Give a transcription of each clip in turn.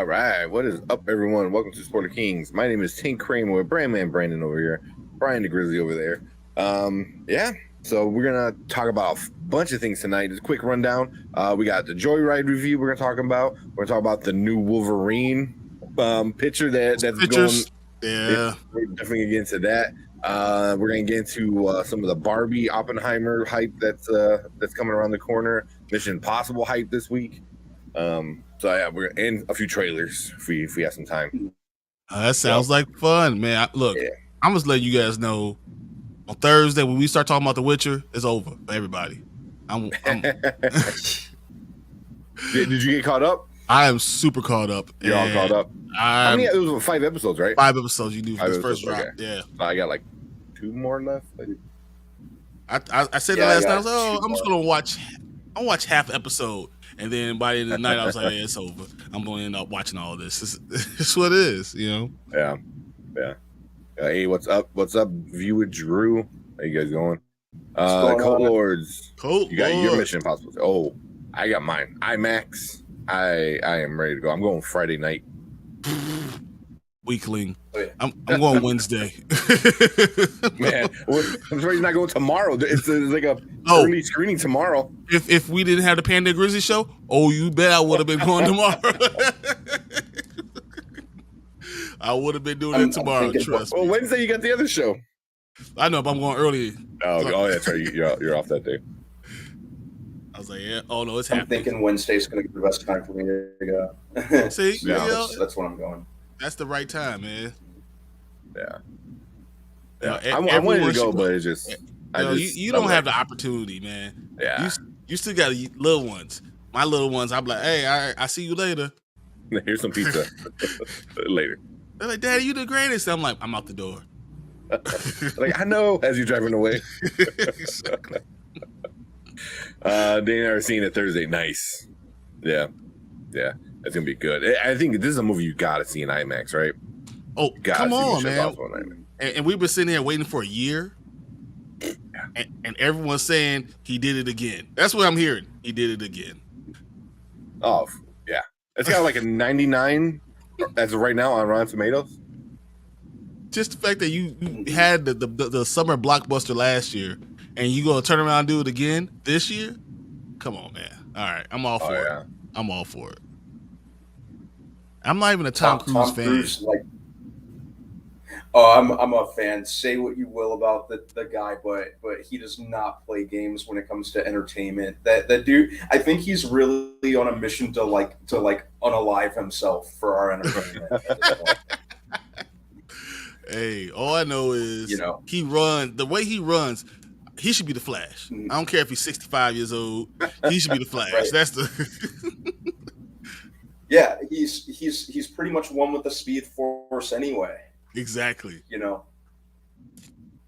All right, what is up, everyone? Welcome to Sporter Kings. My name is Tink Kramer with Brandman Brandon over here, Brian the Grizzly over there. So we're gonna talk about a bunch of things tonight. Just a quick rundown. We got the Joyride review. We're gonna talk about. We're gonna talk about the new Wolverine picture that's Pictures. going. Yeah, we're definitely gonna get into that. We're gonna get into some of the Barbie Oppenheimer hype that's coming around the corner. Mission Impossible hype this week. So yeah, we're in a few trailers if we have some time. that sounds like fun, man. I'm just letting you guys know on Thursday when we start talking about The Witcher, it's over for everybody. Did you get caught up? I am super caught up. You're all caught up. How many? It was 5 episodes, right? 5 episodes. You do for this first drop. Okay. Yeah. I got like 2 more left. I said that last night. I was like, I'm just gonna watch half the episode. And then by the end of the night, I was like, it's over. I'm going to end up watching all this. It's what it is, you know? Yeah. Hey, what's up? What's up, View with Drew? How you guys going? Coat Lords. You got your Mission Impossible. Oh, I got mine. IMAX. I am ready to go. I'm going Friday night. Weakling. I'm going Wednesday. Man, I'm sorry you're not going tomorrow. It's like a early screening tomorrow. If we didn't have the Panda Grizzly show, you bet I would have been going tomorrow. I would have been doing it tomorrow. Trust me. Well, Wednesday you got the other show. I know, but I'm going early. Oh, that's right. You're off that day. I was like, yeah. Oh no, it's happening. I'm thinking Wednesday's going to be the best time for me to go. See, that's when I'm going. That's the right time, man. Yeah. I wanted to go, but it's just you don't have the opportunity, man. Yeah. You still got little ones. My little ones, I'm like, hey, I see you later. Here's some pizza later. They're like, Daddy, you the greatest. I'm like, I'm out the door. Like, I know, as you're driving away. They never seen it Thursday. Nice. Yeah. That's gonna be good. I think this is a movie you gotta see in IMAX, right? Oh, come on, man. And we've been sitting here waiting for a year. And everyone's saying he did it again. That's what I'm hearing. He did it again. Oh, yeah. It's got like a 99 as of right now on Rotten Tomatoes. Just the fact that you had the summer blockbuster last year and you gonna turn around and do it again this year? Come on, man. All right, I'm all for it. I'm all for it. I'm not even a Tom Cruise fan. Cruise, I'm a fan. Say what you will about the guy, but he does not play games when it comes to entertainment. That dude, I think he's really on a mission to unalive himself for our entertainment. Hey, all I know is he runs the way he runs. He should be the Flash. I don't care if he's 65 years old. He should be the Flash. Right. That's the. Yeah, he's pretty much one with the Speed Force anyway. Exactly.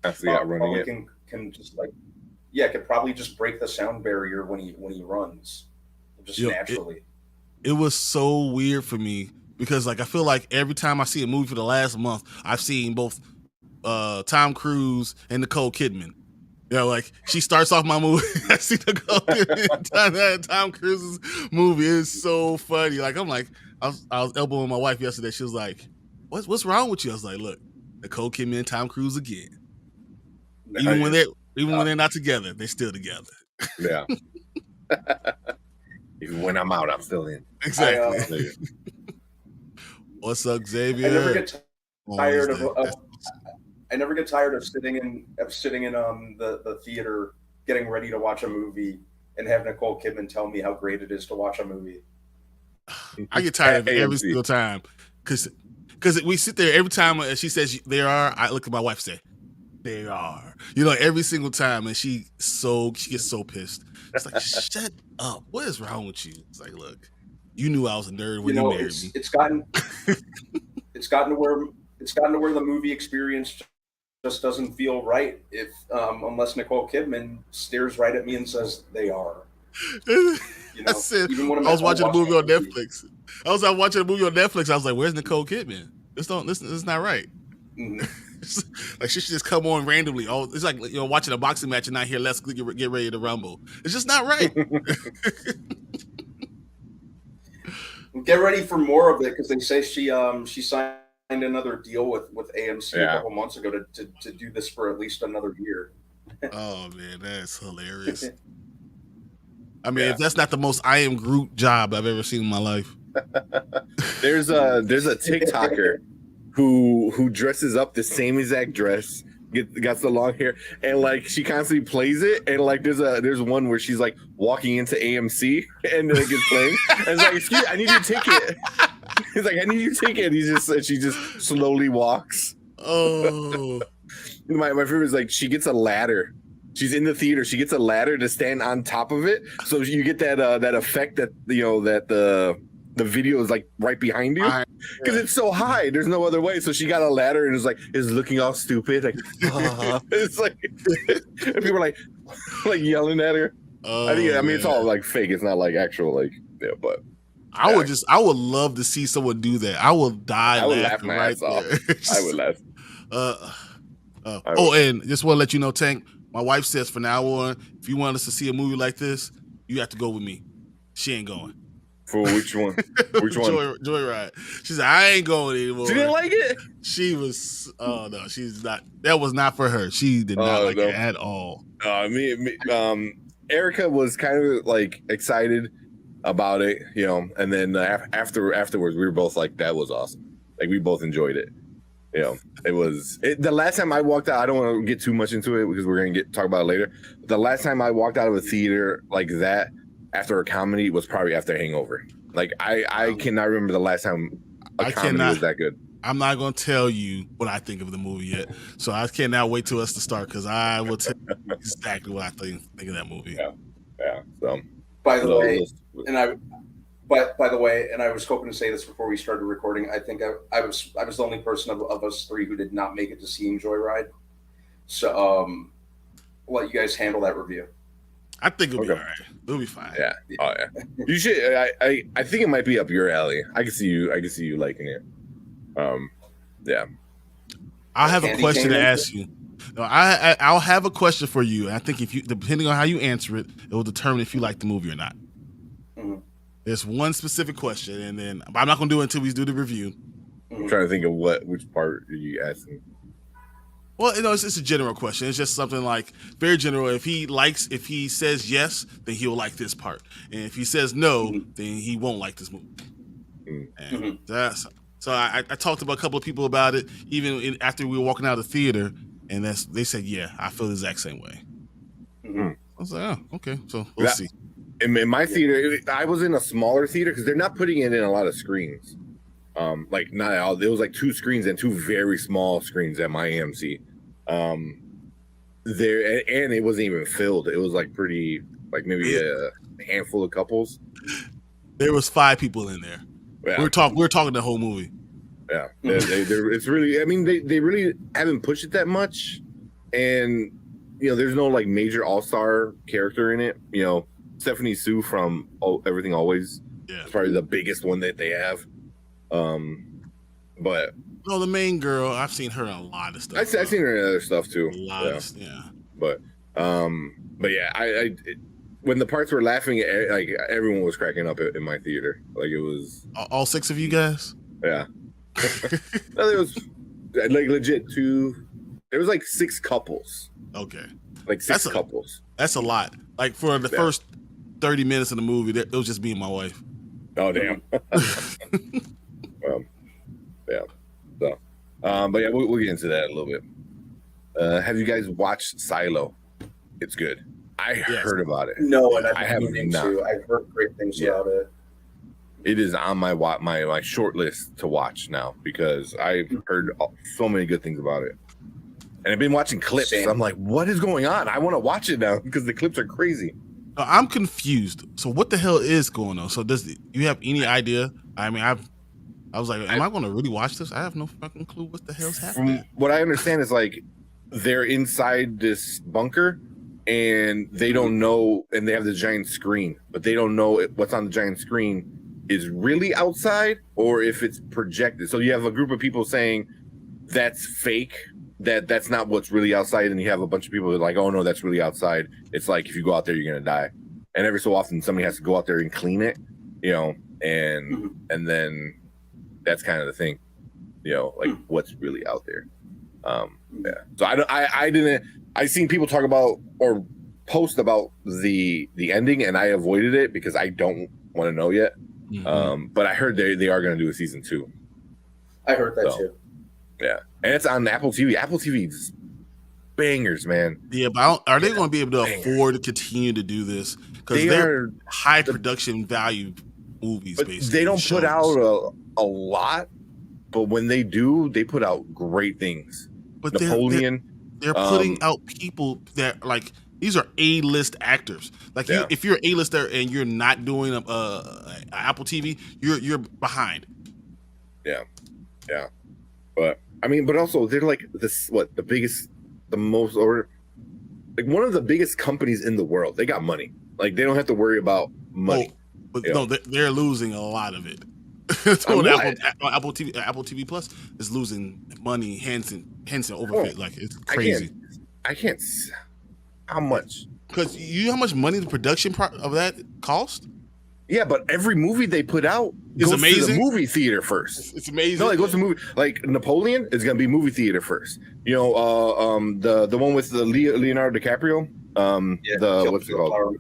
Actually, running it can just could probably just break the sound barrier when he runs, just naturally. It was so weird for me because I feel like every time I see a movie for the last month, I've seen both Tom Cruise and Nicole Kidman. She starts off my movie. I see Nicole Kidman. Tom Cruise's movie is so funny. I was elbowing my wife yesterday. She was like, "What's wrong with you?" I was like, "Look, Nicole Kidman and Tom Cruise again. Even when they're not together, they're still together." Yeah. Even when I'm out, I'm still in. Exactly. What's up, Xavier? I never get tired I never get tired of sitting in the theater getting ready to watch a movie and have Nicole Kidman tell me how great it is to watch a movie. I get tired of it every single time because we sit there every time she says they are. I look at my wife and say they are. Every single time, and she gets so pissed. It's like, shut up. What is wrong with you? It's like, look, you knew I was a nerd when you married me. It's gotten to where the movie experience just doesn't feel right if unless Nicole Kidman stares right at me and says they are. I said, I was watching a movie on Netflix. I was watching a movie on Netflix. I was like, "Where's Nicole Kidman? This is not right." Mm-hmm. She should just come on randomly. Oh, it's like watching a boxing match and not hear "Let's get ready to rumble." It's just not right. Get ready for more of it because they say she signed another deal with AMC a couple months ago to do this for at least another year. Oh man, that's hilarious. I mean, if that's not the most I Am Groot job I've ever seen in my life. There's a TikToker who dresses up the same exact dress, got the long hair, and like she constantly plays it. And like there's one where she's like walking into AMC and then it gets playing. And it's like, excuse me, I need your ticket. He's like, I need your ticket. She just slowly walks. Oh, my favorite is like she gets a ladder. She's in the theater. She gets a ladder to stand on top of it, so you get that effect that that the video is like right behind you because it's so high. There's no other way. So she got a ladder and is looking all stupid. Like it's like and people are like yelling at her. Oh, I mean it's all like fake. It's not like actual but. I would love to see someone do that. I will die. I would laugh my ass off. I would laugh. And just want to let you know, Tank, my wife says from now on, if you want us to see a movie like this, you have to go with me. She ain't going. For which one? Which one? Joyride. She said, I ain't going anymore. She didn't like it? She was, oh no, she's not. That was not for her. She did not like it at all. Erica was kind of like excited about it, and then afterwards we were both like, that was awesome. Like we both enjoyed it. The last time I walked out, I don't want to get too much into it because we're going to talk about it later. The last time I walked out of a theater like that after a comedy was probably after Hangover. Like I cannot remember the last time a comedy was that good. I'm not going to tell you what I think of the movie yet. So I cannot wait till us to start because I will tell you exactly what I think of that movie. Yeah. So by the way, by the way, and I was hoping to say this before we started recording, I think I was the only person of us three who did not make it to seeing Joyride. So I'll let you guys handle that review. I think it'll be all right. It'll be fine. Yeah. Oh yeah. You should. I think it might be up your alley. I can see you liking it. Yeah. I'll have a question to ask you. No, I'll have a question for you. I think depending on how you answer it, it will determine if you like the movie or not. Mm-hmm. There's one specific question, and then I'm not going to do it until we do the review. I'm trying to think of which part are you asking. Well, it's a general question. It's just something like very general. If he says yes, then he'll like this part, and if he says no, then he won't like this movie. And so I talked to a couple of people about it, even after we were walking out of the theater, and they said, yeah, I feel the exact same way. I was like, oh, okay, so we'll see. In my theater, I was in a smaller theater because they're not putting it in a lot of screens. Like not all. There was like 2 screens and 2 very small screens at my AMC. There and it wasn't even filled. It was like pretty, like maybe a handful of couples. There was 5 people in there. Yeah. We were talking the whole movie. Yeah, it's really. I mean, they really haven't pushed it that much, and there's no like major all-star character in it. Stephanie Sue from Everything Always. Yeah, it's probably the biggest one that they have. But no, the main girl, I've seen her in a lot of stuff. I've seen her in other stuff too. A lot of, yeah. But yeah, I when the parts were laughing, like everyone was cracking up in my theater. Like it was all 6 of you guys. Yeah. No, there was like legit 2. There was like 6 couples. Okay. Like 6 couples. That's a lot. Like for the first 30 minutes of the movie, it was just me and my wife. Oh damn. Yeah. So, but yeah, we'll get into that a little bit. Have you guys watched Silo? It's good. I heard about it. No, and I haven't been to. I've heard great things about it. It is on my short list to watch now because I've heard so many good things about it. And I've been watching clips. Same. I'm like, what is going on? I want to watch it now because the clips are crazy. I'm confused. So what the hell is going on? So do you have any idea? I mean, I was like, am I going to really watch this? I have no fucking clue what the hell's happening. From what I understand is like they're inside this bunker and they don't know, and they have the giant screen, but they don't know what's on the giant screen is really outside or if it's projected. So you have a group of people saying that's fake, that's not what's really outside, and you have a bunch of people that are like, oh no, that's really outside. It's like if you go out there, you're gonna die. And every so often somebody has to go out there and clean it, and then that's kind of the thing, like what's really out there. So I seen people talk about or post about the ending, and I avoided it because I don't want to know yet. But I heard they are going to do a season 2. I heard that too. Yeah, and it's on Apple TV. Apple TV's bangers, man. Yeah, but are they going to be able to afford to continue to do this? Because they're high production value movies. But basically, they don't put out a lot. But when they do, they put out great things. But Napoleon. They're putting out people that like these are A-list actors. Like if you're an A-lister and you're not doing Apple TV, you're behind. Yeah. But I mean, but also they're like the biggest, the most, or like one of the biggest companies in the world. They got money. Like they don't have to worry about money. But no, they're losing a lot of it. So Apple TV Plus is losing money hands and over it. Like it's crazy. I can't. How much? Because you know how much money the production of that cost? Yeah, but every movie they put out goes to the movie theater first. It's amazing. No, it goes to movie. Like Napoleon is gonna be movie theater first. The one with the Leonardo DiCaprio. What's it called?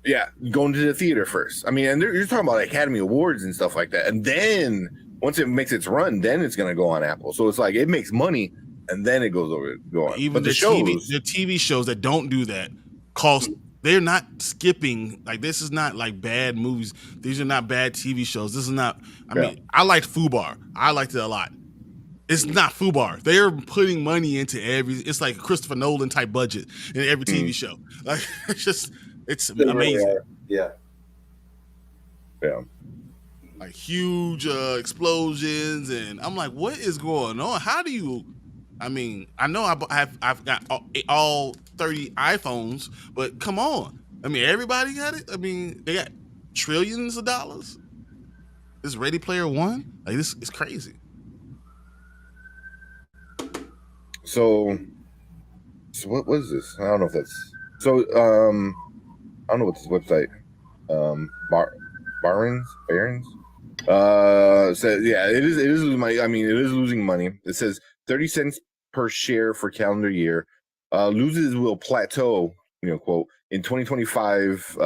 Yeah, going to the theater first. I mean, and you're talking about Academy Awards and stuff like that. And then once it makes its run, then it's going to go on Apple. So it's like it makes money, and then it goes on. Even the TV shows that don't do that cost. They're not skipping. Like this is not like bad movies. These are not bad TV shows. This is not. I mean, I liked FUBAR. I liked it a lot. It's not FUBAR. They're putting money into it's like a Christopher Nolan type budget in every TV show. Like it's amazing. Yeah. Like huge explosions, and I'm like, what is going on? How do you? I mean, I know I've got all 30 iPhones, but come on. I mean, everybody got it. I mean, they got trillions of dollars. This Ready Player One, like this is crazy. So what was this? I don't know if that's I don't know what this website. Barron's. So yeah, it is losing money. I mean, it is losing money. It says 30 cents per share for calendar year. Loses will plateau, quote, in 2025.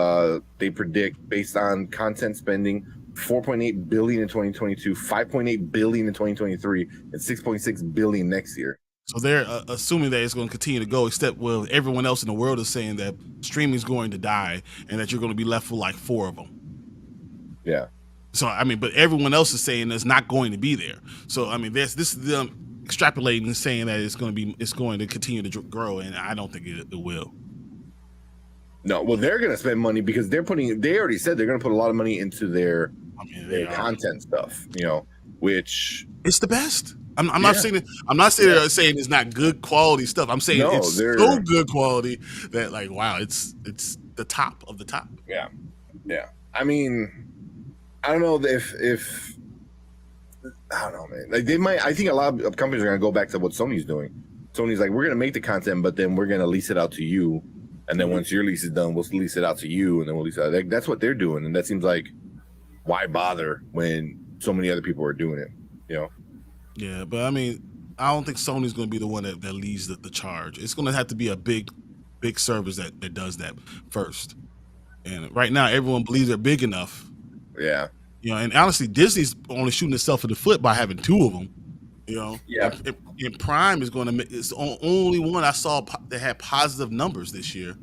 They predict based on content spending 4.8 billion in 2022, 5.8 billion in 2023, and 6.6 billion next year. So they're assuming that it's going to continue to go, except everyone else in the world is saying that streaming is going to die and that you're going to be left with like 4 of them. Yeah. So I mean, but everyone else is saying it's not going to be there. So I mean, this is them extrapolating and saying that it's going to continue to grow, and I don't think it will. No, well, they're going to spend money because they already said they're going to put a lot of money into their content stuff. Which it's the best. I'm not saying it's not good quality stuff. I'm saying it's so good quality that like wow, it's the top of the top. Yeah. I mean, I don't know if I don't know, man. Like they might. I think a lot of companies are gonna go back to what Sony's doing. Sony's like, we're gonna make the content, but then we're gonna lease it out to you, and then once your lease is done, we'll lease it out to you, and then we'll lease it out. Like, that's what they're doing, and that seems like why bother when so many other people are doing it. Yeah, but I mean, I don't think Sony's going to be the one that leads the charge. It's going to have to be a big service that does that first. And right now, everyone believes they're big enough. Yeah. And honestly, Disney's only shooting itself in the foot by having 2 of them. Yeah. And Prime is going to make. It's the only one I saw that had positive numbers this year,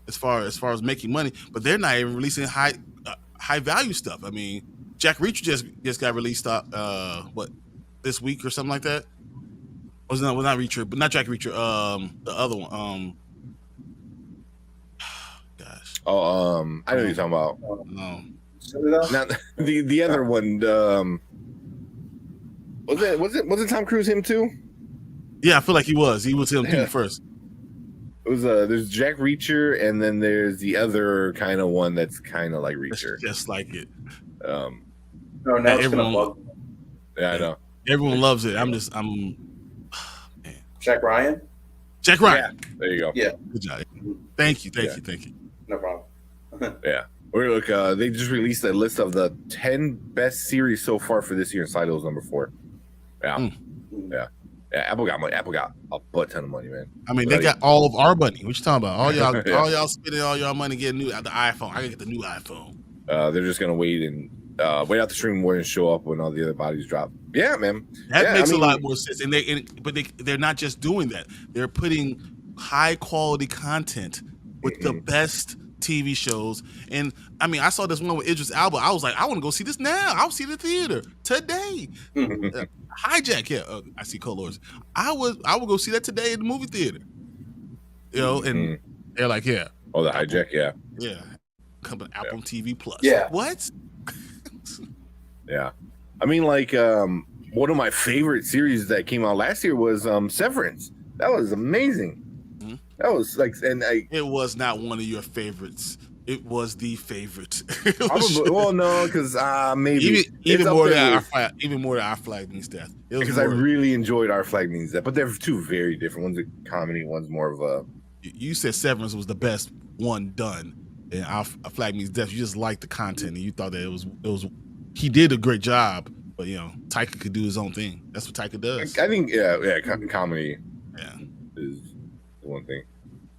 as far as making money. But they're not even releasing high value stuff. I mean, Jack Reacher just got released. This week or something like that. Was not Reacher, but not Jack Reacher. The other one. Gosh. Oh, I know what you're talking about. No. Not the other one. Was it Tom Cruise him too? Yeah, I feel like he was. He was him too first. It was there's Jack Reacher, and then there's the other kind of one that's kind of like Reacher, just like it. No, now it's gonna bug. Yeah, I know. Everyone loves it. Man. Jack Ryan. Yeah, there you go. Yeah. Good job. Thank you. No problem. Yeah. Or look, they just released a list of the 10 best series so far for this year, and Silo was number 4. Yeah, yeah. Apple got money. Apple got a butt ton of money, man. I mean, they got all of our money. What you talking about? All y'all, Yeah. all y'all spending all y'all money getting the iPhone. I gotta get the new iPhone. They're just gonna wait and wait out the stream war and show up when all the other bodies drop. Yeah, man. That makes a lot more sense. And they're not just doing that. They're putting high quality content with the best TV shows. And I mean, I saw this one with Idris Elba. I was like, I want to go see this now. I'll see the theater today. Hijack, yeah. I see colors. I would go see that today in the movie theater. You know, and they're like, yeah. Oh, the hijack, yeah. Yeah. Coming Apple TV Plus. Yeah. What? Yeah. I mean, like, one of my favorite series that came out last year was Severance. That was amazing. That was like, and it was not one of your favorites. It was the favorite. Well, no, because maybe even more than our flag means death. Because I really enjoyed Our Flag Means Death, but they're two very different. One's a comedy, one's more of a. You said Severance was the best one done, and Our Flag Means Death. You just liked the content, and you thought that it was. He did a great job, but you know, Taika could do his own thing. That's what Taika does. I think, comedy. Yeah, is one thing.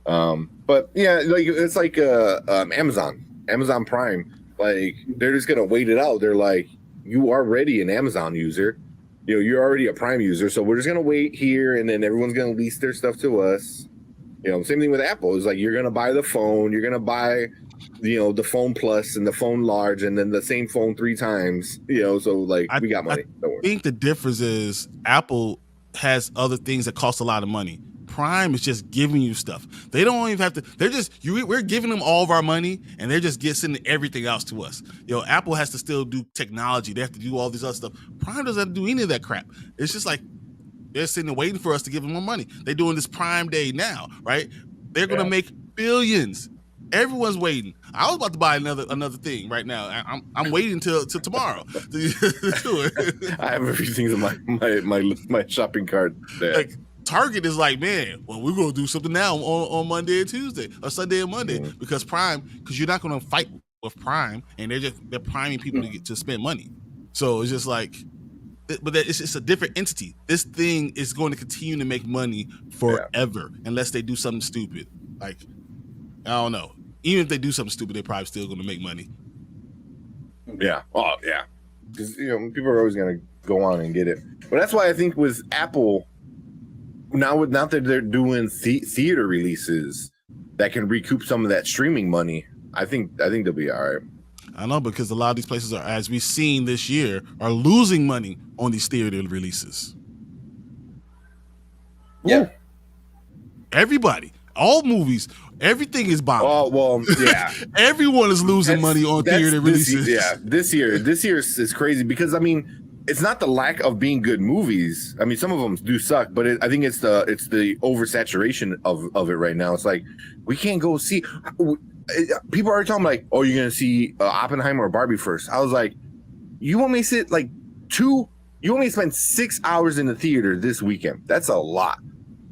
But yeah, like it's like Amazon Prime. Like they're just gonna wait it out. They're like, you are already an Amazon user. You know, you're already a Prime user, so we're just gonna wait here, and then everyone's gonna lease their stuff to us. You know, same thing with Apple. It's like you're gonna buy the phone, you're gonna buy, you know, the phone plus and the phone large, and then the same phone 3 times. You know, so like we got money. Don't worry. I think the difference is Apple has other things that cost a lot of money. Prime is just giving you stuff. They don't even have to. They're just we're giving them all of our money, and they're just sending everything else to us. You know, Apple has to still do technology. They have to do all this other stuff. Prime doesn't have to do any of that crap. It's just like they're sitting there waiting for us to give them more money. They're doing this Prime Day now, right? They're gonna make billions. Everyone's waiting. I was about to buy another thing right now. I'm waiting till tomorrow to do it. I have a few things in my shopping cart. Like, Target is like, man, well, we're gonna do something now on Monday and Tuesday or Sunday and Monday because you're not gonna fight with Prime, and they're priming people to spend money. So it's just like, but it's a different entity. This thing is going to continue to make money forever unless they do something stupid. Like, I don't know. Even if they do something stupid, they're probably still going to make money. Yeah. Oh, yeah. Because people are always going to go on and get it. But that's why I think with Apple. Now that they're doing theater releases that can recoup some of that streaming money, I think they'll be all right. I know, because a lot of these places are, as we've seen this year, are losing money on these theater releases. Yeah. Ooh. Everybody, all movies, everything is bombing. Oh, well, yeah. Everyone is losing money on theater releases. This year is crazy because, I mean, it's not the lack of being good movies. I mean, some of them do suck, but I think it's the oversaturation of it right now. It's like we can't go see. People are talking like, "Oh, you're gonna see Oppenheimer or Barbie first." I was like, "You want me to sit like 2? You want me to spend 6 hours in the theater this weekend? That's a lot,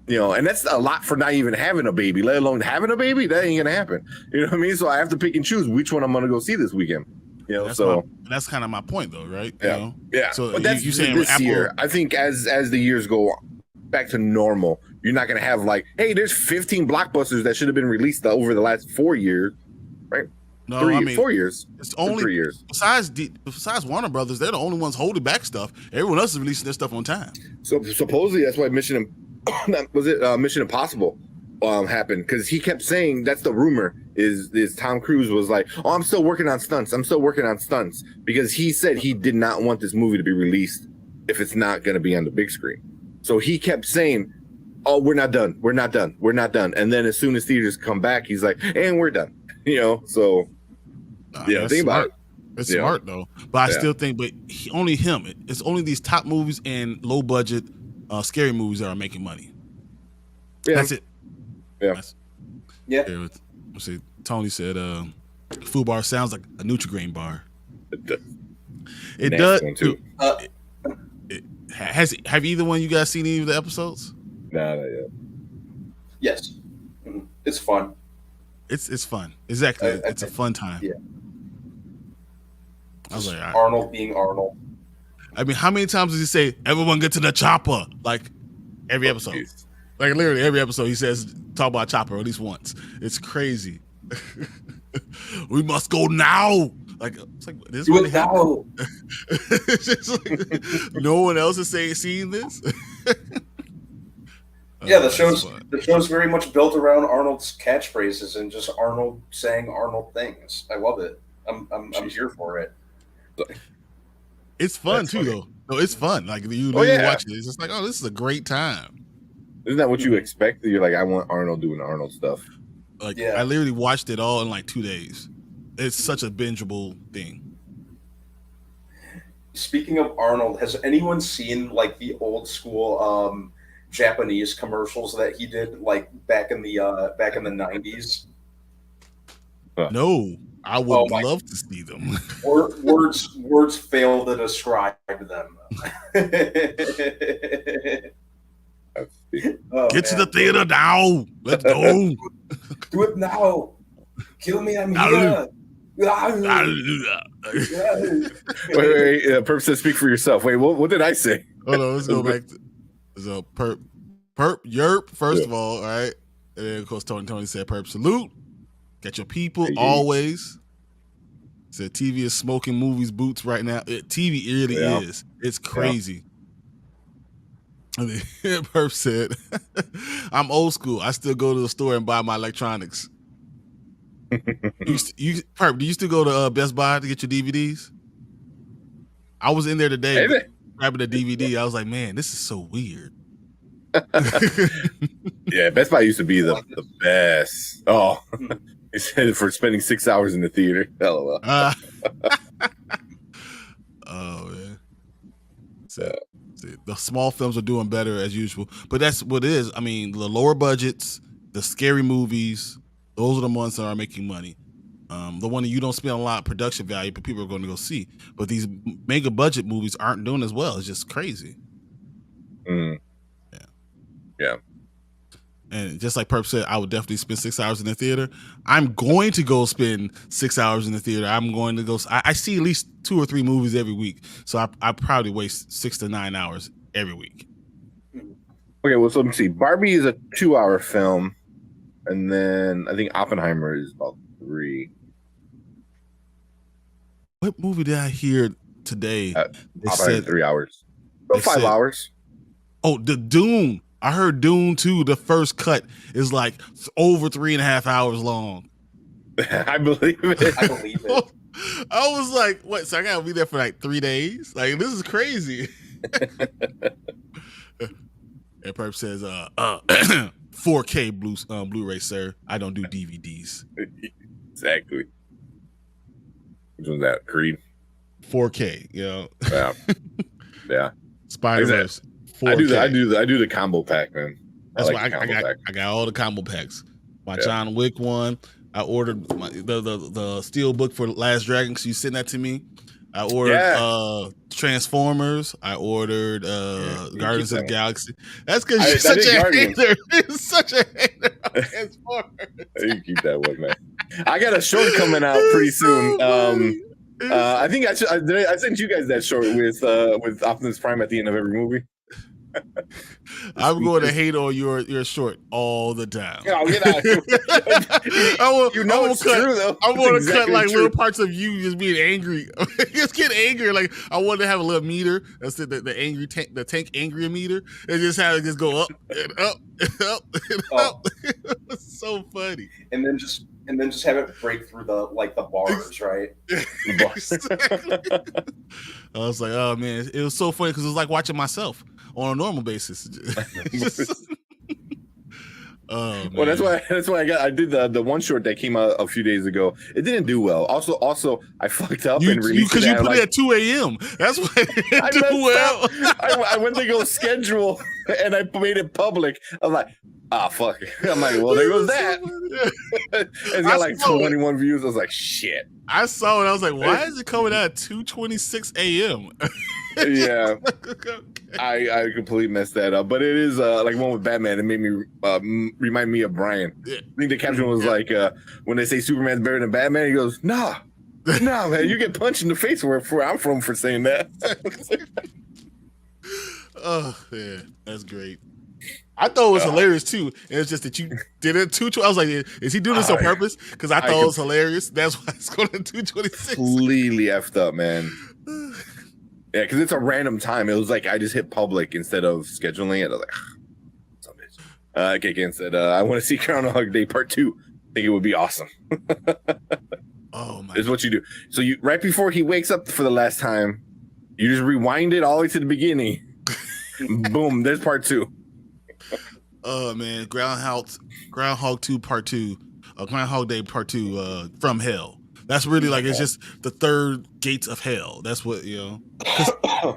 and that's a lot for not even having a baby, let alone having a baby. That ain't gonna happen. You know what I mean? So I have to pick and choose which one I'm gonna go see this weekend." That's kind of my point, though, right? Yeah, yeah. So but that's you saying this Apple, year. I think as the years go back to normal, you're not going to have like, hey, there's 15 blockbusters that should have been released over the last 4 years, right? No, 4 years. It's only 3 years. Besides Warner Brothers, they're the only ones holding back stuff. Everyone else is releasing their stuff on time. So supposedly that's why Mission Impossible happened, because he kept saying, that's the rumor, is Tom Cruise was like, oh, I'm still working on stunts, because he said he did not want this movie to be released if it's not going to be on the big screen. So he kept saying, oh, we're not done, and then as soon as theaters come back, he's like, and we're done. So think about it. It's smart though, but I still think, only him. It's only these top movies and low budget scary movies that are making money. Yeah. That's it. Yeah. Let's see. Tony said, "Food bar sounds like a Nutri-Grain bar." It does. Have either one of you guys seen any of the episodes? No, not yet. Yes, it's fun. It's fun. Exactly. It's a fun time. Yeah. I was like, all right. Arnold being Arnold. I mean, how many times does he say, "Everyone get to the chopper"? Like every episode, Jeez. like literally every episode, he says, "Talk about chopper" at least once. It's crazy. We must go now. Like it's like this Do what it happened. now. It's just like, no one else is seeing this. Yeah, That's fun. the show's very much built around Arnold's catchphrases and just Arnold saying Arnold things. I love it. I'm here for it. It's fun That's too, funny. though. No, it's fun. Like you Oh, literally yeah. watch it. It's just like, oh, this is a great time. Isn't that what you expect? You're like, I want Arnold doing Arnold stuff. Like Yeah. I literally watched it all in like 2 days. It's such a bingeable thing. Speaking of Arnold, has anyone seen like the old school Japanese commercials that he did like back in the 90s? No, I would Oh my- love to see them. Words fail to describe them. Oh, Get to man. the theater now. Let's go. Do it now. Kill me, I'm Now. here. Wait. Perp says, speak for yourself. Wait, what did I say? Hold on, let's go back to so perp yerp first of all right, and then of course Tony said perp salute, got your people Hey. always. Said TV is smoking movies boots right now. TV really Yeah. is. It's crazy. And then perp said, I'm old school. I still go to the store and buy my electronics. Perp, do you still go to Best Buy to get your DVDs? I was in there today Hey, grabbing a DVD. I was like, man, this is so weird. yeah, Best Buy used to be the best. Oh, he said for spending 6 hours in the theater. LOL. Oh man. So, the small films are doing better as usual, but that's what it is. I mean, the lower budgets, the scary movies, those are the ones that are making money. The one that you don't spend a lot of production value, but people are going to go see. But these mega budget movies aren't doing as well. It's just crazy. Mm. Yeah. And just like Perp said, I would definitely spend 6 hours in the theater. I'm going to go spend 6 hours in the theater. I'm going to go. I see at least 2 or 3 movies every week, so I probably waste 6 to 9 hours every week. Okay, well, so let me see. Barbie is a 2-hour film, and then I think Oppenheimer is about 3. What movie did I hear today? They Oppenheimer said 3 hours. So they 5 said- hours. Oh, the Dune. I heard Dune 2, the first cut is like over 3.5 hours long. I believe it. I believe it. I was like, what? So I gotta be there for like 3 days? Like, this is crazy. And Perp says, 4K Blu-ray, sir. I don't do DVDs. Exactly. Which one's that? Creed? 4K, you know. Yeah. Yeah. Spider-Verse. 4K. I do the combo pack, man. That's like why the I combo got pack. I got all the combo packs. My Yeah. John Wick one. I ordered the steel book for Last Dragon because you sent that to me. I ordered Transformers. I ordered Guardians of the that one. Galaxy. That's because I you're such did a Guardians. hater. You're such a hater of Transformers. You keep that one, man. I got a short coming out pretty soon. I think I sent you guys that short with Optimus Prime at the end of every movie. I'm going to hate on your short all the time. Oh, get out! You know it's true though. I want to It's cut exactly like true. little parts of you just being angry. Just get angry. Like I want to have a little meter. That's the angry tank, the tank angry meter, and just have it just go up and up and up and up. It's so funny. And then just have it break through the bars, right? Exactly. I was like, oh man, it was so funny because it was like watching myself on a normal basis. Oh, man. Well, that's why I did the one short that came out a few days ago. It didn't do well. Also I fucked up and released because you put like, it at 2 a.m. That's why it didn't I do messed well. up. I went to go schedule and I made it public. I'm like, fuck. I'm like, well, there goes that. It's got like 21 views. I was like, shit. I saw it. I was like, why is it coming out at 2:26 a.m.? Yeah. I completely messed that up, but it is like one with Batman. It made me remind me of Brian. Yeah. I think the caption was like, when they say Superman's better than Batman, he goes, "Nah, No, man, you get punched in the face where I'm from for saying that. Oh, yeah, that's great. I thought it was hilarious too. It's just that you did it 220. I was like, is he doing this on purpose? Because I thought it was hilarious. That's why it's going to 226. Completely effed up, man. Yeah, because it's a random time. It was like I just hit public instead of scheduling it. I was like, some bitch. Kick said, I want to see Groundhog Day Part 2. I think it would be awesome. Oh my! This is what you do. So you right before he wakes up for the last time, you just rewind it all the way to the beginning. Boom! There's Part 2. Oh man, Groundhog 2 Part 2, Groundhog Day Part 2 from hell. That's really like, it's just the third gates of hell. That's what, you know.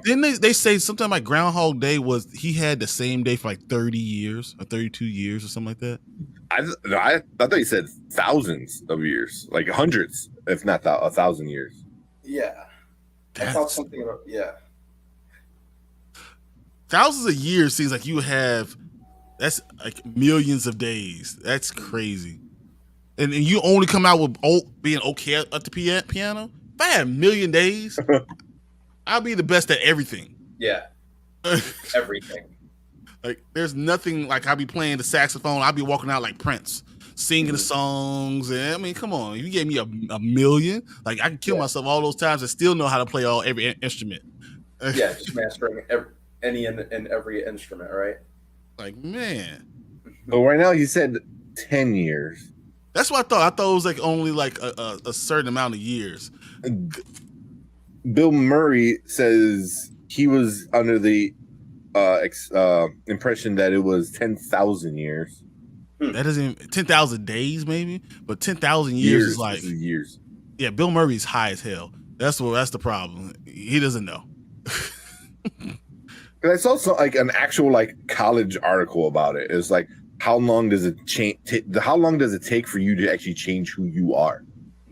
Didn't they say something like Groundhog Day he had the same day for like 30 years or 32 years or something like that? I thought he said thousands of years, like hundreds, if not 1,000 years. Yeah. I thought something about, yeah. Thousands of years seems like you have, that's like millions of days. That's crazy. And you only come out with being okay at the piano? If I had a million days, I'll be the best at everything. Yeah. Everything. Like, there's nothing like I'll be playing the saxophone. I'll be walking out like Prince, singing the songs. And I mean, come on. You gave me a million. Like, I can kill myself all those times and still know how to play every instrument. Yeah, just mastering any and every instrument, right? Like, man. But right now, you said 10 years. That's what I thought. I thought it was like only like a certain amount of years. Bill Murray says he was under the impression that it was 10,000 years. That doesn't 10,000 days maybe, but 10,000 years is like years. Yeah, Bill Murray's high as hell. That's the problem. He doesn't know. I saw like an actual like college article about it. It's like, how long does it how long does it take for you to actually change who you are?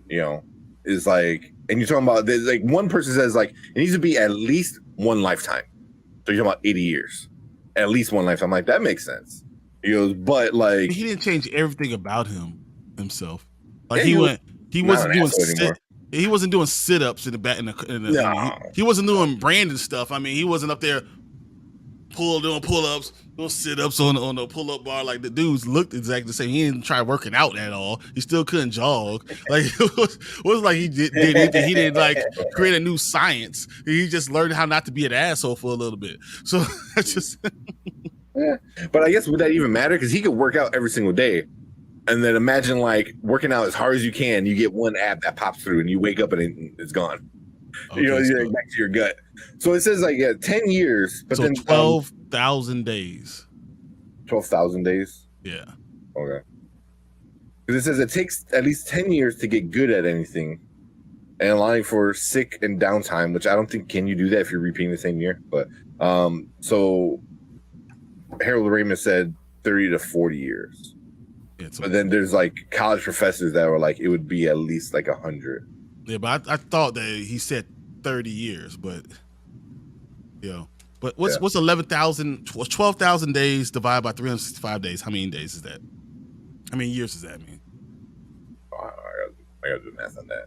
You know, it's like, and you're talking about, there's like one person says like it needs to be at least one lifetime. So you're talking about 80 years, at least one lifetime. I'm like, that makes sense. He goes, but like, he didn't change everything about himself. Like, yeah, he wasn't doing sit-ups in the back. No. He wasn't doing branded stuff. I mean, he wasn't up there doing pull-ups, doing sit-ups on the pull-up bar. Like, the dudes looked exactly the same. He didn't try working out at all. He still couldn't jog. Like, it was like he did anything. He didn't like create a new science. He just learned how not to be an asshole for a little bit. So that's just. Yeah. But I guess would that even matter? Because he could work out every single day. And then imagine like working out as hard as you can. You get one ab that pops through and you wake up and it's gone. Okay, you're back to your gut. So it says like 10 years, but so then 12,000 days. 12,000 days. Yeah. Okay. Because it says it takes at least 10 years to get good at anything, and allowing for sick and downtime, which I don't think can you do that if you're repeating the same year. But so Harold Ramis said 30 to 40 years. Yeah, but then there's like college professors that were like it would be at least like 100. Yeah, but I thought that he said 30 years, but but what's 11,000, 12,000 days divided by 365 days? How many days is that? How many years does that mean? Oh, I gotta do math on that.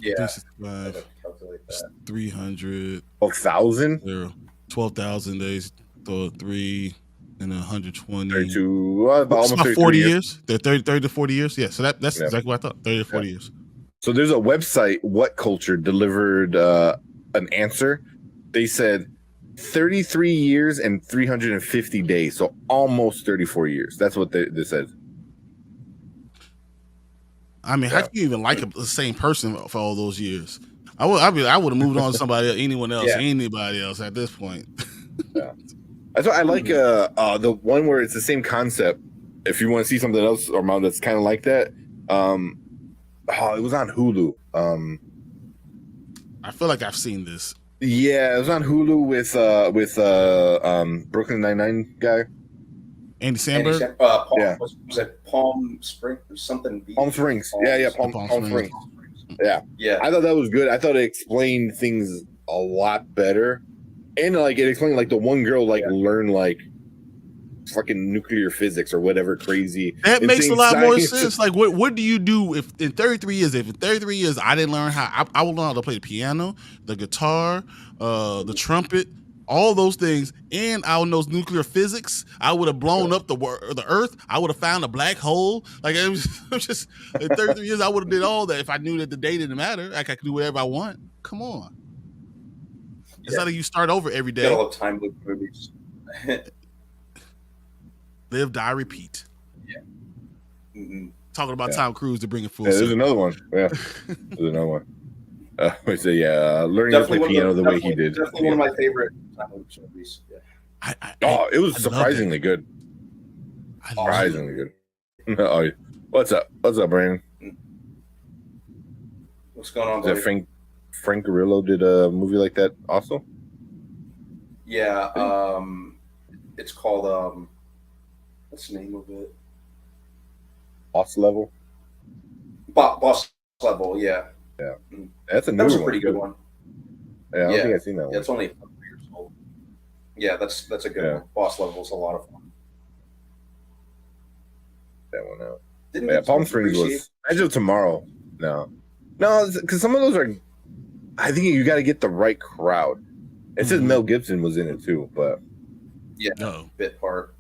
Yeah, 365, calculate that. 300. 12,000. 12,000 days. So 3 and 120. 32. Almost about 40 years. They're 30 to 40 years. Yeah, so that's exactly what I thought. 30 to 40 years. So there's a website, What Culture, delivered an answer. They said 33 years and 350 days, so almost 34 years. That's what they said. I mean, how can you even like the same person for all those years? I would have moved on to somebody else, anybody else at this point. Yeah. That's why I like the one where it's the same concept. If you want to see something else, Armando, that's kind of like that. It was on Hulu. I feel like I've seen this. Yeah, it was on Hulu with Brooklyn Nine-Nine guy. Andy Samberg? Was it Palm Springs or something? Palm Springs. Palm Springs. Yeah. I thought that was good. I thought it explained things a lot better. And like it explained like the one girl learned like fucking nuclear physics or whatever crazy. That makes a insane lot more science. sense. Like, what do you do if in 33 years? If in 33 years I didn't learn how, I will learn how to play the piano, the guitar, the trumpet, all those things, and I would know nuclear physics. I would have blown up the Earth. I would have found a black hole. Like, I'm just in 33 years, I would have did all that if I knew that the day didn't matter. Like, I could do whatever I want. Come on. It's not like you start over every day. Got all the time loop movies. Live, die, repeat. Yeah. Mm-hmm. Talking about Tom Cruise to bring it full. Yeah, there's another one. Yeah, there's another one. We say learning to play piano the way he did. Definitely one of my favorite time loop movies. Yeah. It was surprisingly good. Surprisingly good. Oh, what's up? What's up, Brandon? What's going on? Is that Frank Grillo did a movie like that also? Yeah. It's called what's the name of it? Boss Level. Boss Level. Yeah. Yeah. That's a new That was a one, pretty good one. Yeah, I don't think I've seen that one. It's only 3 years old. Yeah, that's a good one. Boss Level is a lot of fun. That one out. Didn't Palm Springs was Edge of Tomorrow. No, because some of those are. I think you got to get the right crowd. It says Mel Gibson was in it too, but bit part.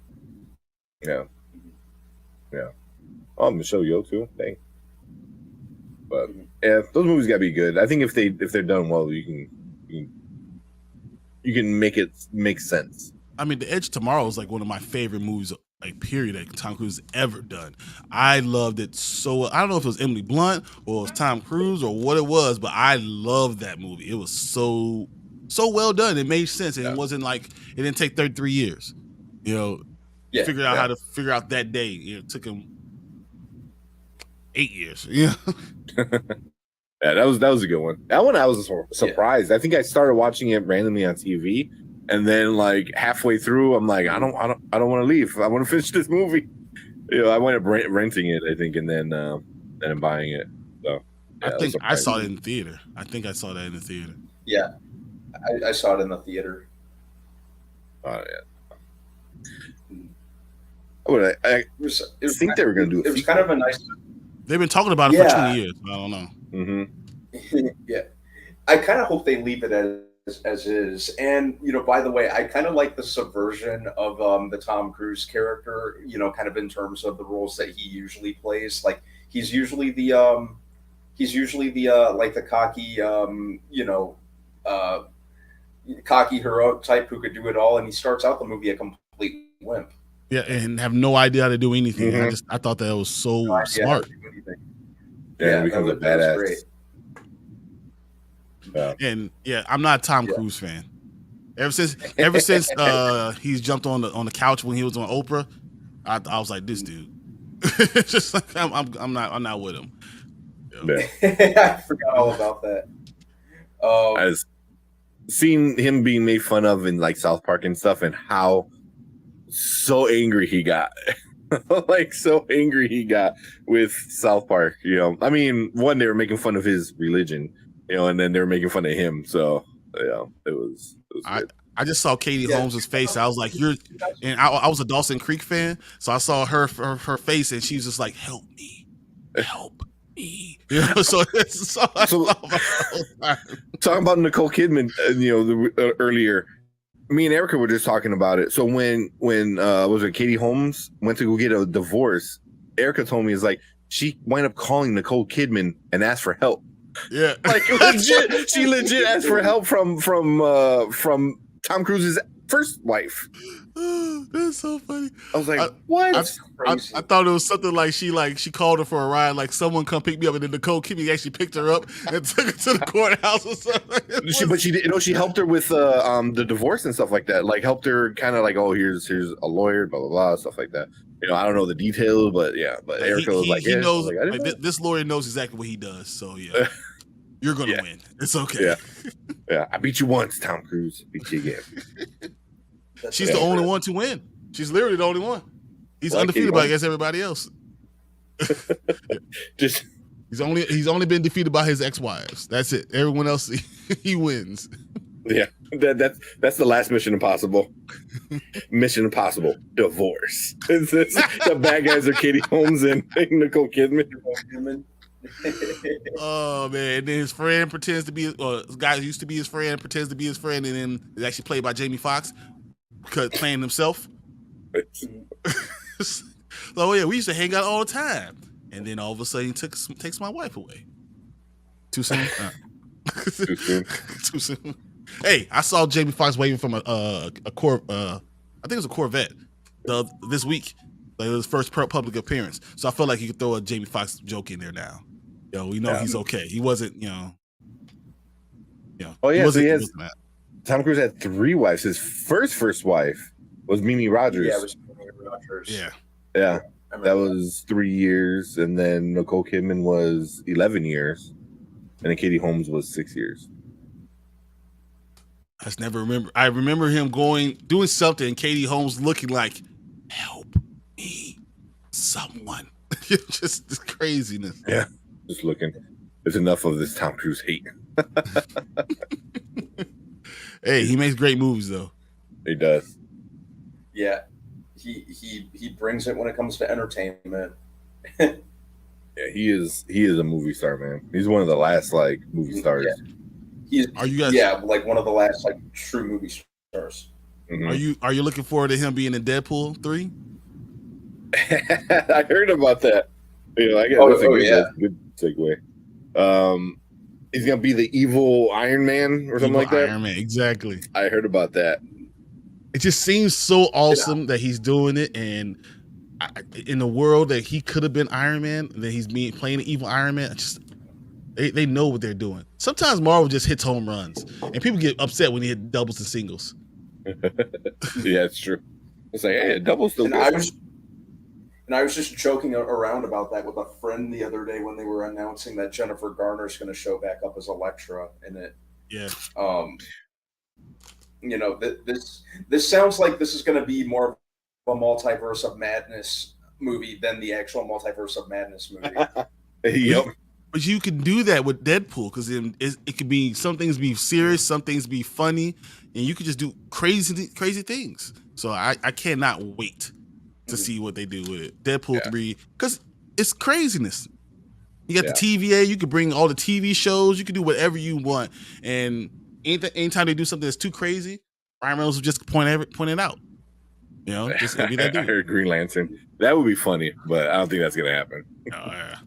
Yeah. Oh, Michelle Yeoh too. Dang. But yeah, those movies gotta be good. I think if they're done well, you can make it make sense. I mean, The Edge of Tomorrow is like one of my favorite movies, like period, that Tom Cruise has ever done. I loved it so. I don't know if it was Emily Blunt or it was Tom Cruise or what it was, but I loved that movie. It was so well done. It made sense, and it wasn't like it didn't take 33 years. Figured out how to figure out that day. It took him 8 years. Yeah. Yeah, that was a good one. That one I was surprised. I think I started watching it randomly on TV, and then like halfway through, I'm like, I don't want to leave. I want to finish this movie. I went up renting it, I think, and then buying it. So I think I saw it in the theater. I think I saw that in the theater. Yeah, I saw it in the theater. Oh yeah. I think they were going to do it. It was kind of a nice. They've been talking about it for 20 years. I don't know. Mm-hmm. Yeah, I kind of hope they leave it as is. And by the way, I kind of like the subversion of the Tom Cruise character. Kind of in terms of the roles that he usually plays. Like he's usually the like the cocky cocky hero type who could do it all, and he starts out the movie a complete wimp. Yeah, and have no idea how to do anything. Mm-hmm. I thought that was so smart. Yeah, becomes a badass. Great. Yeah. And I'm not a Tom Cruise fan. Ever since he's jumped on the couch when he was on Oprah, I was like, this dude. Just like I'm not with him. I forgot all about that. I just seen him being made fun of in like South Park and stuff, and how so angry he got. Like so angry he got with South Park. I mean, one, they were making fun of his religion, and then they were making fun of him. So it was good. I just saw Katie Holmes' face. I was like, and I was a Dawson Creek fan, so I saw her face, and she's just like, help me. So talking about Nicole Kidman, earlier, me and Erica were just talking about it. So when was it Katie Holmes went to go get a divorce, Erica told me, is like she wound up calling Nicole Kidman and asked for help. Yeah, like legit, she legit asked for help from Tom Cruise's first wife. That's so funny. I was like, what? I thought it was something like she called her for a ride, like someone come pick me up, and then Nicole Kidman actually picked her up and took her to the courthouse or something. But she did, she helped her with the divorce and stuff like that. Like helped her kind of like, oh, here's a lawyer, blah blah blah, stuff like that. I don't know the details, but Erica was like, he knows. This lawyer knows exactly what he does. So you're gonna win. It's okay. Yeah. I beat you once, Tom Cruise. Beat you again. She's the only one to win. She's literally the only one. He's undefeated against everybody else. He's only been defeated by his ex-wives. That's it. Everyone else he wins. Yeah, that's the last Mission Impossible. Mission Impossible, divorce. The bad guys are Katie Holmes and Nicole Kidman. Oh man! And then his friend pretends to be, guy who used to be his friend pretends to be his friend, and then is actually played by Jamie Foxx, playing himself. So yeah, we used to hang out all the time, and then all of a sudden he takes my wife away. Too soon. Too soon. Too soon. Hey, I saw Jamie Foxx waving from a I think it was a Corvette this week. Like his first public appearance. So I felt like you could throw a Jamie Foxx joke in there now. We know he's okay. He wasn't, Oh yeah, so he Tom Cruise had 3 wives. His first wife was Mimi Rogers. Yeah, it was Mimi Rogers. Yeah. That was 3 years, and then Nicole Kidman was 11 years, and then Katie Holmes was 6 years. I remember him doing something, and Katie Holmes looking like, "Help me, someone." Just this craziness. Yeah, just looking. There's enough of this Tom Cruise hate. Hey, he makes great movies though. He does. Yeah, he brings it when it comes to entertainment. Yeah, he is a movie star, man. He's one of the last movie stars. Yeah. Are you guys? Yeah, like one of the last true movie stars. Mm-hmm. Are you looking forward to him being in Deadpool 3? I heard about that. I guess that's a good segue. He's gonna be the evil Iron Man or something like that. Iron Man, exactly. I heard about that. It just seems so awesome that he's doing it, and in the world that he could have been Iron Man, that he's playing the evil Iron Man. They know what they're doing. Sometimes Marvel just hits home runs, and people get upset when he hit doubles and singles. Yeah, it's true. It's like, hey, doubles still good. I was just joking around about that with a friend the other day when they were announcing that Jennifer Garner's going to show back up as Elektra in it. Yeah. This sounds like this is going to be more of a Multiverse of Madness movie than the actual Multiverse of Madness movie. Yep. But you can do that with Deadpool because it could be some things be serious, some things be funny, and you could just do crazy things. So I cannot wait to see what they do with it. Deadpool 3, because it's craziness. You got the TVA, you could bring all the TV shows, you can do whatever you want. And anytime they do something that's too crazy, Ryan Reynolds will just point it out. Just be that dude. I heard Green Lantern. That would be funny, but I don't think that's gonna happen. Oh yeah.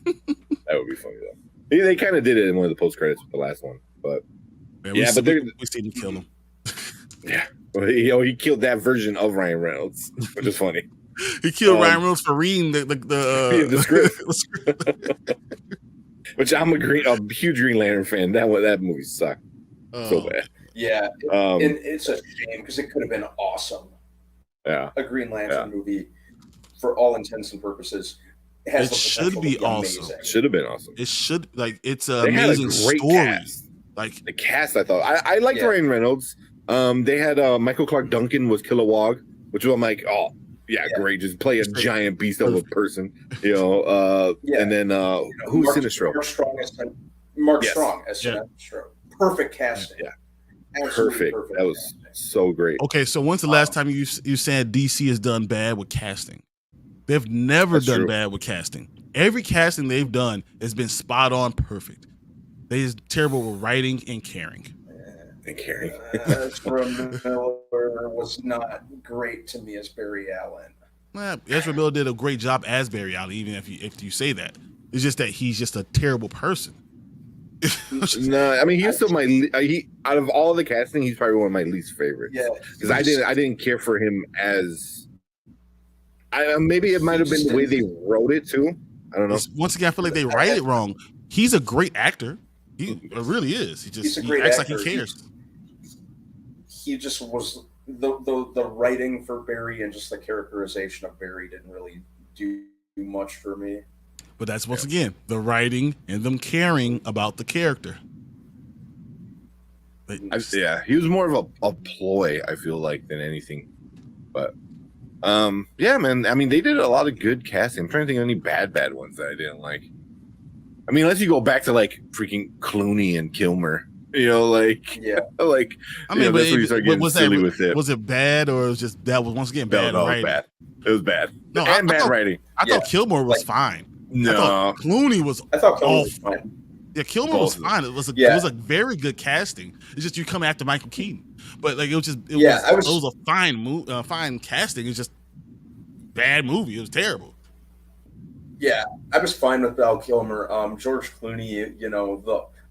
That would be funny though. They kind of did it in one of the post credits with the last one, but we see him kill him. Yeah, he killed that version of Ryan Reynolds, which is funny. He killed Ryan Reynolds for reading the script. Which I'm a huge Green Lantern fan. That movie sucked so bad. Yeah, and it's a shame because it could have been awesome. Yeah, a Green Lantern movie for all intents and purposes. It should be awesome. Amazing. Should have been awesome. It should it's an amazing story. Cast. Like the cast, I thought I liked Ryan Reynolds. They had Michael Clark Duncan was Kilowog, which was I'm like, oh yeah, great, just play a giant beast of a person, And then who's Sinestro? Mark Strong as Sinestro. Perfect casting. Yeah, perfect. That was so great. Okay, so when's the last time you said DC has done bad with casting? They've never done bad with casting. Every casting they've done has been spot on perfect. They're just terrible with writing and caring. Ezra Miller was not great to me as Barry Allen. Ezra Miller did a great job as Barry Allen, even if you say that. It's just that he's just a terrible person. No, I mean he's still out of all the casting, he's probably one of my least favorites. Yeah, because I didn't care for him as. Maybe it might have been the way they wrote it too. I don't know. Once again, I feel like they write it wrong. He's a great actor. He really is. He acts like he cares. He just was the writing for Barry and just the characterization of Barry didn't really do much for me. But that's once again the writing and them caring about the character. He was more of a ploy, I feel like, than anything. But yeah, man. I mean, they did a lot of good casting. I'm trying to think of any bad ones that I didn't like. I mean, unless you go back to like freaking Clooney and Kilmer, You know, like Yeah. like I mean, that's when you start getting silly with it. was it bad or was just that was once again No, bad no, it was writing? bad. It was bad. No, And bad thought, writing. I Yeah. thought Kilmer was Like, fine. I No, thought Clooney was I thought Kilmer was awful. fine. Yeah, Kilmer was fine. It was a very good casting. It's just you come after Michael Keaton, but like it was a fine casting. It's just bad movie. It was terrible. Yeah, I was fine with Val Kilmer. George Clooney, you know,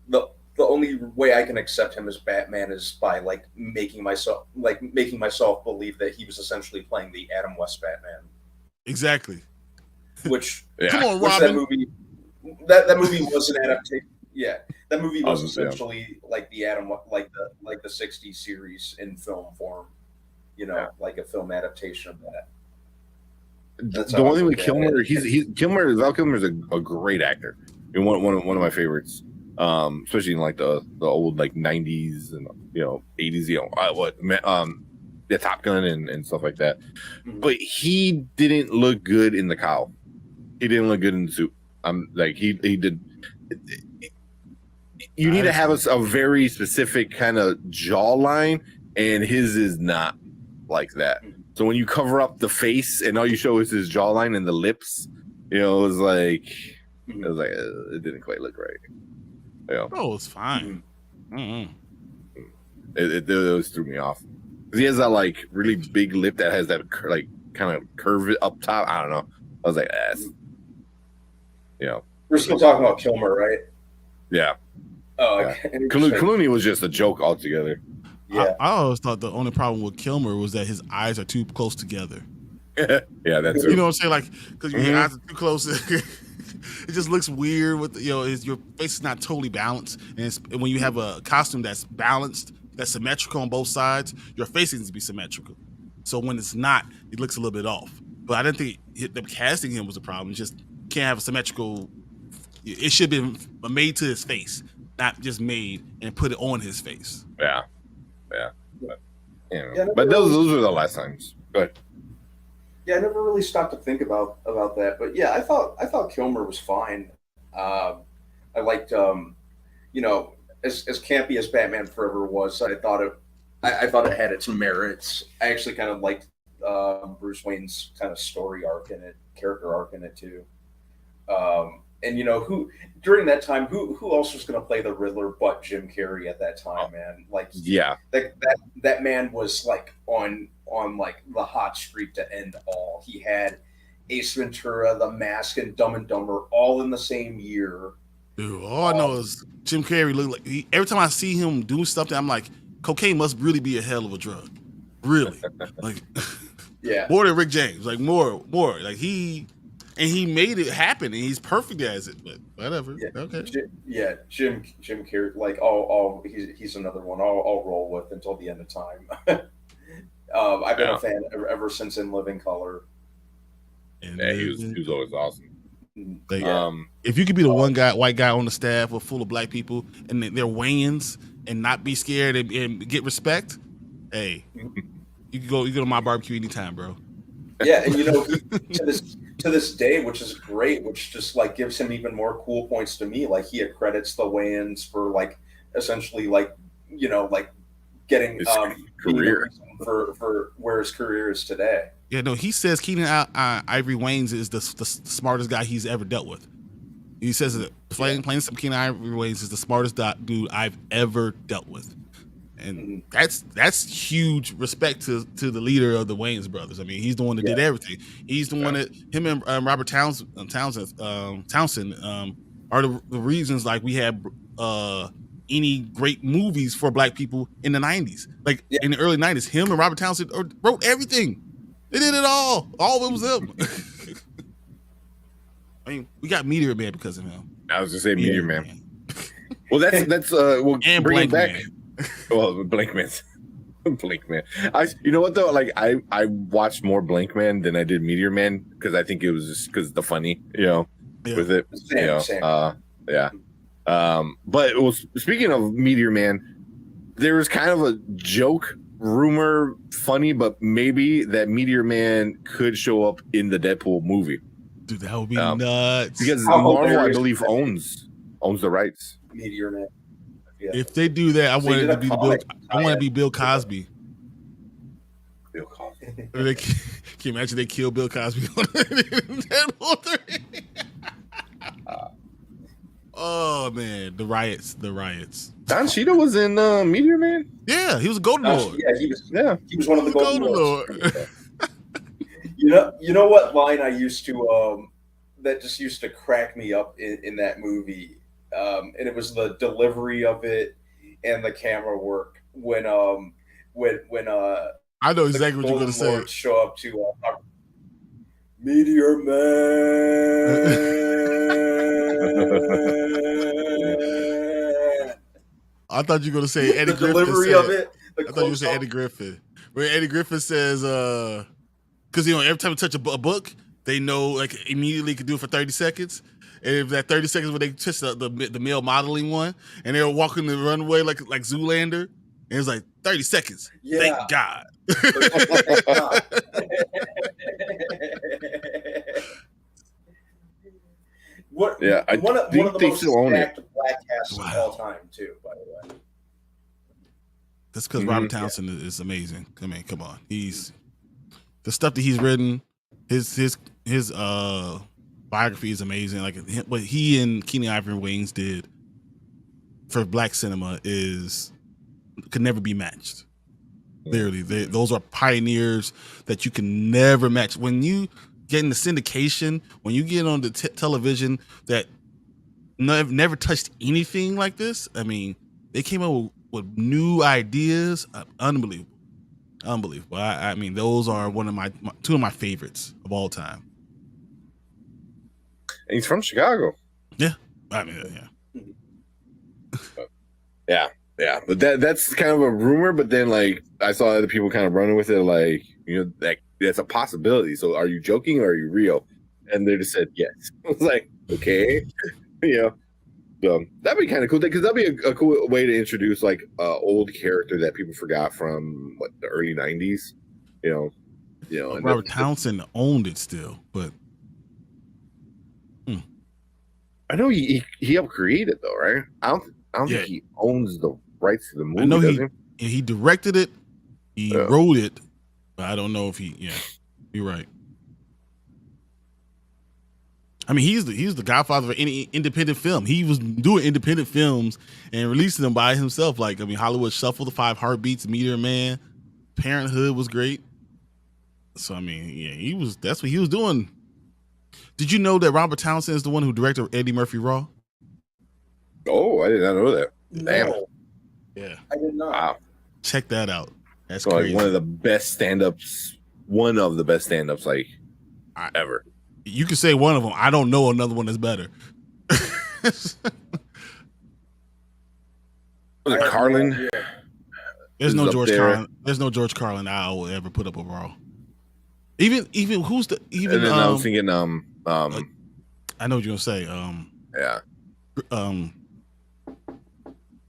the only way I can accept him as Batman is by like making myself believe that he was essentially playing the Adam West Batman. Exactly. Which come on, Robin. That movie was an adaptation. Yeah, that movie was essentially like the like the '60s series in film form. You know, like a film adaptation of that. That's the one thing with Kilmer, Val Kilmer's a great actor. And one of my favorites, especially in like the old like '90s and 80s. The Top Gun and stuff like that. Mm-hmm. But he didn't look good in the cowl. He didn't look good in the suit. Like he did. You need to have a very specific kind of jawline, and his is not like that. So when you cover up the face and all you show is his jawline and the lips, it was like it didn't quite look right. Oh, it's fine. Mm-hmm. It always threw me off. He has that like really big lip that has that like kind of curve up top. I don't know. I was like, We're still talking about Kilmer, right? Yeah. Oh, okay. Clooney was just a joke altogether. Yeah. I always thought the only problem with Kilmer was that his eyes are too close together. Yeah, that's you know what I'm saying. Like because your eyes are too close, it just looks weird. With your face is not totally balanced, and when you have a costume that's balanced, that's symmetrical on both sides, your face needs to be symmetrical. So when it's not, it looks a little bit off. But I didn't think the casting him was a problem. It's just can't have a symmetrical. It should be made to his face, not just made and put it on his face. Yeah. But those were the last times. Go ahead. Yeah, I never really stopped to think about that. But yeah, I thought Kilmer was fine. I liked as campy as Batman Forever was, I thought it had its merits. I actually kind of liked Bruce Wayne's kind of story arc in it, character arc in it too. And who during that time, who else was going to play the Riddler but Jim Carrey at that time, man? Like, yeah, that man was like on like the hot streak to end all. He had Ace Ventura, The Mask, and Dumb and Dumber all in the same year. Dude, all I know is Jim Carrey looked like every time I see him do stuff, I'm like, cocaine must really be a hell of a drug, really. Like, yeah, more than Rick James, like more. Like he made it happen, and he's perfect as it. But whatever. Yeah. Okay. Jim Carrey, like he's another one I'll roll with until the end of time. I've been a fan ever since In Living Color. And he was always awesome. Like, if you could be the white guy on the staff with full of black people and they're Wayans and not be scared and get respect, hey, you can go to my barbecue anytime, bro. Yeah, and to this day, which is great, which just like gives him even more cool points to me. Like he accredits the Wayans for like essentially like like getting his career for where his career is today. Yeah, no, he says Keenan Ivory Wayans is the smartest guy he's ever dealt with. He says that playing some Keenan Ivory Wayans is the smartest dude I've ever dealt with, and that's huge respect to the leader of the Wayans brothers. I mean, he's the one that did everything. He's the one that him and Robert Townsend are the reasons like we had any great movies for black people in the 90s. Like in the early 90s, him and Robert Townsend wrote everything. They did it all. All of it was them. I mean, we got Meteor Man because of him. I was gonna say Meteor Man. Well, that's we'll and bring Blank it back. Man. Well, Blank Man. Blank Man. You know what though? Like I watched more Blank Man than I did Meteor Man because I think it was just because the funny, with it. Same. Yeah. But speaking of Meteor Man, there was kind of a joke, rumor, funny, but maybe that Meteor Man could show up in the Deadpool movie. Dude, that would be nuts. Because Marvel, I believe, owns the rights. Meteor Man. Yeah. If they do that, I So want he it did to a be comic I want it to tie-in. be Bill Cosby. Bill Cosby. Can you imagine they kill Bill Cosby on Deadpool 3? Oh man, the riots. Don Cheadle was in Meteor Man. Yeah, he was a Golden Lord. Yeah, Yeah. he was one of the Golden Lords. Lord. You know what line I used to that just used to crack me up in that movie, and it was the delivery of it and the camera work when I know exactly what you're Golden gonna say. Lords show up to Meteor Man. I thought you were gonna say Eddie The Griffin. delivery of it. I thought you were gonna say Eddie Griffin. Where Eddie Griffin says, because every time you touch a book, they know like immediately can do it for 30 seconds. And if that 30 seconds when they touch the male modeling one, and they were walking the runway like Zoolander, and it's like 30 seconds. Yeah. Thank God. Yeah, I one of think the they most still own it. stacked black casts of Wow. all time, too. By the way, That's because Robert Townsend is amazing. I mean, come on, he's the stuff that he's written. His biography is amazing. Like what he and Keenen Ivory Wayans did for black cinema could never be matched. Literally, those are pioneers that you can never match. When you get into syndication, when you get on the television that never touched anything like this, I mean, they came up with new ideas, unbelievable. I mean, those are one of two of my favorites of all time. And he's from Chicago. Yeah, I mean, yeah. But that's kind of a rumor. But then, like, I saw other people kind of running with it, like, that's a possibility. So, are you joking or are you real? And they just said yes. I was like, okay, So that'd be kind of cool because that'd be a cool way to introduce like old character that people forgot from the early '90s. And Robert Townsend owned it still, but I know he helped create it though, right? I don't think he owns the rights to the movie. I know does he directed it, he wrote it, but I don't know if he. Yeah, you're right. I mean, he's the godfather of any independent film. He was doing independent films and releasing them by himself. Like, I mean, Hollywood Shuffle, The Five Heartbeats, Meteor Man, Parenthood was great. So, I mean, yeah, that's what he was doing. Did you know that Robert Townsend is the one who directed Eddie Murphy Raw? Oh, I did not know that. Damn. No, Yeah. I did not. Wow. Check that out. That's So, crazy. like one of the best stand-ups like ever. You could say one of them. I don't know another one that's better. Was it Carlin? There's no Up George there. Carlin. There's no George Carlin I will ever put up a Raw. Even who's the even And then I was thinking, I know what you're gonna say. yeah.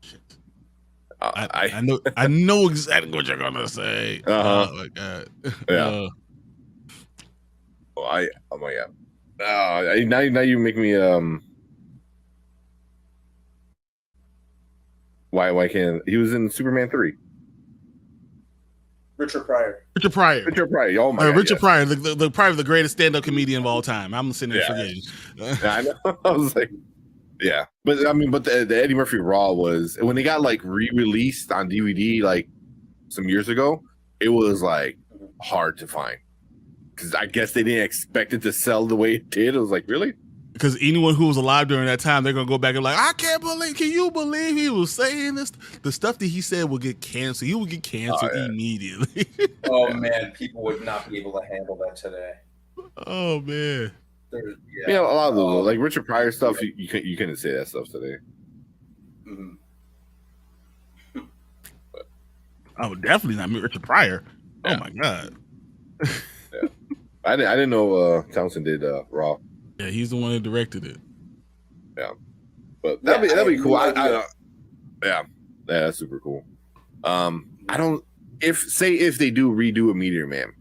Shit. I I know exactly what you're gonna say. Uh-huh. Oh my god. Yeah. Oh my god. Now you make me why can't he was in Superman 3? Richard Pryor. Richard Pryor. Oh my god. Richard yes. Pryor, probably the greatest stand-up comedian of all time. I'm sitting there forgetting. Yeah, I know. I was like, yeah, but I mean, but the Eddie Murphy Raw was when they got like re-released on DVD like some years ago. It was like hard to find because I guess they didn't expect it to sell the way it did. It was like, really? Because anyone who was alive during that time, they're gonna go back and be like, can you believe he was saying this? The stuff that he said would get canceled. He would get canceled immediately. Oh man, people would not be able to handle that today. Oh man. Yeah, a lot of those like Richard Pryor stuff. You couldn't say that stuff today. Mhm. Oh, definitely not Richard Pryor. Yeah. Oh my god. Yeah, I didn't know Townsend did Raw. Yeah, he's the one that directed it. Yeah, but that'd be cool. Yeah, that's super cool. I don't. If they do redo a Meteor Man,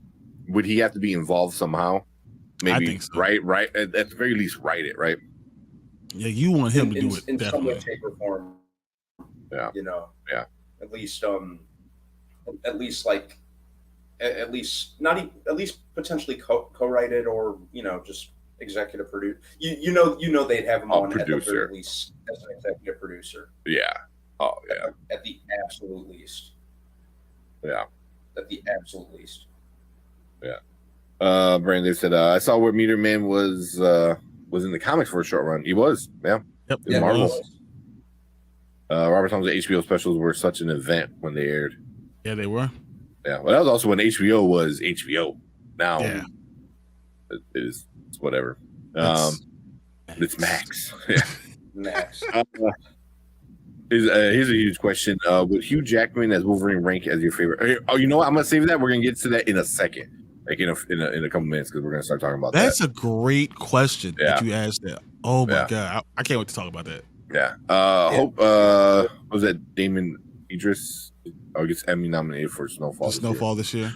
would he have to be involved somehow? Maybe I think so. Right. At the very least, write it. Right. Yeah, you want him to do it. in some way, Definitely. shape, or form. Yeah. You know. Yeah. At least like at least not even, at least potentially co-write it, or just executive produce. You know they'd have him on at the very Producer. least as an executive producer. Yeah. Oh yeah. At the absolute least. Yeah. At the absolute least. Yeah. Brandon said, I saw where Meteor Man was in the comics for a short run. He was, yeah. Yep. In Yeah, Marvel. was. Robert Thompson's HBO specials were such an event when they aired. Yeah, they were. Yeah, well, that was also when HBO was HBO. Now Yeah. it's whatever. It's It's Max. Yeah. Max. Here's a huge question. Would Hugh Jackman as Wolverine rank as your favorite? Oh, you know what? I'm gonna save that. We're gonna get to that in a second, like in a couple minutes, because we're gonna start talking about That's that. a great question that you asked. That. Oh my god, I can't wait to talk about that. Yeah. Hope. Was that Damon Idris? Oh, gets Emmy nominated for Snowfall. Snowfall this year.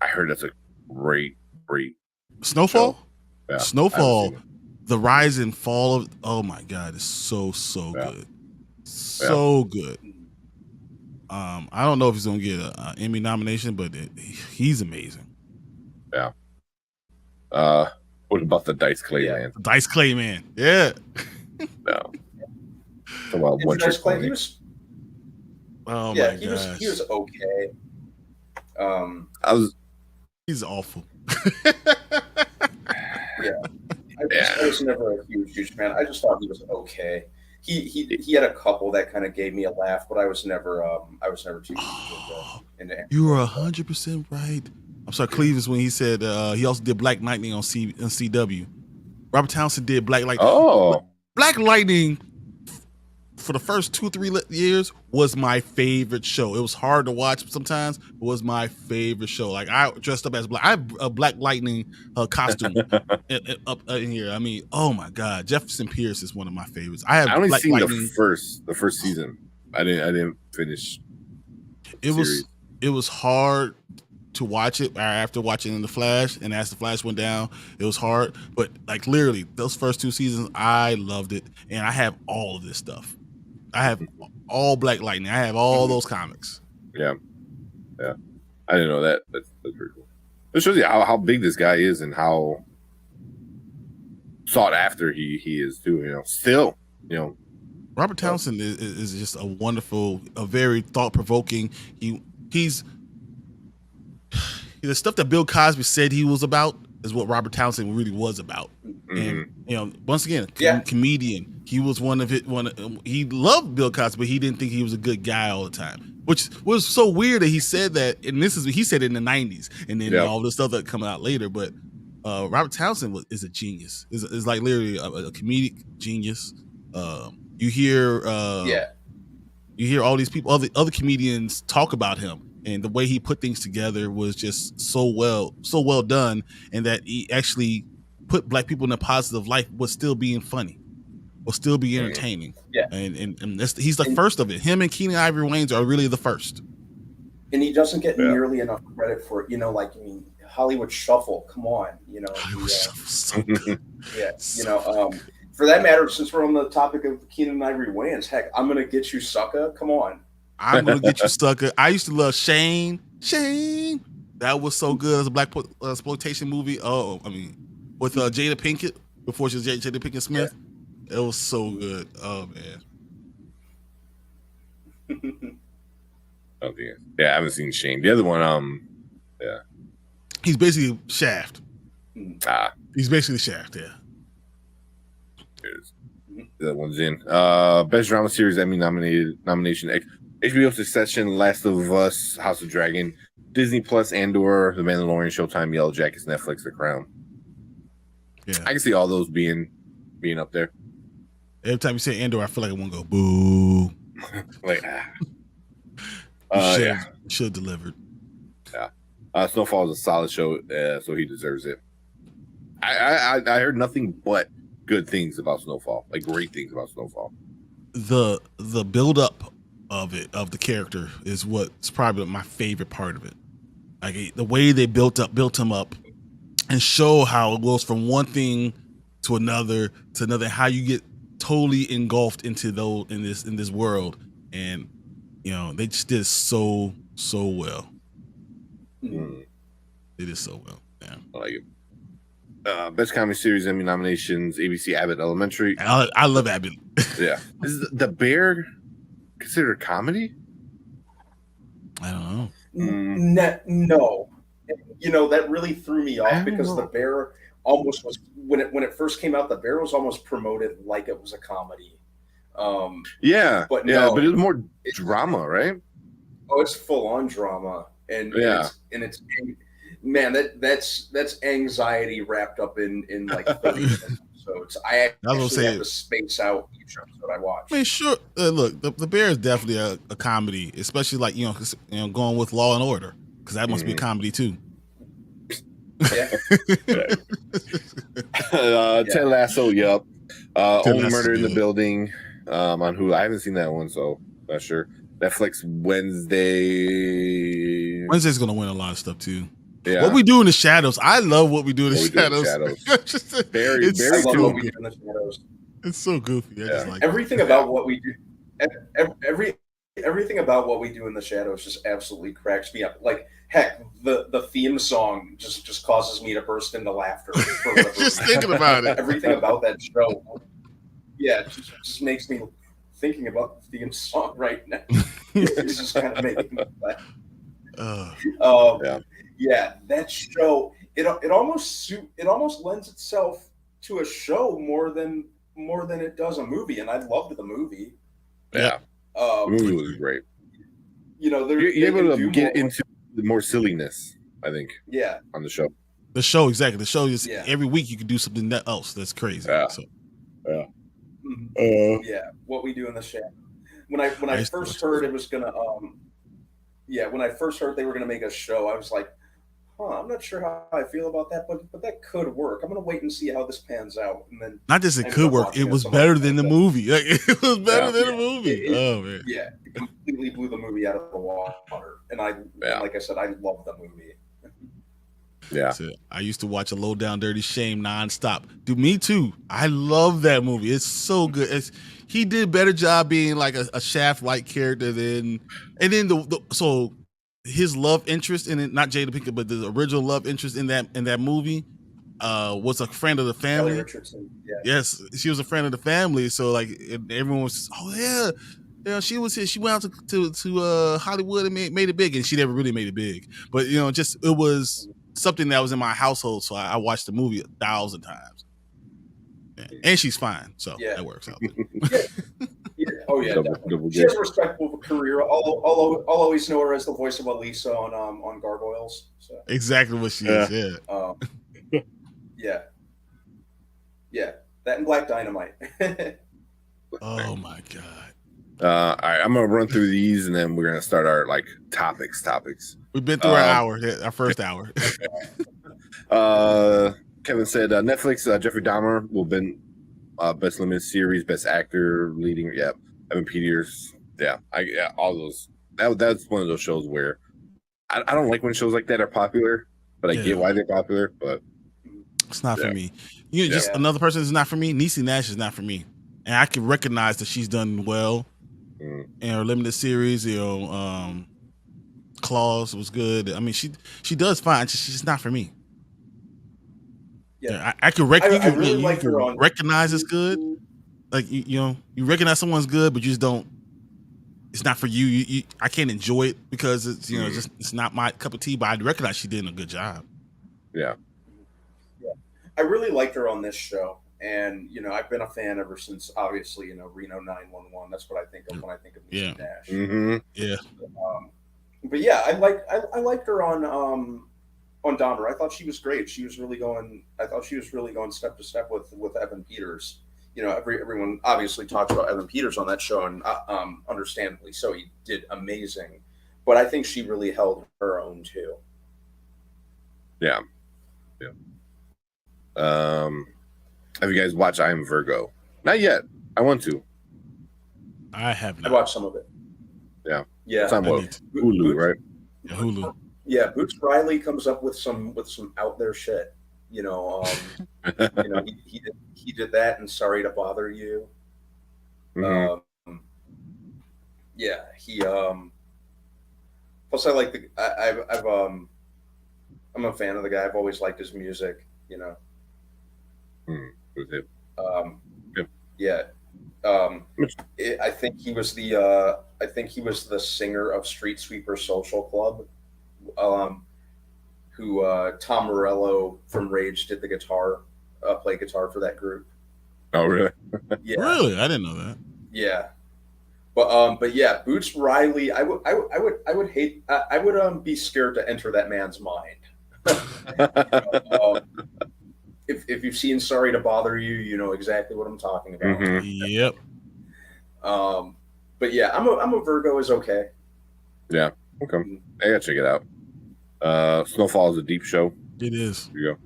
I heard that's a great Snowfall. show. Yeah, Snowfall. The rise and fall of. Oh my god, it's so good. So good. I don't know if he's gonna get an Emmy nomination, but he's amazing. Yeah. What about the Dice Clay Man? Dice Clay Man. Yeah. No. So, well, Dice Clay, he was. Oh yeah, my he gosh. was okay. He's awful. I was never a huge fan. I just thought he was okay. He had a couple that kind of gave me a laugh, but I was never too into You were 100% right. I'm sorry, Cleveland, when he said he also did Black Lightning on CW. Robert Townsend did Black Lightning. Oh, Black Lightning for the first 2-3 years was my favorite show. It was hard to watch sometimes. It was my favorite show. Like, I dressed up as Black. I have a Black Lightning costume up in here. I mean, oh my god, Jefferson Pierce is one of my favorites. I only Black seen Lightning. the first season. I didn't finish. It was hard to watch it after watching The Flash, and as The Flash went down, it was hard. But like literally, those first 2 seasons, I loved it, and I have all of this stuff. I have all Black Lightning. I have all those comics. Yeah. I didn't know that. That's pretty cool. It shows you how big this guy is and how sought after he is too. Still, Robert Townsend is just a wonderful, a very thought provoking. He's the stuff that Bill Cosby said he was about is what Robert Townsend really was about. Mm-hmm. And once again, comedian. He was he loved Bill Cosby, but he didn't think he was a good guy all the time, which was so weird that he said that. And he said it in the 90s, and then all this stuff that coming out later. But Robert Townsend is a genius. Is like literally a comedic genius. You hear all these people, other comedians talk about him, and the way he put things together was just so well done, and that he actually put Black people in a positive light, was still being funny, will still be entertaining. Yeah, and he's the first of it. Him and Keenan Ivory Wayans are really the first. And he doesn't get nearly enough credit for Hollywood Shuffle. Come on, Hollywood Shuffle, so good. For that matter, since we're on the topic of Keenan Ivory Wayans, heck, I'm gonna get you, sucker. Come on. I'm gonna get you, sucker. I used to love Shane. That was so good as a Black exploitation movie. Oh, I mean, with Jada Pinkett before she was Jada Pinkett Smith. It was so good. Oh man. Okay. Yeah, I haven't seen Shane. The other one, he's basically Shaft. He's basically Shaft. Yeah. That one's in. Best drama series Emmy nomination: HBO Succession, Last of Us, House of Dragon, Disney Plus, Andor, The Mandalorian, Showtime, Yellow Jackets, Netflix, The Crown. Yeah, I can see all those being up there. Every time you say Andor, I feel like I want to go boo. Like, should have delivered. Yeah, Snowfall is a solid show, so he deserves it. I heard nothing but good things about Snowfall, like great things about Snowfall. The build up of the character is what's probably my favorite part of it. Like the way they built him up, and show how it goes from one thing to another, how you get totally engulfed into in this world, and they just did so well. Mm, They did so well. Yeah, I like it. Best comedy series Emmy nominations: ABC Abbott Elementary. I love Abbott. Yeah, is the Bear considered comedy? I don't know. No, that really threw me I off don't because know. the Bear almost was when it first came out. The Bear was almost promoted like it was a comedy. Yeah, But yeah, no, but it was more drama, right? oh, it's full on drama, and Yeah. it's man, that's anxiety wrapped up in like 30 minutes. So I I was actually gonna have say, to space out each episode I watch. I mean, sure. Look, the Bear is definitely a comedy, especially like going with Law and Order, because that must be a comedy too. Yeah. Ted Lasso, yup. Ted Only Lasso's Murder in the good. Building on Hulu. I haven't seen that one, so not sure. Netflix Wednesday. Wednesday's gonna win a lot of stuff too. Yeah. What We Do in the Shadows. I love What We Do in the What We Do in the Shadows. Very, It's very I love so what we cool. do in the shadows. It's so goofy. I just Yeah. like Everything about what we do, everything about what we do in the shadows just absolutely cracks me up. Like heck, the theme song just causes me to burst into laughter for whatever just reason. thinking about it. Everything about that show, yeah, just makes me thinking about the theme song right now. It's just kind of making me laugh. Yeah. Yeah, that show it almost lends itself to a show more than it does a movie, and I loved the movie. Yeah. The Um, movie was great. they're You're they can able do to get more. into more silliness, I think, Yeah, on the show. The show, exactly. The show is Yeah. every week you can do something else that's crazy. Yeah. So mhm. Yeah. What we do in the shadow. When I I used to first watch heard it was gonna when I first heard they were gonna make a show, I was like, I'm not sure how I feel about that, but that could work. I'm gonna wait and see how this pans out, and then not just I it ended could up work, watching it was so better much than the that- movie. Like, it was better Yeah. than the movie. Oh man. Yeah, it completely blew the movie out of the water, and like I said, I love the movie. Yeah. So I used to watch A Low Down Dirty Shame nonstop. Dude, me too. I love that movie. It's so good. He did a better job being like a Shaft-like character than, and then so his love interest in it, not Jada Pinkett, but the original love interest in that movie, was a friend of the Kelly family. Richardson. Yeah. Yes, she was a friend of the family. So like everyone was, oh yeah, she was here. She went out to Hollywood and made it big, and she never really made it big. But just it was something that was in my household, so I watched the movie 1,000 times. Yeah. And she's fine, so Yeah. that works out. Yeah. Oh yeah, definitely. She has a respectable career. I'll always know her as the voice of Elisa on Gargoyles. So Exactly what she is. Yeah. yeah, yeah, that and Black Dynamite. Oh my god. All right, I'm gonna run through these, and then we're gonna start our topics. We've been through our first hour. Kevin said Netflix Jeffrey Dahmer will win best limited series, best actor, leading. Yeah, Evan Peters. Yeah, all those. That's one of those shows where I don't like when shows like that are popular, but I get why they're popular. But it's not for me. Just another person is not for me. Niecy Nash is not for me, and I can recognize that she's done well in her limited series. Claws was good. I mean, she does fine. She's not for me. Yeah, I can really like her on recognize it's good. Like you recognize someone's good, but you just don't. It's not for you. I can't enjoy it because it's it's not my cup of tea. But I recognize she did a good job. Yeah. I really liked her on this show, and I've been a fan ever since. Obviously, Reno 911. That's what I think of when I think of Niecy Nash. Mm-hmm. Yeah. But yeah, I liked her on Dahmer. I thought she was great. I thought she was really going step to step with Evan Peters. Everyone obviously talks about Evan Peters on that show, and understandably so. He did amazing, but I think she really held her own too. Yeah. Have you guys watched I Am Virgo? Not yet. I want to. I have not. I watched some of it. Yeah. Yeah. It's on Hulu, right? Yeah, Hulu. Yeah, Boots Riley comes up with some out there shit. He did that and Sorry to Bother You. Mm-hmm. Yeah, he plus I like the I'm a fan of the guy. I've always liked his music, you know. Was it? Um Yeah. yeah. I think he was the singer of Street Sweeper Social Club. Who Tom Morello from Rage did the guitar, play guitar for that group. Oh, really? Yeah, Really, I didn't know that. yeah. But yeah, Boots Riley. I would hate. I would be scared to enter that man's mind. If you've seen Sorry to Bother You, you know exactly what I'm talking about. Mhm. Yep. But yeah, I'm a Virgo is okay. Yeah. Okay. I gotta check it out. Snowfall is a deep show. It is. There you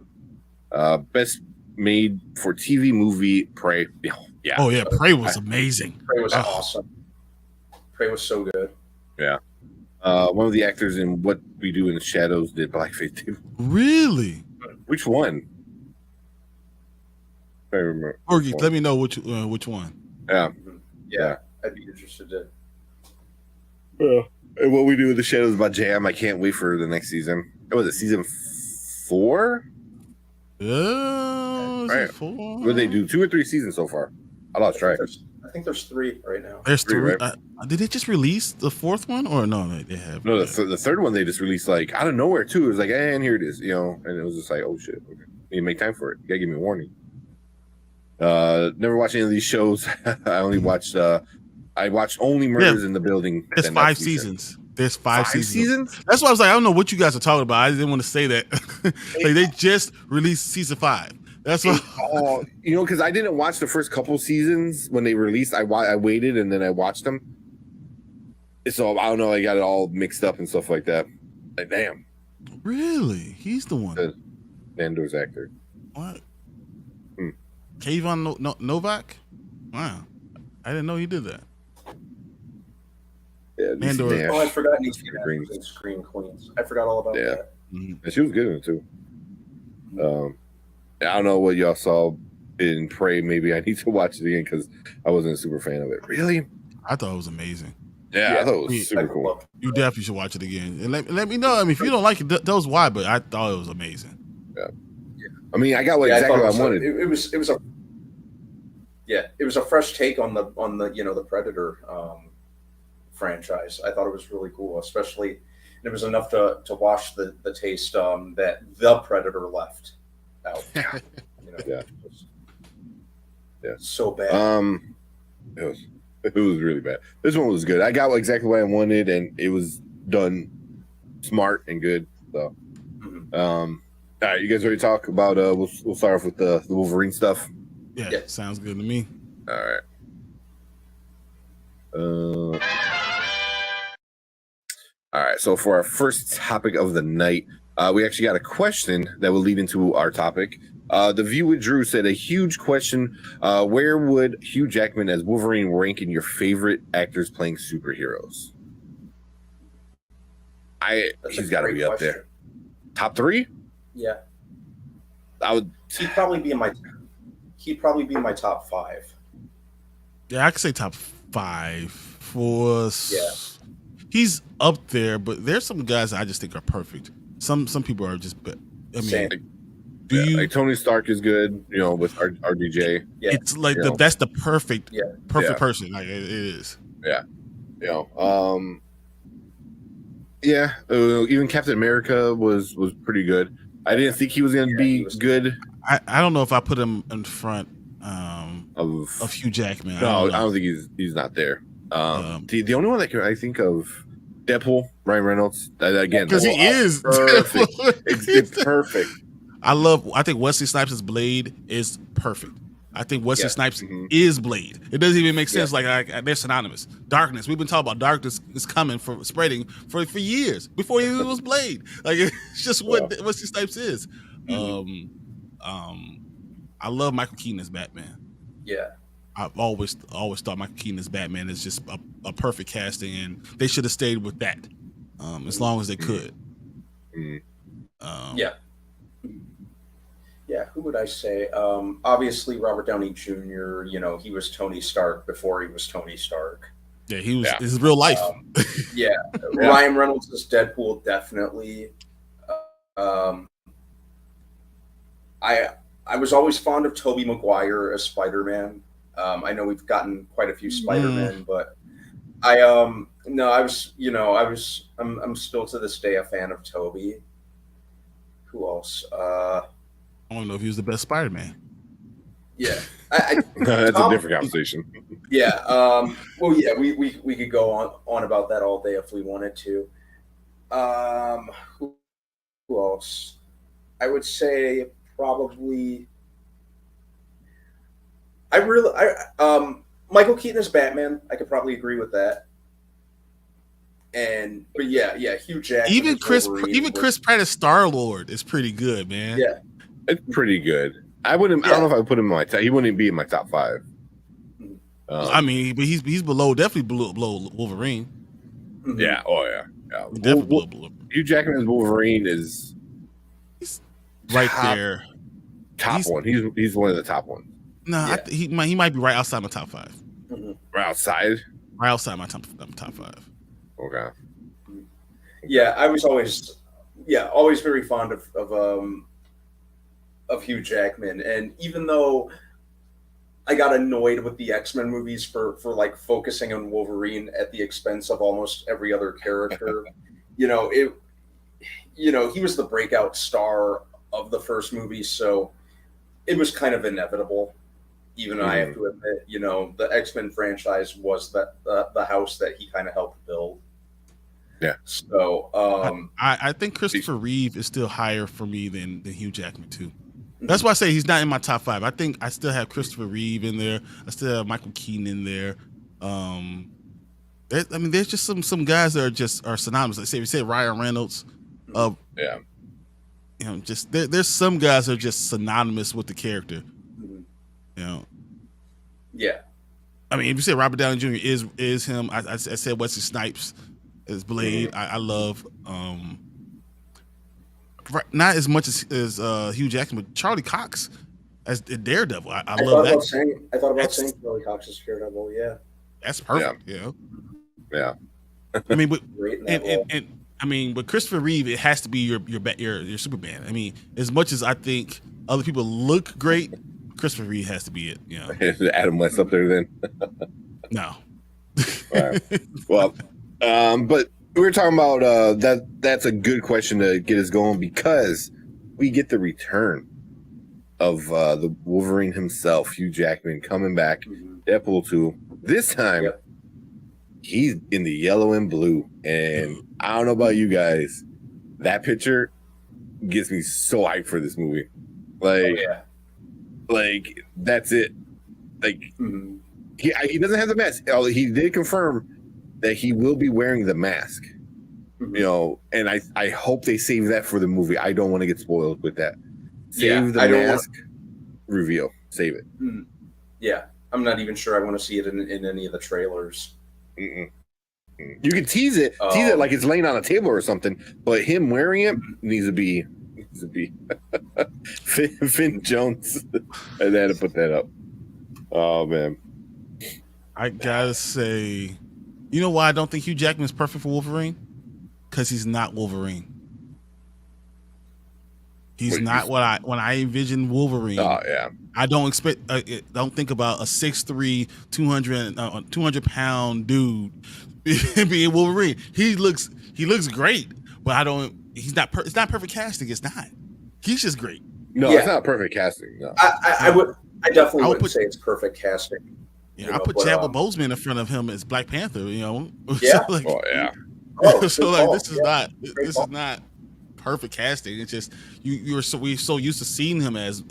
go. Best made for TV movie, Prey. Yeah. Oh yeah, Prey was amazing. Prey was awesome. Prey was so good. Yeah. One of the actors in What We Do in the Shadows did blackface too. Really? Which one? I don't remember. Orgy, let me know which one. Yeah. Yeah, I'd be interested to. And What We Do in the Shadows about Jam. I can't wait for the next season. Was it season 4? Right. 4? What did they do? 2 or 3 seasons so far? I lost track. I think there's 3 right now. There's 3. Right? Did they just release the 4th one, or no? They have. No, the third one they just released like out of nowhere too. It was like, and here it is, you know, and it was just like, oh shit, okay. You make time for it. You gotta give me a warning. Never watched any of these shows. I only watched. I watched only Murders in the Building. There's 5 seasons. There's 5 seasons. That's why I was like, I don't know what you guys are talking about. I didn't want to say that. Like they just released season 5. That's what. Oh, you know, because I didn't watch the first couple seasons when they released. I waited and then I watched them. So I don't know. I got it all mixed up and stuff like that. Like, damn. Really? He's the one. The Nando's actor. What? Kayvon Novak? Wow. I didn't know he did that. Yeah, Nandor. Oh, I forgot he's Green. Screen Queens. I forgot all about that. And she was good in it too. I don't know what y'all saw in Prey. Maybe I need to watch it again because I wasn't a super fan of it. Really? I thought it was amazing. Yeah, I thought it was super cool. You definitely should watch it again and let me know. I mean, if you don't like it, tell us why. But I thought it was amazing. Yeah. I mean, I got exactly what I wanted. It was a fresh take on the the Predator franchise. I thought it was really cool, especially and it was enough to wash the taste that the Predator left out. Yeah. So bad. It was really bad. This one was good. I got exactly what I wanted, and it was done smart and good. So, all right, you guys ready to talk about? We'll start off with the Wolverine stuff. Yeah, sounds good to me. All right. All right. So for our first topic of the night, we actually got a question that will lead into our topic. The View with Drew said a huge question. Where would Hugh Jackman as Wolverine rank in your favorite actors playing superheroes? He's got to be up there. Top 3? Yeah. I would. He'd probably be in my top 5. Yeah, I could say top 5 for. Yeah. He's up there, but there's some guys I just think are perfect. Some people are just. I mean. Same. Like Tony Stark is good, you know, with RDJ. Yeah. It's like that's the perfect person. Like it is. Yeah. You know, even Captain America was pretty good. I didn't think he was going to be good. I don't know if I put him in front of Hugh Jackman. No, I don't think he's not there. The only one that I think of, Deadpool, Ryan Reynolds. Again, because he is perfect. It's perfect. I think Wesley Snipes' Blade is perfect. I think Wesley Snipes is Blade. It doesn't even make sense. Like they're synonymous. Darkness. We've been talking about darkness is coming for spreading for years before he was Blade. Like it's just what Wesley Snipes is. I love Michael Keaton as Batman. Yeah. I've always thought Michael Keaton as Batman is just a perfect casting, and they should have stayed with that as long as they could. Yeah, who would I say? Obviously, Robert Downey Jr., he was Tony Stark before he was Tony Stark. Yeah, he was his real life. Yeah, Ryan Reynolds as Deadpool definitely. Um, I was always fond of Tobey Maguire as Spider-Man. I know we've gotten quite a few Spider-Men, but no, I'm still to this day a fan of Tobey. Who else? I don't know if he was the best Spider-Man. Yeah, that's a different conversation. Yeah. Well, yeah, we could go on about that all day if we wanted to. Who else? I would say probably. Michael Keaton as Batman. I could probably agree with that. But yeah, Hugh Jackman. Even Chris Pratt as Star-Lord is pretty good, man. Yeah, it's pretty good. I wouldn't. I don't know if I would put him in my top. He wouldn't be in my top 5. I mean, but he's below below Wolverine. Yeah. Oh yeah. Definitely below. Hugh Jackman as Wolverine is right there. Top one. He's one of the top ones. No, yeah. He might be right outside my top 5. Right outside. Right outside my top 5. Okay. Yeah, I was always very fond of Hugh Jackman, and even though I got annoyed with the X-Men movies for like focusing on Wolverine at the expense of almost every other character, he was the breakout star of the first movie, so it was kind of inevitable. Even I have to admit, the X-Men franchise was the house that he kind of helped build. Yeah. So I think Christopher Reeve is still higher for me than Hugh Jackman too. That's why I say he's not in my top 5. I think I still have Christopher Reeve in there. I still have Michael Keaton in there. There's just some guys that are synonymous. Like we said Ryan Reynolds. Just there's some guys that are just synonymous with the character. Yeah. I mean, if you say Robert Downey Jr. is him, I said Wesley Snipes as Blade. I love. Not as much as Hugh Jackman, but Charlie Cox as Daredevil. I love that. I thought about saying Charlie Cox as Daredevil. Yeah, that's perfect. Yeah. I mean, but Christopher Reeve, it has to be your Superman. I mean, as much as I think other people look great, Christopher Reeve has to be it. Is Adam West up there then? No. All right. Well, but we were talking about that's a good question to get us going, because we get the return of the Wolverine himself, Hugh Jackman, coming back. Deadpool 2. This time, he's in the yellow and blue. And I don't know about you guys, that picture gets me so hyped for this movie. Like that's it. Like he doesn't have the mask. He did confirm that he will be wearing the mask, and I hope they save that for the movie. I don't want to get spoiled with that. Save the mask reveal. Save it. Yeah, I'm not even sure I want to see it in any of the trailers. You can tease it like it's laying on a table or something, but him wearing it needs to be Finn Jones. And then to put that up. Oh man, I gotta say. You know why I don't think Hugh Jackman is perfect for Wolverine? Because he's not Wolverine. He's not when I envision Wolverine. Oh yeah. I don't expect. Don't think about a 6'3", 200-pound dude being Wolverine. He looks great, but I don't. He's not. It's not perfect casting. It's not. He's just great. No, it's not perfect casting. No. I definitely wouldn't say it's perfect casting. Yeah, I put Chadwick Boseman in front of him as Black Panther. Yeah. This is not perfect casting. It's just we're so used to seeing him as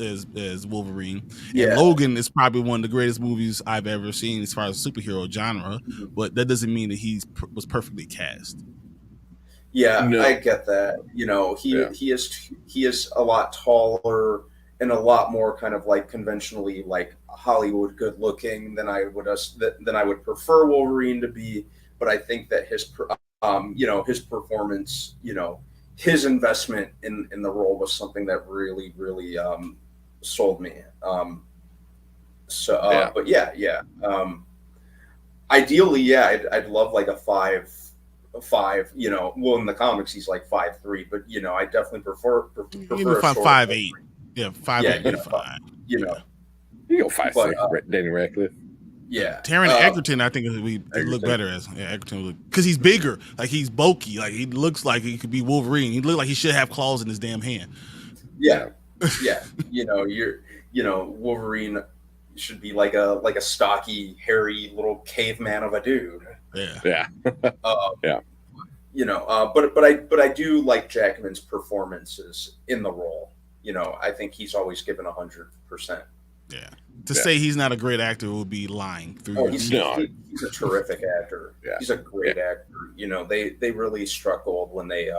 Wolverine. Yeah. And Logan is probably one of the greatest movies I've ever seen as far as superhero genre, but that doesn't mean that he was perfectly cast. Yeah, no. I get that. He is a lot taller and a lot more kind of like conventionally like Hollywood good looking than I would prefer Wolverine to be. But I think that his performance, his investment in the role was something that really, really sold me. But yeah. Ideally, yeah, I'd love like a 5'5". You know, well in the comics he's like 5'3", but you know I definitely Even prefer a short 5'8". Yeah, Yeah, 5'8" you be know, fine. you Yeah. know, You go five but six. Danny Radcliffe. yeah, Taron Egerton, I think would look Egerton. better as Egerton because he's bigger, like he's bulky, like he looks like he could be Wolverine. He look like he should have claws in his damn hand. yeah, yeah. You know, Wolverine should be like a stocky, hairy little caveman of a dude. Yeah, Yeah. Yeah. You know, but I do like Jackman's performances in the role. You know, I think he's always given 100%. yeah. To say he's not a great actor would be lying through Oh, your he's teeth. he's a terrific actor. Yeah. He's a great actor. You know, they really struck gold when they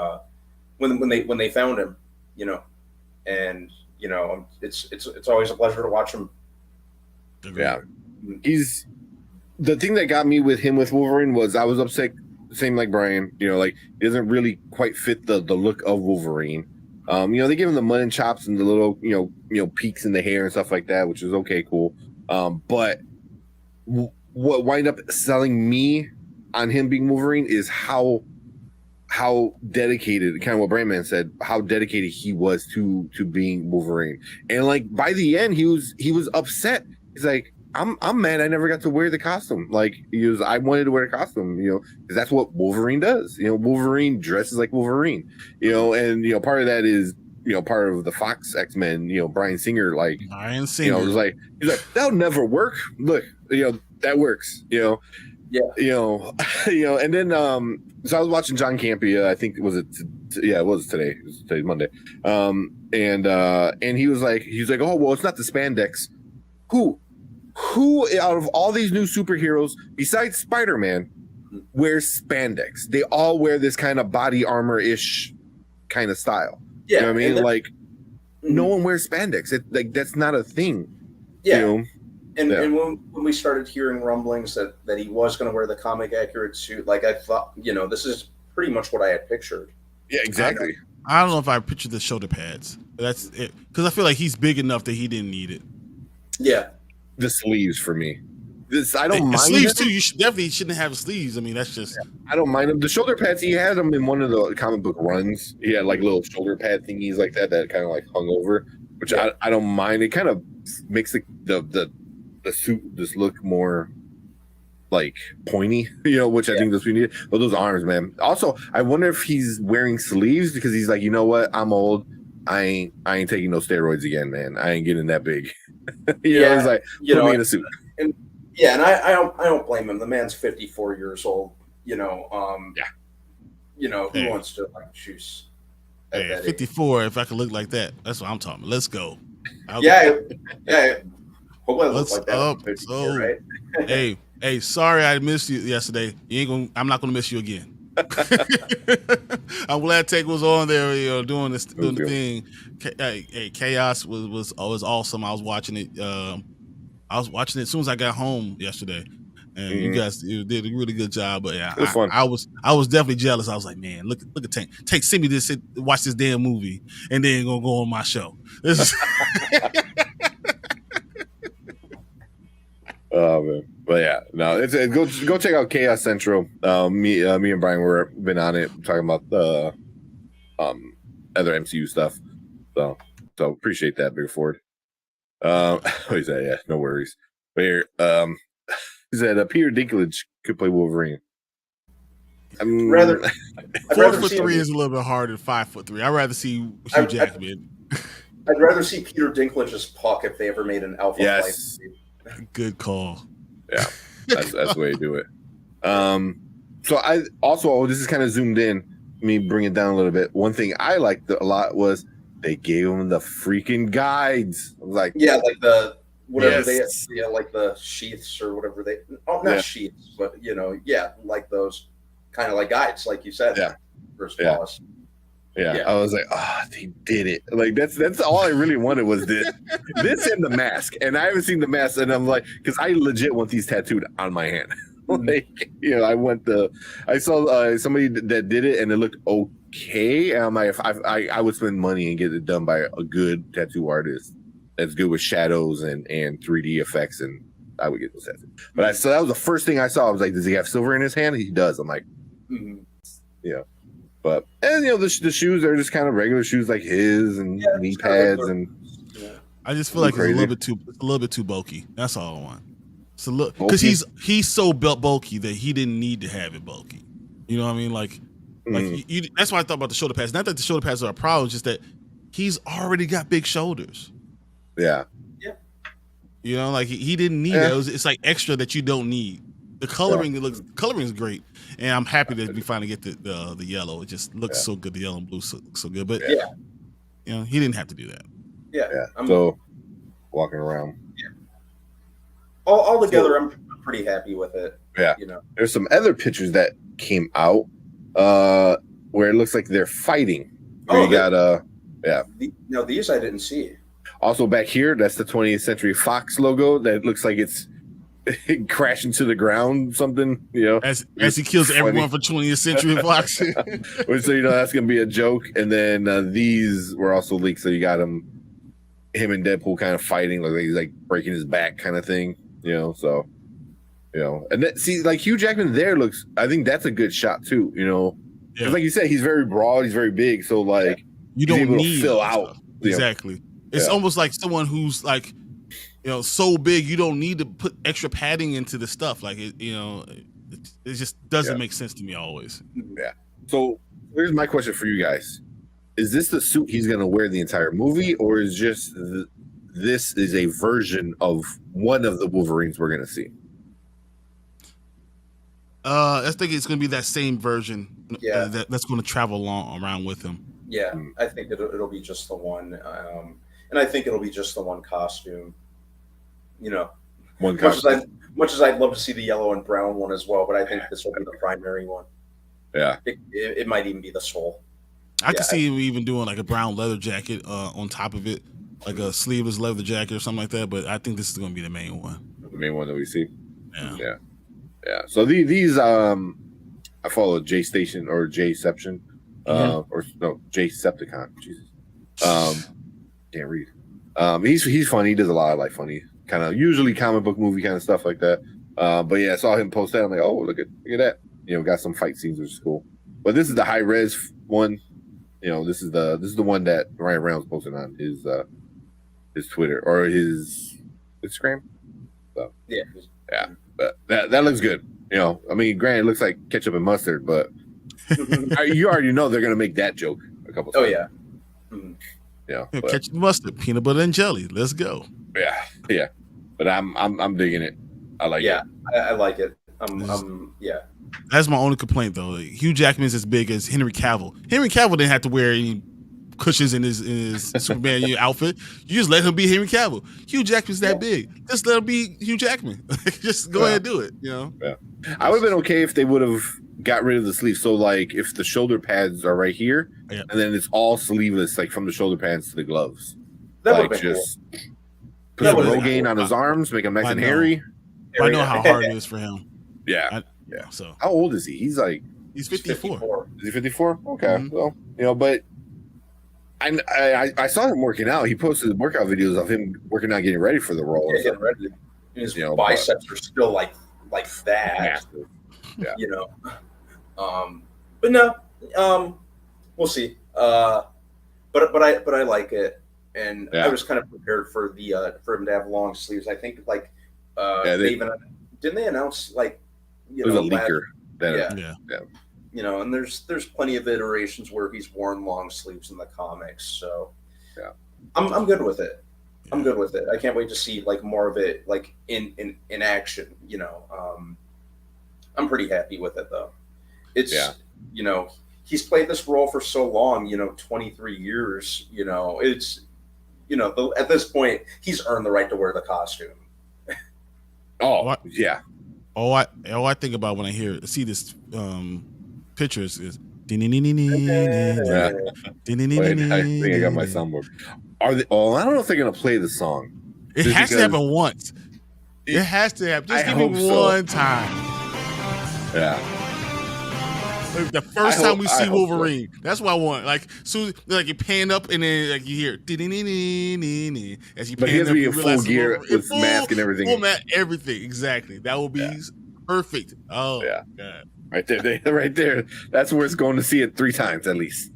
when they found him. You know, and you know it's always a pleasure to watch him. Agreed. Yeah. He's the thing that got me with him with Wolverine was I was upset, same like Brian, you know, like he doesn't really quite fit the look of Wolverine. You know, they give him the mutton chops and the little, you know, peaks in the hair and stuff like that, which is okay, cool. But what wind up selling me on him being Wolverine is how dedicated, kind of what Brandman said, how dedicated he was to being Wolverine. And like by the end, he was upset. He's like, I'm mad I never got to wear the costume. Like I wanted to wear a costume, you know, because that's what Wolverine does. You know, Wolverine dresses like Wolverine, you know, and you know, part of that is, you know, part of the Fox X-Men, you know, Bryan Singer, like Bryan Singer. you know, he's like, that'll never work. Look, you know, that works, you know. Yeah. You know, and then so I was watching John Campea, I think it was today. It was today's Monday. And he was like, oh well, it's not the spandex. Who out of all these new superheroes besides Spider-Man wears spandex? They all wear this kind of body armor-ish kind of style. Yeah, you know what I mean? then, like no one wears spandex. Like that's not a thing. Yeah. You know? And when we started hearing rumblings that he was going to wear the comic accurate suit, like I thought, you know, this is pretty much what I had pictured. Yeah, exactly. I don't know if I pictured the shoulder pads. That's it, because I feel like he's big enough that he didn't need it. Yeah, the sleeves for me. I don't mind sleeves them. too. You shouldn't have sleeves. I mean, that's just. I don't mind them. The shoulder pads, he had them in one of the comic book runs. He had like little shoulder pad thingies like that kind of like hung over, which I don't mind. It kind of makes the suit just look more like pointy, you know, which I think that's what we need. But those arms, man. Also, I wonder if he's wearing sleeves because he's like, you know what, I'm old. I ain't taking no steroids again, man. I ain't getting that big. you know, he's like, put me in a suit. And I don't blame him. The man's 54 years old. You know, you know, who wants to like choose? Hey, 54. If I could look like that, that's what I'm talking about. Let's go. Yeah. Hopefully I look Let's like that. up. So, right? hey, sorry I missed you yesterday. I'm not gonna miss you again. I'm glad Take was on there, you know, doing the thing. Hey, Chaos was always awesome. I was watching it. I was watching it as soon as I got home yesterday, and you guys did a really good job. But yeah, it was fun. I was definitely jealous. I was like, man, look at Tank. Tank, send me this, watch this damn movie, and then gonna go on my show. This is. Oh man, but yeah, no, it's go check out Chaos Central. Me and Brian were been on it talking about the other MCU stuff. So appreciate that, Big Ford. What is that? Yeah, no worries. But here, he said Peter Dinklage could play Wolverine. I'd rather 4'3" is a little bit harder than 5'3". I'd rather see Hugh Jackman. I'd rather see Peter Dinklage as Puck if they ever made an Alpha Flight. Good call. Yeah, that's the way to do it. So I also, this is kind of zoomed in. Let me bring it down a little bit. One thing I liked a lot was they gave them the freaking guides. I was like, like the whatever like the sheaths or whatever not sheaths, but you know, like those kind of like guides, like you said. Yeah. First boss. Yeah, I was like, they did it. Like that's all I really wanted was this and the mask. And I haven't seen the mask, and I'm like, because I legit want these tattooed on my hand. Like, you know, I saw somebody that did it, and it looked okay. And I'm like, if I would spend money and get it done by a good tattoo artist that's good with shadows and 3D effects, and I would get those tattoos. But so that was the first thing I saw. I was like, does he have silver in his hand? He does. I'm like, yeah. But and the shoes are just kind of regular shoes like his and knee pads and. Yeah. I just feel like it's a little bit too bulky. That's all I want. So look, because he's so built bulky that he didn't need to have it bulky. You know what I mean? Like that's why I thought about the shoulder pads. Not that the shoulder pads are a problem, just that he's already got big shoulders. Yeah. Yeah. You know, like he didn't need it. It's like extra that you don't need. The coloring coloring is great, and I'm happy that we finally get the yellow. It just looks so good. The yellow and blue looks so good, but you know, he didn't have to do that. Yeah. So walking around. Yeah. All together, I'm pretty happy with it. Yeah. You know, there's some other pictures that came out where it looks like they're fighting. Where you got no, these I didn't see. Also back here, that's the 20th Century Fox logo that looks like it's crashing to the ground. Something, you know, as he kills everyone for 20th Century Fox. So you know that's gonna be a joke. And then these were also leaked. So you got him and Deadpool kind of fighting, like he's like breaking his back, kind of thing. You know, so you know, and see, like Hugh Jackman there looks. I think that's a good shot too. You know, because like you said, he's very broad, he's very big. So like you don't need to fill out exactly. It's almost like someone who's like, you know, so big you don't need to put extra padding into the stuff. Like it just doesn't make sense to me always. Yeah. So here's my question for you guys: is this the suit he's gonna wear the entire movie, or is just this is a version of one of the Wolverines we're gonna see? I think it's gonna be that same version. Yeah. That's gonna travel around with him. Yeah, I think it'll be just the one, and I think it'll be just the one costume. You know, much as I'd love to see the yellow and brown one as well, but I think this will be the primary one. Yeah, it might even be the soul. I could see him even doing like a brown leather jacket on top of it, like a sleeveless leather jacket or something like that. But I think this is going to be the main one. The main one that we see. Yeah. So these I follow J-Station or J-Ception, or no J-Septicon. Jesus, can't read. He's funny. He does a lot of like funny kind of usually comic book movie kind of stuff like that. But yeah, I saw him post that. I'm like, oh, look at that. You know, got some fight scenes, which is cool. But this is the high res one. You know, this is the one that Ryan Reynolds posted on his Twitter or his Instagram. So yeah, but that looks good. You know, I mean, granted, it looks like ketchup and mustard, but you already know they're gonna make that joke a couple times. Oh yeah. Yeah, ketchup and mustard, peanut butter and jelly. Let's go. Yeah. But I'm digging it. I like it. I like it. Yeah. That's my only complaint though. Hugh Jackman's as big as Henry Cavill. Henry Cavill didn't have to wear any cushions in his Superman outfit. You just let him be Henry Cavill. Hugh Jackman's that big. Just let him be Hugh Jackman. Just go ahead and do it. You know. Yeah. I would have been okay if they would have got rid of the sleeves. So like if the shoulder pads are right here, and then it's all sleeveless, like from the shoulder pads to the gloves. That like would have been just cool. put some Rogaine on his arms, make him nice and hairy. I know how hard it is for him. Yeah. So how old is he? He's 54. Is he 54? Okay. Well, you know, but I saw him working out. He posted workout videos of him working out, getting ready for the role. Yeah, getting ready. His biceps are still like that. Massive. Yeah. You know. But no. We'll see. But I like it, and I was kind of prepared for for him to have long sleeves. I think like didn't they announce like it was a leaker. Yeah. You know, and there's plenty of iterations where he's worn long sleeves in the comics. So I'm good with it. I'm good with it. I can't wait to see like more of it like in action. You know, I'm pretty happy with it though. It's you know, he's played this role for so long. You know, 23 years. You know, it's at this point he's earned the right to wear the costume. Oh yeah. All I think about when I see this picture is I think I got my soundboard. I don't know if they're gonna play the song. It has to happen once. It has to happen. Just give me one time. Yeah. Like, the first time we I see hope so. Wolverine, that's what I want. Like, soon, like you pan up and then like you hear as you But he pan has to up, be you in full realize gear Wolverine- with mask and everything. full everything. Exactly. That would be perfect. Oh, Yeah. God. Right there, right there. That's where it's going to see it 3 times at least.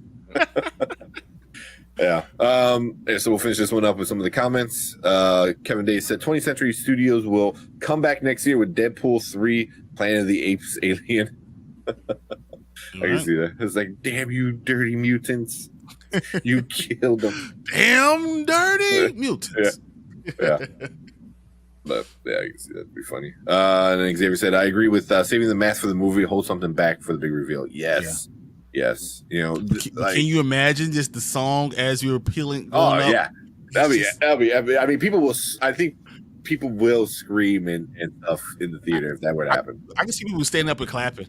Yeah. So we'll finish this one up with some of the comments. Kevin Day said 20th Century Studios will come back next year with Deadpool 3, Planet of the Apes, Alien. I can see that. It's like, damn you, dirty mutants! You killed them. Damn dirty mutants. Yeah. But yeah, I can see that'd be funny. And then Xavier said, "I agree with saving the mask for the movie. Hold something back for the big reveal." Yes, yes. You know, can you imagine just the song as you're peeling? Oh up? yeah, that'd be. I mean, people will. I think people will scream and stuff in the theater if that would happen. I can see people standing up and clapping.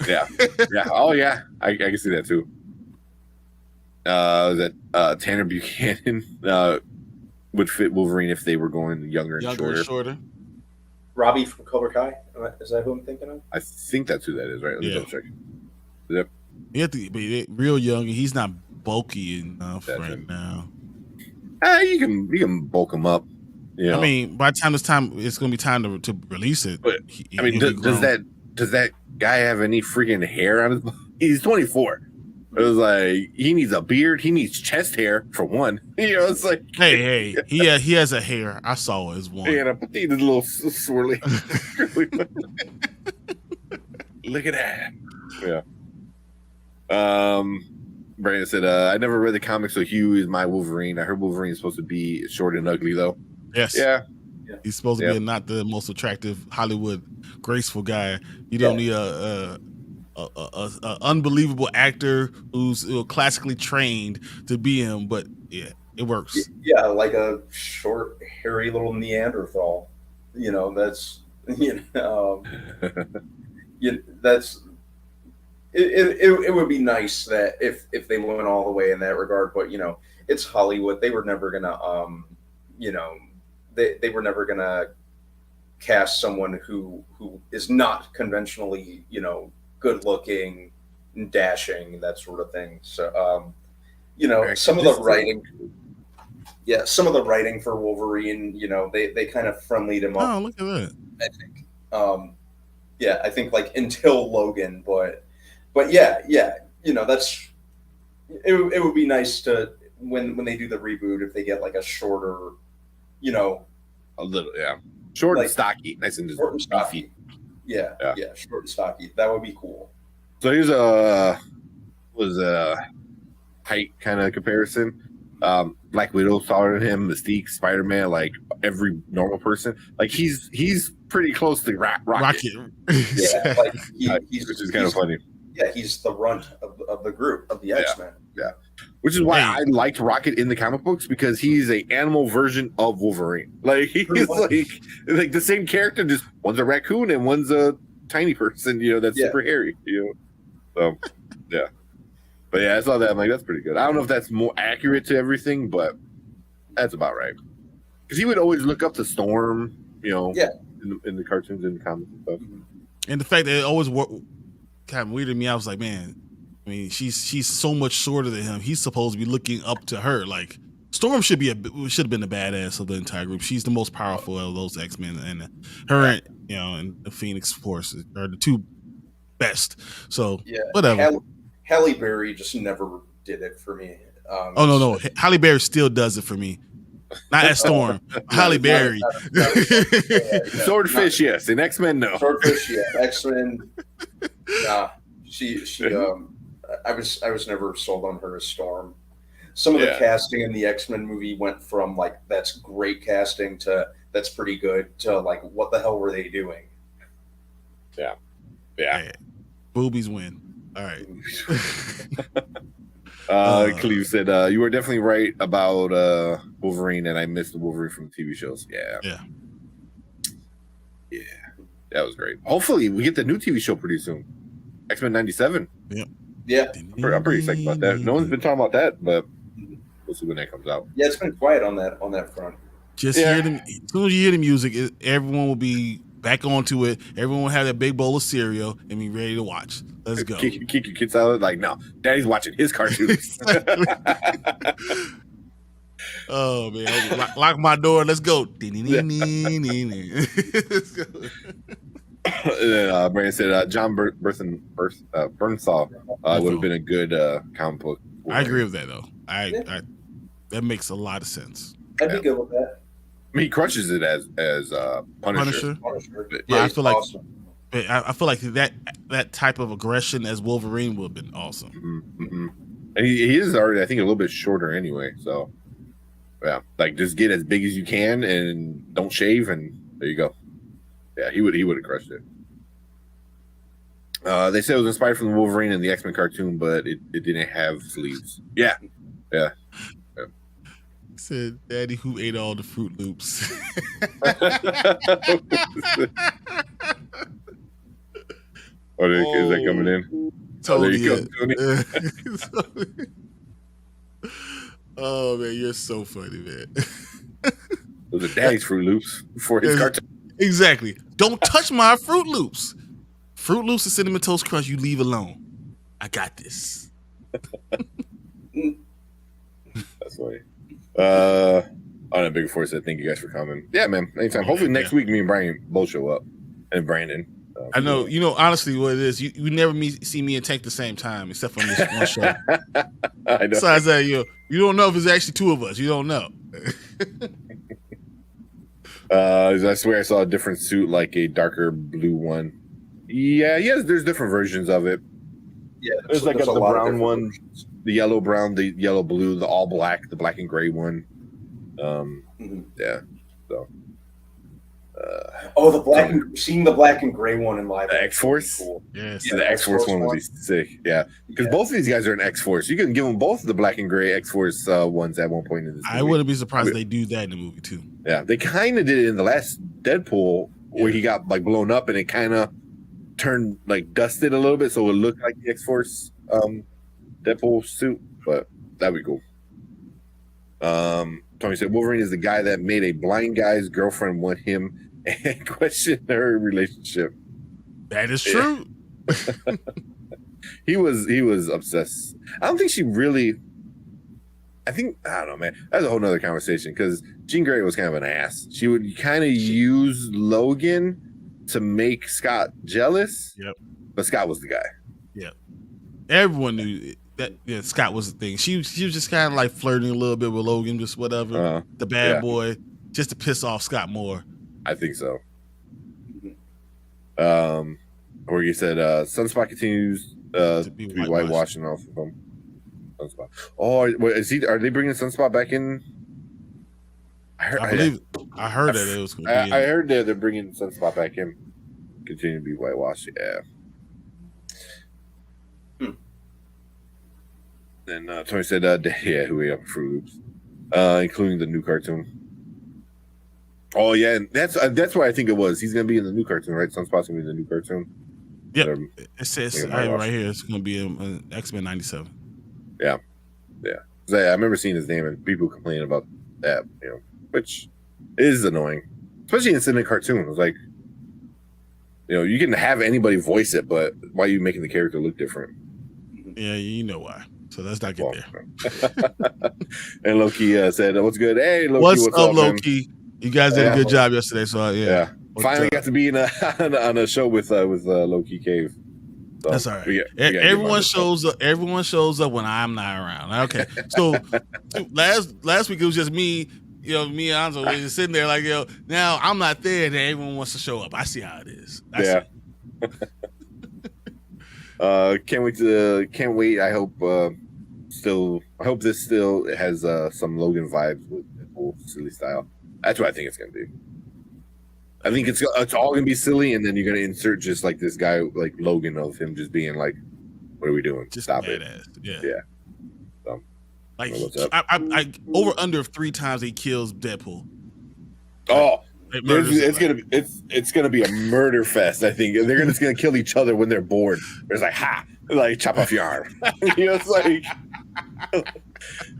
Yeah, yeah. Oh yeah, I can see that too. That Tanner Buchanan would fit Wolverine if they were going younger and shorter. Robbie from Cobra Kai. Is that who I'm thinking of? I think that's who that is, right? Let me double check. Yep. You have to be real young, and he's not bulky enough now. You can bulk him up. You know? I mean, by the time it's going to be time to release it. But I mean, does that guy have any freaking hair on his body? He's 24. It was like he needs a beard. He needs chest hair for one. You know, it's like hey, he has a hair. I saw it as one. Yeah, but he's a little swirly. Look at that. Yeah. Brandon said, "I never read the comics, so Hugh is my Wolverine. I heard Wolverine is supposed to be short and ugly, though." Yes. Yeah. He's supposed to be not the most attractive Hollywood graceful guy. You don't need a unbelievable actor who's classically trained to be him, but yeah, it works. Yeah, like a short, hairy little Neanderthal. You know, that's that's it would be nice that if they went all the way in that regard, but it's Hollywood. They were never gonna they were never gonna cast someone who is not conventionally good looking and dashing, that sort of thing. So some of the writing for Wolverine, they kind of friendlied him up. Oh, look at that. I think I think like until Logan, but yeah, that's it would be nice to when they do the reboot, if they get like a shorter, a little, short and stocky, nice and short and stocky. Yeah, short and stocky. That would be cool. So here's a height kind of comparison. Black Widow taller than him, Mystique, Spider-Man, like every normal person. Like he's pretty close to Rocket. Yeah, like which is kind of funny. Yeah, he's the runt of the group of the X-Men. Yeah. Which is why I liked Rocket in the comic books, because he's an animal version of Wolverine. Like he's like the same character, just one's a raccoon and one's a tiny person, that's super hairy, So yeah. But yeah, I saw that. I'm like, that's pretty good. I don't know if that's more accurate to everything, but that's about right. Because he would always look up to Storm, in the cartoons and the comics and stuff. And the fact that it always kind of weirded me out, I was like, man, I mean, she's so much shorter than him. He's supposed to be looking up to her. Like Storm should have been the badass of the entire group. She's the most powerful of those X-Men, and her, and the Phoenix Force are the two best. So whatever. Halle Berry just never did it for me. No. Halle Berry still does it for me. Not as Storm. Halle Berry. Swordfish, yes. And X-Men, no. Swordfish, yeah. X-Men, nah. She I was never sold on her as Storm. Some of the casting in the X-Men movie went from like that's great casting to that's pretty good to like what the hell were they doing? Yeah. Hey, boobies win. All right. Cleve said, you were definitely right about Wolverine, and I missed the Wolverine from the TV shows. Yeah. That was great. Hopefully we get the new TV show pretty soon. X-Men 97. Yeah. I'm pretty excited about that. No one's been talking about that, but we'll see when that comes out. Yeah, it's been quiet on that front. Just hear them. As soon as you hear the music, everyone will be back onto it. Everyone will have that big bowl of cereal and be ready to watch. Let's go. Kick your kids out. Like, no, Daddy's watching his cartoons. Oh man, lock my door. Let's go. And then Brandon said John Bernthal would have been a good comic book. I agree with that though. I that makes a lot of sense. I'd be good with that. I mean, he crushes it as Punisher. Yeah, I feel like I feel like that type of aggression as Wolverine would have been awesome. Mm-hmm. And he is already, I think, a little bit shorter anyway. So yeah, like just get as big as you can and don't shave, and there you go. Yeah, he would have crushed it. They said it was inspired from the Wolverine and the X-Men cartoon, but it didn't have sleeves. Yeah. Said Daddy who ate all the Fruit Loops. Is that coming in? Totally. There you go, Tony. Oh man, you're so funny, man. Those are Daddy's Fruit Loops before his cartoon. Exactly. Don't touch my Fruit Loops. Fruit Loops and Cinnamon Toast Crunch, you leave alone. I got this. That's funny. On a big force said, thank you guys for coming. Yeah, man. Anytime. Hopefully next week me and Brian both show up. And Brandon. I know, honestly what it is, you never see me and Tank the same time, except for on this one show. I know. Besides that, you don't know if it's actually two of us. You don't know. I swear I saw a different suit, like a darker blue one. Yeah, yes, there's different versions of it. Yeah, there's like the brown one, the yellow brown, the yellow blue, the all black, the black and gray one. Yeah. So. The black and gray one in live. The X-Force? Cool. Yes. Yeah, the X-Force one would be sick. Yeah. Because both of these guys are in X-Force. You can give them both the black and gray X-Force ones at one point in this movie. I wouldn't be surprised if they do that in the movie too. Yeah. They kind of did it in the last Deadpool where he got like blown up and it kind of turned like dusted a little bit so it looked like the X-Force Deadpool suit. But that'd be cool. Tony said Wolverine is the guy that made a blind guy's girlfriend want him and question her relationship. That is true. He was obsessed. I don't think she really. I don't know, man. That's a whole nother conversation because Jean Grey was kind of an ass. She would kind of use Logan to make Scott jealous. Yep. But Scott was the guy. Yep. Everyone knew that Scott was the thing. She was just kind of like flirting a little bit with Logan, just whatever. The bad boy, just to piss off Scott more. I think so. Where you said Sunspot continues to be whitewashed and also from Sunspot. Oh, are they bringing Sunspot back in? I heard that it was. I heard that they're bringing Sunspot back in. Continue to be whitewashed. Yeah. Then Tony said, who we have Fruit Loops, including the new cartoon. Oh yeah, and that's what I think it was. He's gonna be in the new cartoon, right? Sunspot's gonna be in the new cartoon. Yeah, it says right here. It's gonna be X-Men '97. Yeah. I remember seeing his name and people complaining about that, which is annoying, especially in a cartoon. It was like, you can have anybody voice it, but why are you making the character look different? Yeah, you know why. So let's not get there. And Loki said, "What's good? Hey, Loki, what's up, Loki? Man? You guys did a good job yesterday, so yeah. Finally got to be on a show with Loki Cave. So that's all right. Everyone shows up. Everyone shows up when I'm not around. Okay, so last week it was just me. Me and Anzo were just sitting there like, now I'm not there, and everyone wants to show up. I see how it is. Can't wait. I hope this still has some Logan vibes with Deadpool silly style. That's what I think it's gonna be. I think it's all gonna be silly, and then you're gonna insert just like this guy like Logan of him just being like, "What are we doing? Just Stop it." Yeah. So, like I over under 3 times he kills Deadpool. Oh. It's gonna be a murder fest. I think they're just gonna kill each other when they're bored. There's like chop off your arm. It's like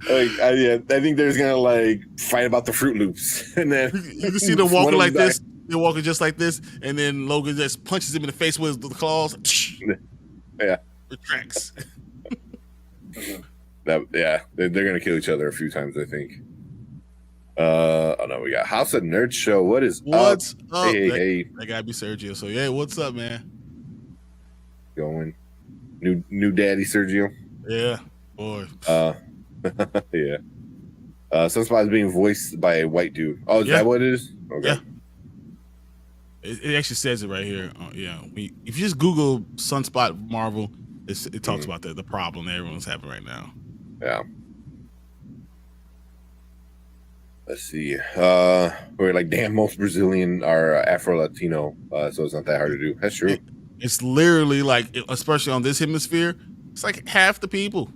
I think there's gonna like fight about the Fruit Loops, and then you can see them walking like this. they're walking just like this, and then Logan just punches him in the face with the claws. Yeah. Retracts. They're gonna kill each other a few times, I think. Oh no, we got House of Nerd Show. What's up? Hey. That gotta be Sergio. So yeah, what's up, man? Going. New daddy Sergio. Yeah, boy. Yeah. Sunspot's being voiced by a white dude. Oh, is that what it is? Okay. Yeah. It actually says it right here. Yeah. If you just Google Sunspot Marvel, it talks about the problem that everyone's having right now. Yeah. Let's see. We're like, damn, most Brazilian are Afro-Latino, so it's not that hard to do. That's true. It's literally like, especially on this hemisphere, it's like half the people.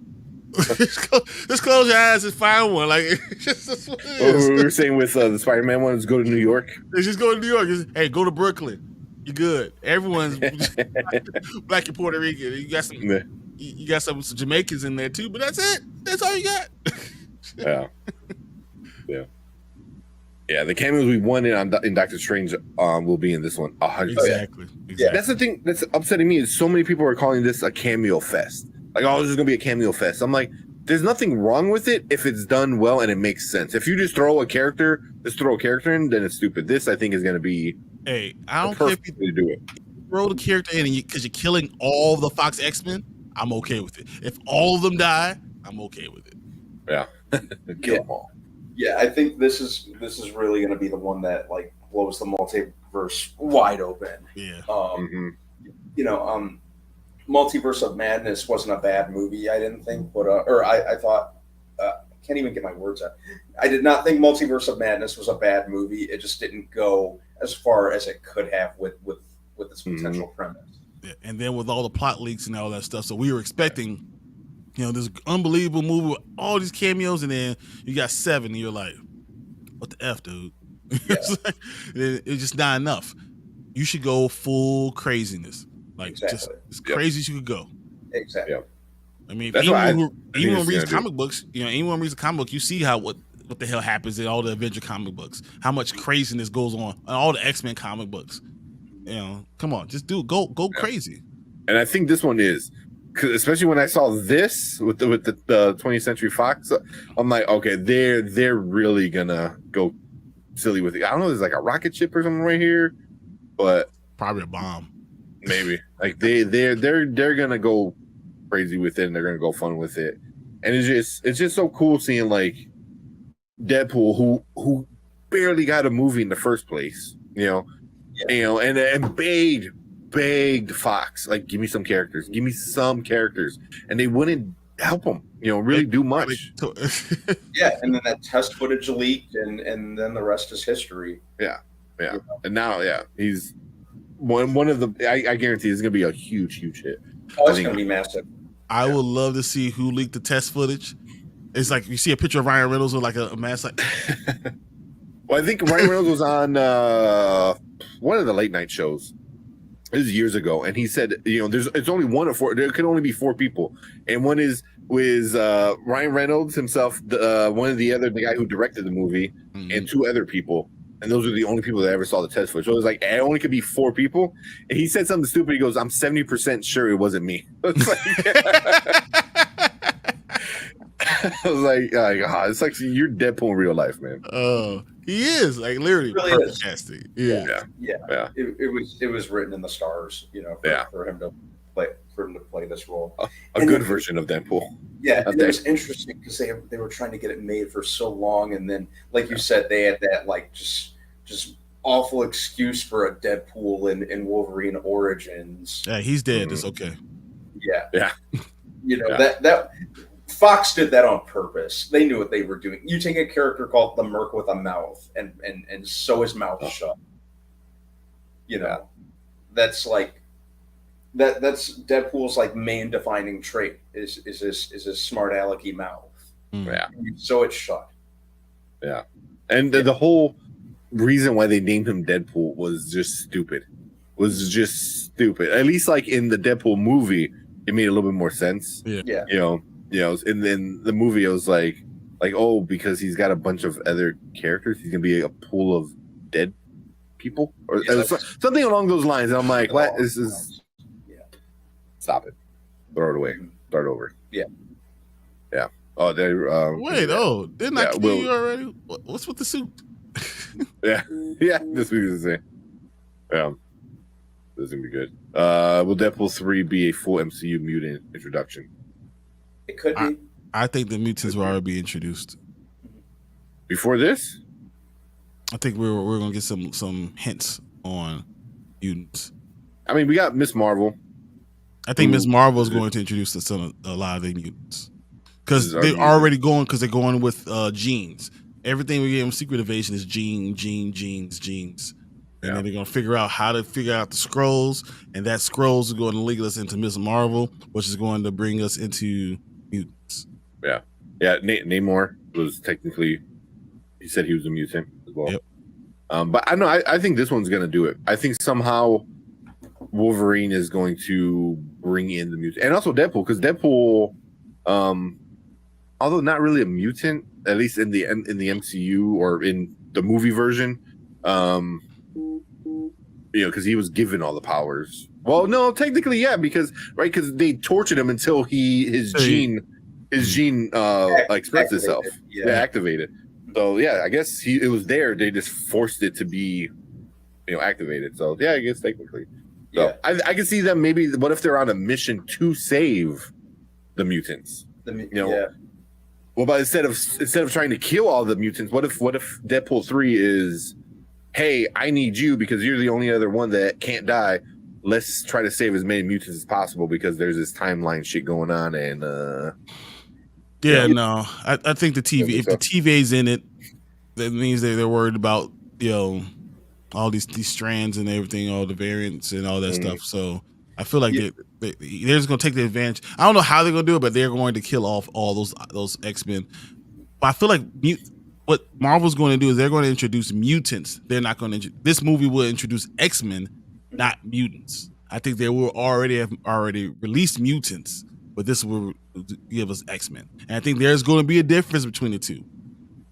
Just close your eyes and find one. Like, that's what it is. We were saying with the Spider-Man one, is go to New York. They just go to New York. Hey, go to Brooklyn. You're good. Everyone's black and Puerto Rican. You got some Jamaicans in there too, but that's it. That's all you got. Yeah. The cameos we wanted in Doctor Strange will be in this one. 100%. Exactly. Yeah, that's the thing that's upsetting me is so many people are calling this a cameo fest. Like, oh, this is gonna be a cameo fest. I'm like, there's nothing wrong with it if it's done well and it makes sense. If you just throw a character in, then it's stupid. This, I think, is gonna be I don't care if you do it. Throw the character in because you're killing all the Fox X-Men. I'm okay with it. If all of them die, I'm okay with it. Yeah, kill them all. Yeah, I think this is really going to be the one that like blows the multiverse wide open. Yeah. Multiverse of Madness wasn't a bad movie, I didn't think, but I thought can't even get my words out. I did not think Multiverse of Madness was a bad movie. It just didn't go as far as it could have with its potential premise. Yeah, and then with all the plot leaks and all that stuff, so we were expecting, this unbelievable movie with all these cameos, and then you got 7, and you're like, what the F, dude? Yeah. It's just not enough. You should go full craziness. Like, just as crazy as you could go. Exactly. Yep. I mean, That's anyone reads comic books, anyone reeds a comic book, you see what the hell happens in all the Avenger comic books, how much craziness goes on in all the X-Men comic books. Come on, just go crazy. And I think this one is, cause especially when I saw this with the 20th Century Fox, I'm like, okay, they're really gonna go silly with it. I don't know, there's like a rocket ship or something right here, but probably a bomb. Maybe like they're gonna go crazy with it and they're gonna go fun with it, and it's just so cool seeing like Deadpool who barely got a movie in the first place, and begged Fox, like, give me some characters, and they wouldn't help him, really do much. Yeah, and then that test footage leaked, and then the rest is history. Yeah, and now he's one of the. I guarantee it's gonna be a huge hit. Oh, it's gonna be massive. I would love to see who leaked the test footage. It's like you see a picture of Ryan Reynolds with like a mask. Like, well, I think Ryan Reynolds was on one of the late night shows. This is years ago, and he said, it's only one of 4. There can only be 4 people, and one is Ryan Reynolds himself, one of the guy who directed the movie, and 2 other people. And those are the only people that ever saw the test footage. So it was like, it only could be 4 people. And he said something stupid. He goes, I'm 70% sure it wasn't me. It's like, it's like you're Deadpool in real life, man. Oh, he is like literally perfect casting. Yeah. It was written in the stars, for him to play this role. A good version of Deadpool. Yeah, and it was interesting because they were trying to get it made for so long, and then, like you said, they had that like just awful excuse for a Deadpool in Wolverine Origins. Yeah, he's dead. It's okay. Yeah. That Fox did that on purpose. They knew what they were doing. You take a character called the Merc with a mouth and sew his mouth shut. That's like that's Deadpool's like main defining trait is his smart alecky mouth. Yeah. So it's shut. Yeah. And the whole reason why they named him Deadpool was just stupid. At least like in the Deadpool movie, it made a little bit more sense. Yeah. And then the movie, it was like, because he's got a bunch of other characters, he's gonna be a pool of dead people, or it was something along those lines. And I'm like, what? This is. Yeah. Stop it. Throw it away. Start over. Yeah. Yeah. Oh, they. Wait. Oh, didn't I kill you already? What's with the suit? Yeah. Yeah. This week is the same. Yeah. This is gonna be good. Will Deadpool 3 be a full MCU mutant introduction? It could be. I think the mutants will already be introduced before this. I think we're gonna get some hints on mutants. I mean, we got Miss Marvel. I think Miss Marvel is going to introduce a lot of the mutants because they're already going with genes. Everything we get in Secret Invasion is genes, and then they're gonna figure out how to figure out the scrolls, and that scrolls are going to lead us into Miss Marvel, which is going to bring us into mutants. Yeah. Namor was technically, he said he was a mutant as well. Yep. But I know I think this one's gonna do it. I think somehow Wolverine is going to bring in the mutant, and also Deadpool, because Deadpool, although not really a mutant, at least in the MCU or in the movie version, because he was given all the powers. Well, no, technically, yeah, because they tortured him until his gene expressed itself, activated. So yeah, I guess it was there. They just forced it to be, activated. So yeah, I guess technically. So I can see them maybe. What if they're on a mission to save the mutants? Well, but instead of trying to kill all the mutants, what if Deadpool 3 is, hey, I need you because you're the only other one that can't die. Let's try to save as many mutants as possible because there's this timeline shit going on, and no, I think the TV. If the TV's in it, that means they're worried about all these strands and everything, all the variants and all that stuff. So I feel like they're just gonna take the advantage. I don't know how they're gonna do it, but they're going to kill off all those X-Men. But I feel like what Marvel's going to do is they're going to introduce mutants. They're not going to. This movie will introduce X-Men, not mutants. I think they will already released mutants, but this will give us X-Men. And I think there's going to be a difference between the two.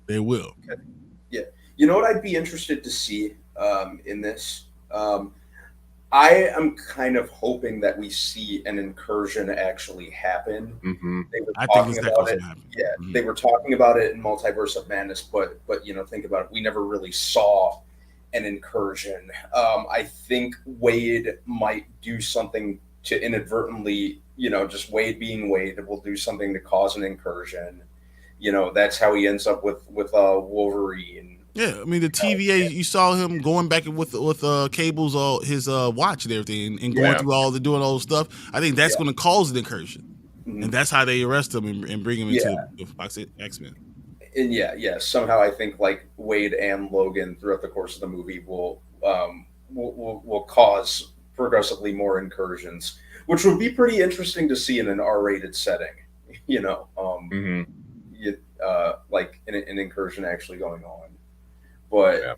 They will. Okay. Yeah. You know what I'd be interested to see in this? I am kind of hoping that we see an incursion actually happen. Mm-hmm. They were I talking think about it. happen. Yeah, Mm-hmm. They were talking about it in Multiverse of Madness, but think about it. We never really saw an incursion. I think Wade might do something to inadvertently, just Wade being Wade, will do something to cause an incursion. That's how he ends up with Wolverine. Yeah, I mean the TVA. You saw him going back with cables, all his watch and everything, and going through doing all the stuff. I think that's going to cause an incursion, and that's how they arrest him and bring him into the Fox X-Men. And somehow I think like Wade and Logan throughout the course of the movie will cause progressively more incursions, which would be pretty interesting to see in an R-rated setting. Like an incursion actually going on. But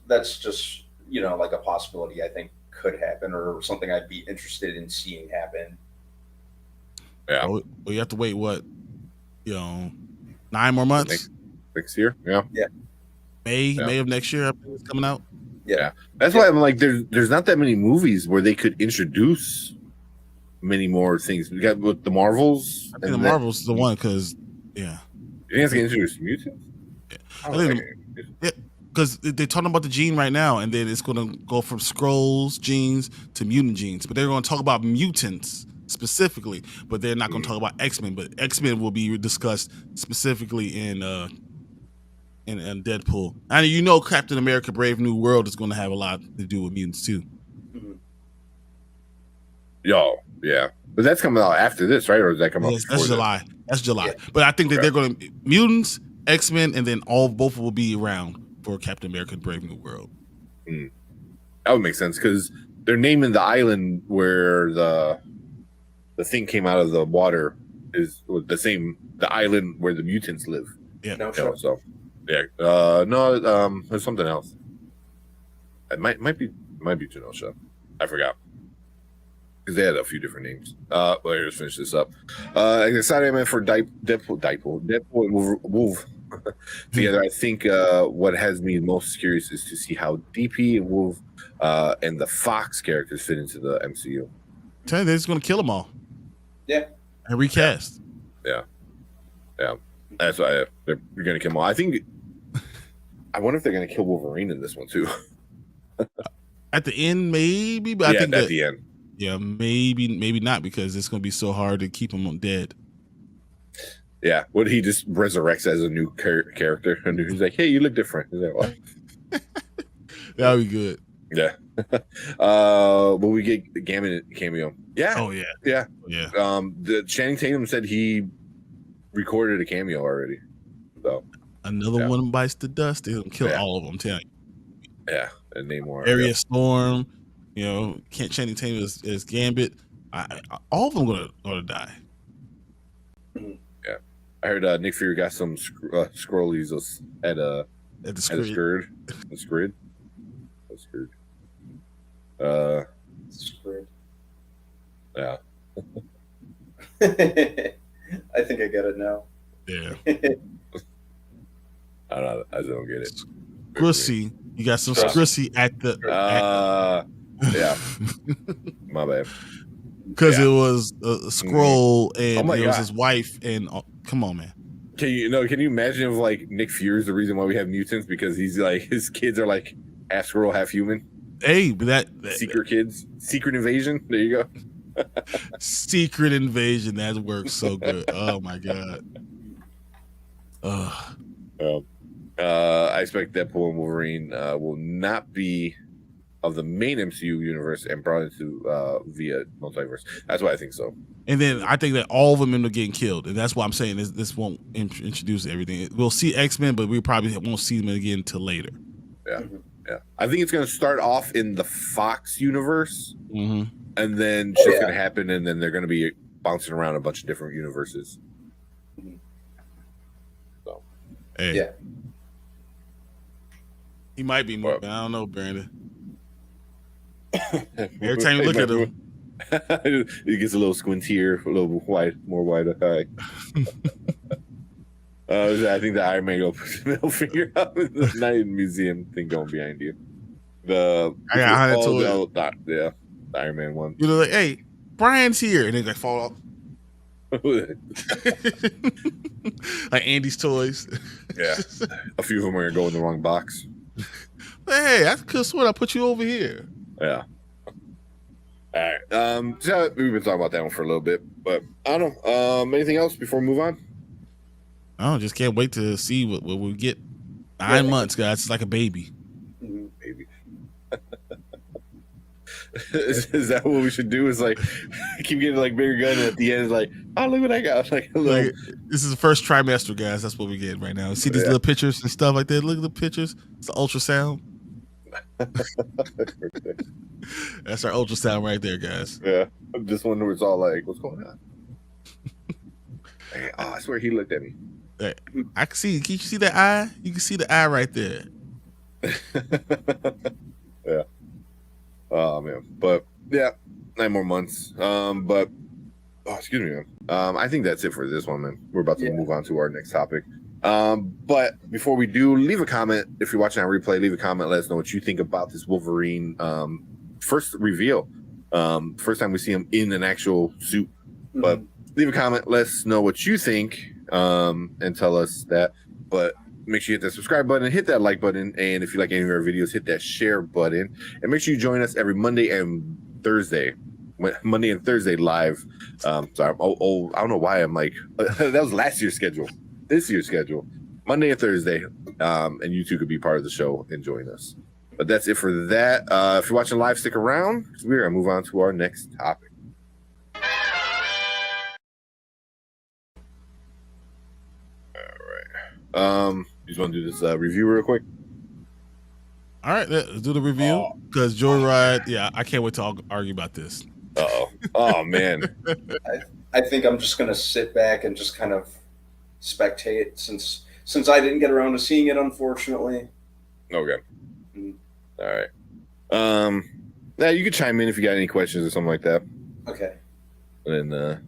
that's just like a possibility I think could happen, or something I'd be interested in seeing happen. Yeah. Well, you have to wait 9 more months. Next year. Yeah. Yeah. May of next year it's coming out. Yeah. That's why I'm like, there's not that many movies where they could introduce many more things. We got with the Marvels. I think the Marvels is the one because you think it's gonna introduce mutants? Because they're talking about the gene right now, and then it's going to go from scrolls genes to mutant genes. But they're going to talk about mutants specifically, but they're not going to talk about X-Men. But X-Men will be discussed specifically in Deadpool. And Captain America: Brave New World is going to have a lot to do with mutants too. Yeah. But that's coming out after this, right? Or does that come out? Yes, that's July. This? That's July. Yeah. But I think that they're going to mutants, X-Men, and then both will be around for Captain America: Brave New World. That would make sense because they're naming the island where the thing came out of the water is the island where the mutants live. Yeah. No, sure. So there's something else. It might be Genosha. I forgot. Because they had a few different names. Let's finish this up. Excited man for Deadpool together. I think what has me most curious is to see how DP and Wolf and the Fox characters fit into the MCU. Tell you, they're just gonna kill them all. Yeah. And recast. Yeah. That's why they're gonna kill them all. I think. I wonder if they're gonna kill Wolverine in this one too. At the end, maybe, but I think at the end. Yeah, maybe not, because it's gonna be so hard to keep him dead. Yeah, what he just resurrects as a new character, and he's like, "Hey, you look different." He's like, "What?" That would be good. Yeah. But we get the Gambit cameo. Yeah. Oh yeah. Yeah. Yeah. The Channing Tatum said he recorded a cameo already. So another one bites the dust. They'll kill all of them. I'm telling you. Yeah. And Namor. Area Storm. You know, Kent Channing Tatum is Gambit. All of them gonna die. Yeah. I heard Nick Fury got some scrollies at the Scrid. The Scrid. Screwed. Yeah. I think I get it now. Yeah. I don't get it. Scrissy. You got some Scrissy at the. Yeah. My bad. Because it was a scroll and it was his wife. And come on, man. Can you imagine if like Nick Fury is the reason why we have mutants, because he's like his kids are like half squirrel, half human. Hey, but that secret kids, secret invasion. There you go. Secret invasion. That works so good. Oh my god. I expect Deadpool and Wolverine will not be of the main MCU universe and brought into via multiverse. That's why I think so. And then I think that all of them end up getting killed, and that's why I'm saying this won't introduce everything. We'll see X-Men, but we probably won't see them again until later. Yeah. Yeah, I think it's going to start off in the Fox universe, and then shit's going to happen, and then they're going to be bouncing around a bunch of different universes. So, hey, he might be more. I don't know, Brandon. Every time you look at him, he gets a little squintier, a little more wide eye. I think the Iron Man will put his middle finger out. The Night Museum thing going behind you. I got the Iron Man one. You know, like, hey, Brian's here, and then they fall off. Like Andy's toys. Yeah, a few of them are going to go in the wrong box. Hey, I could have sworn I put you over here. Yeah. All right. So we've been talking about that one for a little bit, but I don't know. Anything else before we move on? I just can't wait to see what we get. 9 months, guys. It's like a baby. Baby. Is that what we should do? Is like keep getting like bigger gun, and at the end is like, oh, look what I got. Like this is the first trimester, guys. That's what we get right now. See these little pictures and stuff like that. Look at the pictures. It's the ultrasound. That's our ultrasound right there, guys. Yeah. This one where it's all like, what's going on? Oh, I swear he looked at me. I can see. Can you see that eye? You can see the eye right there. Yeah. Oh man. But yeah, 9 more months. But excuse me, man. I think that's it for this one, man. We're about to move on to our next topic. But before we do, leave a comment. If you're watching on replay, leave a comment. Let us know what you think about this Wolverine first reveal. First time we see him in an actual suit. But leave a comment. Let us know what you think, and tell us that. But make sure you hit that subscribe button, hit that like button, and if you like any of our videos, hit that share button. And make sure you join us every Monday and Thursday. Monday and Thursday live. Sorry, I don't know why I'm like that was last year's schedule. This year's schedule, Monday and Thursday, and you two could be part of the show and join us. But that's it for that. If you're watching live, stick around. We're gonna move on to our next topic. All right. You just want to do this review real quick? All right, let's do the review because Joyride. Yeah, I can't wait to argue about this. Oh man. I think I'm just gonna sit back and just kind of spectate since I didn't get around to seeing it, unfortunately. Okay. All right. Now you could chime in if you got any questions or something like that. Okay. And then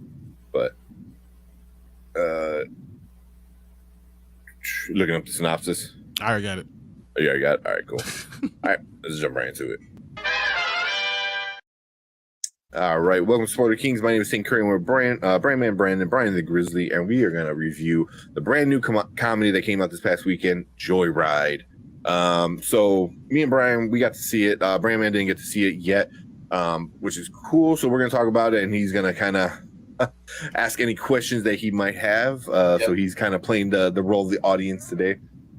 looking up the synopsis. I already got it. Oh, you already got it? All right, cool. All right, let's jump right into it. All right, welcome to Spoiler Kings. My name is St. Curry. We're Brandman Brandon, Brian the Grizzly, and we are going to review the brand new comedy that came out this past weekend, Joyride. So me and Brian, we got to see it. Brandman didn't get to see it yet, which is cool. So we're going to talk about it, and he's going to kind of ask any questions that he might have. So he's kind of playing the role of the audience today.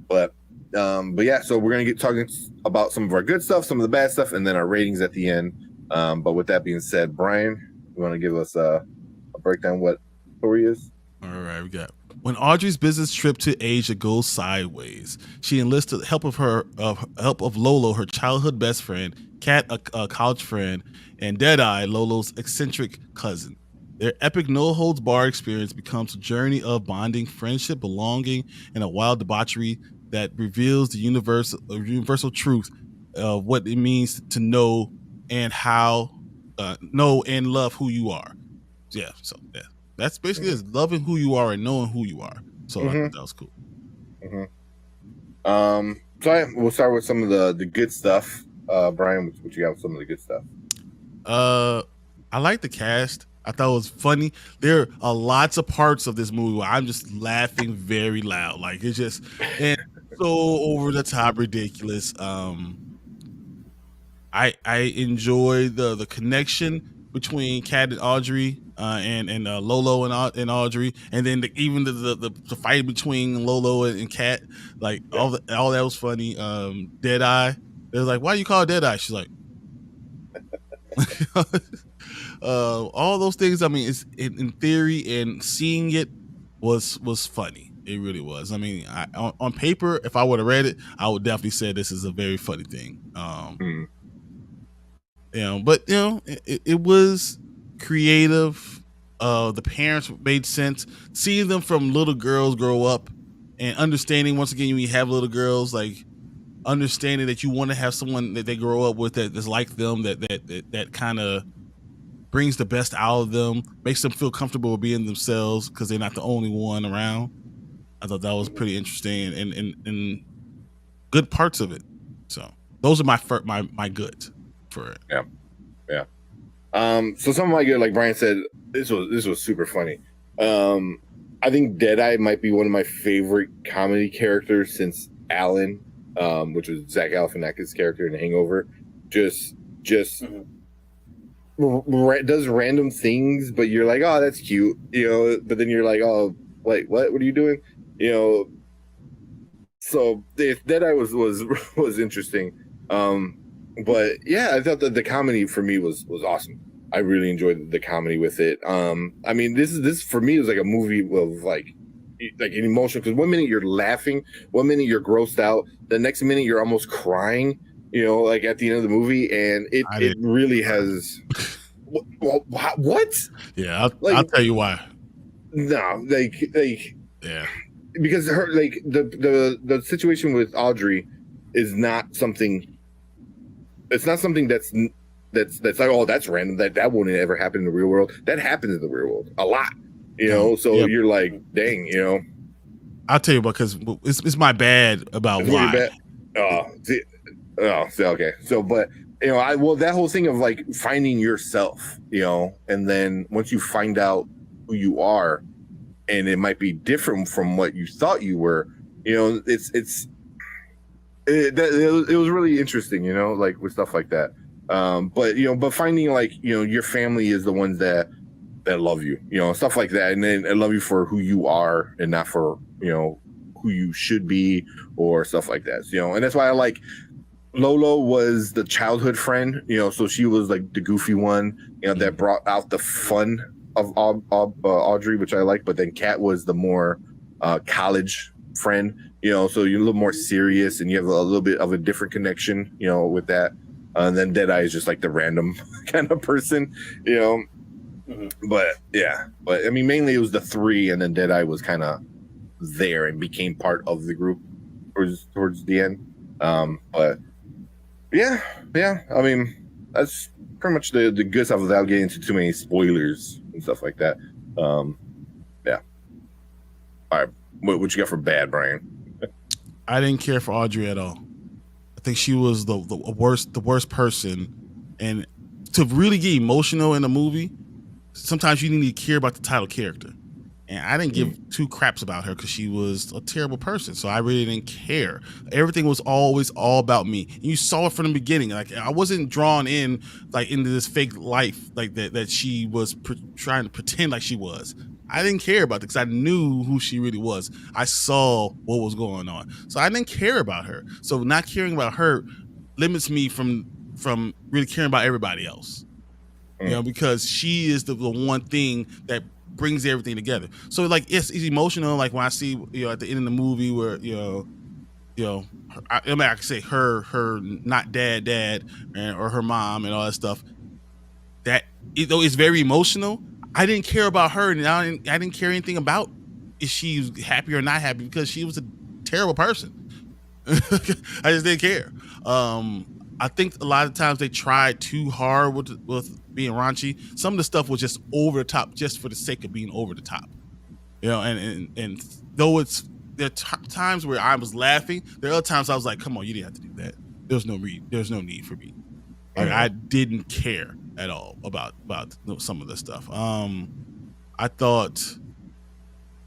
But yeah, so we're going to get talking about some of our good stuff, some of the bad stuff, and then our ratings at the end. But with that being said, Brian, you want to give us a breakdown what story is? All right, we got when Audrey's business trip to Asia goes sideways, she enlisted help of Lolo, her childhood best friend, Kat, a college friend, and Deadeye, Lolo's eccentric cousin. Their epic no-holds-barred experience becomes a journey of bonding, friendship, belonging, and a wild debauchery that reveals the universal truth of what it means to know and know and love who you are. Yeah, so yeah, that's basically it, loving who you are and knowing who you are. So I thought that was cool. So we'll start with some of the good stuff. Brian, what you got with some of the good stuff? I like the cast. I thought it was funny. There are lots of parts of this movie where I'm just laughing very loud. Like it's just and so over the top ridiculous. I enjoy the connection between Kat and Audrey, and Lolo and Audrey, and then even the fight between Lolo and Kat. Like all that was funny. Deadeye. They was like, "Why you call it Deadeye?" She's like, all those things. I mean, it's in theory, and seeing it was funny. It really was. I mean, on paper, if I would have read it, I would definitely say this is a very funny thing. But it was creative. The parents made sense. Seeing them from little girls grow up and understanding, once again, when you have little girls, like understanding that you want to have someone that they grow up with that's like them, that kind of brings the best out of them, makes them feel comfortable being themselves because they're not the only one around. I thought that was pretty interesting and good parts of it. So those are my goods for it. Yeah. So some of my good, like Brian said, this was super funny. I think Deadeye might be one of my favorite comedy characters since Alan, which was Zach Galifianakis' character in Hangover. Just does random things, but you're like, oh, that's cute, but then you're like, oh, wait, what are you doing? So Deadeye was interesting. But yeah, I thought that the comedy for me was awesome. I really enjoyed the comedy with it. I mean, this for me was like a movie of like an emotion, because one minute you're laughing, one minute you're grossed out, the next minute you're almost crying, like at the end of the movie, and it really has. What? Yeah, I'll tell you why. No, yeah, because her the situation with Audrey is not something. It's not something that's like, oh, that's random. That wouldn't ever happen in the real world. That happens in the real world a lot, So you're like, dang, I'll tell you what, because it's my bad about it's why. Okay. So, but that whole thing of like finding yourself, and then once you find out who you are, and it might be different from what you thought you were, it was really interesting, like with stuff like that. But finding like, your family is the ones that love you, stuff like that. And then love you for who you are and not for, who you should be or stuff like that. And that's why I like Lolo was the childhood friend, so she was like the goofy one, that brought out the fun of Audrey, which I like. But then Kat was the more college friend, so you're a little more serious and you have a little bit of a different connection, with that. And then Deadeye is just like the random kind of person, But yeah, but I mean, mainly it was the three, and then Deadeye was kind of there and became part of the group towards the end. But yeah. I mean, that's pretty much the good stuff without getting into too many spoilers and stuff like that. Yeah. All right, what you got for bad, Brian? I didn't care for Audrey at all. I think she was the worst person. And to really get emotional in a movie, sometimes you need to care about the title character. And I didn't give two craps about her because she was a terrible person. So I really didn't care. Everything was always all about me. And you saw it from the beginning. Like I wasn't drawn in like into this fake life like that she was trying to pretend like she was. I didn't care about it because I knew who she really was. I saw what was going on. So I didn't care about her. So not caring about her limits me from really caring about everybody else. You know, because she is the one thing that brings everything together. So like it's emotional. Like when I see at the end of the movie where I can say her not dad or her mom and all that stuff. That though it's very emotional. I didn't care about her, and I didn't care anything about if she's happy or not happy because she was a terrible person. I just didn't care. I think a lot of times they tried too hard with being raunchy. Some of the stuff was just over the top, just for the sake of being over the top. And though there are times where I was laughing, there are other times I was like, "Come on, you didn't have to do that. There's no need for me." Like I didn't care at all about some of the stuff. I thought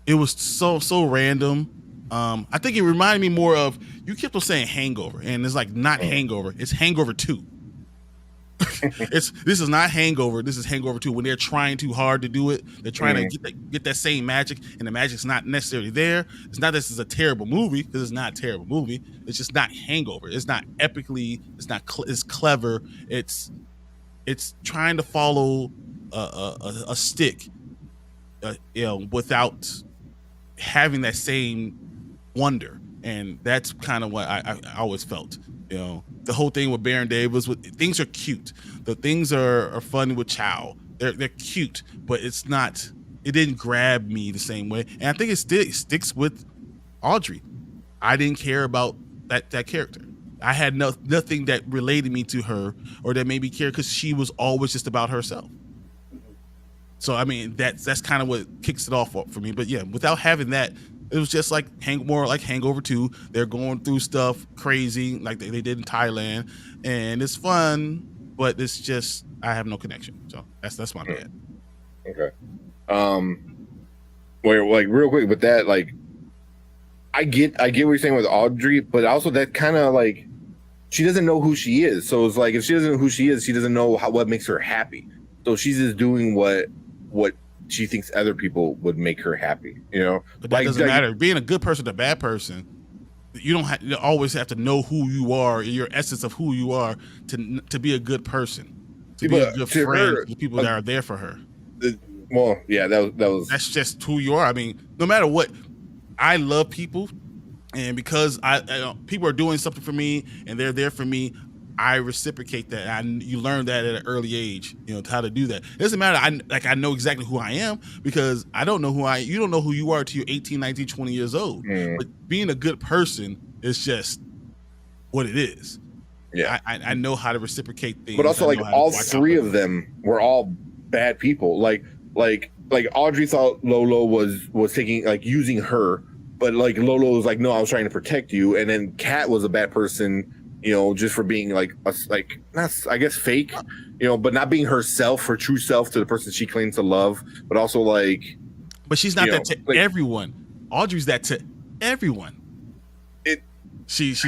it was so random. I think it reminded me more of, you kept on saying Hangover, and it's like not Hangover, it's Hangover 2. This is not Hangover, this is Hangover 2. When they're trying too hard to do it, they're trying to get that same magic, and the magic's not necessarily there. It's not this is a terrible movie, because it's not a terrible movie. It's just not Hangover. It's not epically. It's not. It's clever. It's trying to follow a stick, without having that same wonder. And that's kind of what I always felt. The whole thing with Baron Davis, things are cute. The things are funny with Chow. They're cute, but it's not. It didn't grab me the same way. And I think it sticks with Audrey. I didn't care about that character. I had nothing that related me to her or that made me care because she was always just about herself. So I mean that's kind of what kicks it off for me. But yeah, without having that, it was just like more like Hangover 2. They're going through stuff crazy like they did in Thailand, and it's fun, but it's just I have no connection. So that's my bad. Okay. Where like real quick with that, like I get what you're saying with Audrey, but also that kind of like she doesn't know who she is. So it's like if she doesn't know who she is, she doesn't know what makes her happy. So she's just doing what she thinks other people would make her happy, But that doesn't matter. Being a good person, a bad person, you don't always have to know who you are, your essence of who you are, to be a good person, to be a good friend to the people that are there for her. Well, yeah, that's just who you are. I mean, no matter what, I love people, and because people are doing something for me and they're there for me, I reciprocate that. And you learn that at an early age, how to do that. It doesn't matter. I know exactly who I am because I don't know you don't know who you are until you're 18, 19, 20 years old. But being a good person is just what it is. Yeah. I know how to reciprocate things. But also like all three of them were all bad people. Like Audrey thought Lolo was taking, like, using her, but like Lolo was like, no, I was trying to protect you. And then Kat was a bad person, just for being not, I guess, fake, but not being herself, her true self to the person she claims to love, but also like. But she's not that to everyone. Audrey's that to everyone. She's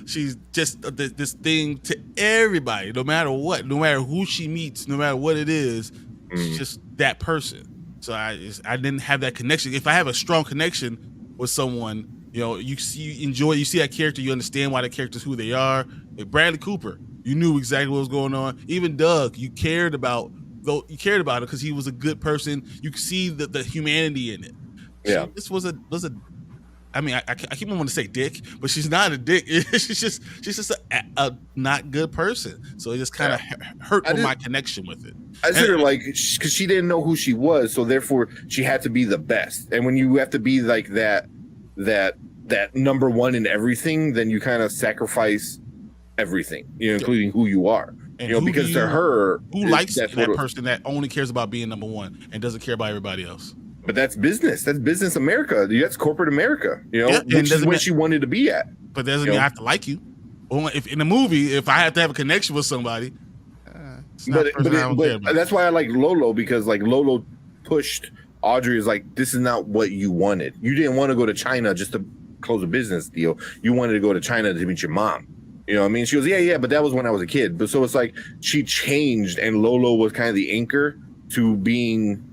she's just this thing to everybody, no matter what, no matter who she meets, no matter what it is, she's just that person. So I didn't have that connection. If I have a strong connection with someone, you see that character, you understand why the character's who they are. Like Bradley Cooper, you knew exactly what was going on. Even Doug, you cared about it because he was a good person. You could see the humanity in it. Yeah, this was a. I mean, I keep on wanting to say dick, but she's not a dick. she's just a not good person. So it just kind of hurt my connection with it. I said her because she didn't know who she was, so therefore she had to be the best. And when you have to be like that number one in everything, then you kind of sacrifice everything, including who you are. And because to her, who likes that person that only cares about being number one and doesn't care about everybody else. but that's business. That's business America. That's corporate America. You know, Yeah, which is where she wanted to be at. But doesn't You mean know? I have to like you. Or if in the movie, if I have to have a connection with somebody, it's not a person I don't care about. That's why I like Lolo, because like Lolo pushed Audrey, is like, this is not what you wanted. You didn't want to go to China just to close a business deal. You wanted to go to China to meet your mom. You know what I mean? She goes, yeah, but that was when I was a kid. But so it's like she changed, and Lolo was kind of the anchor to being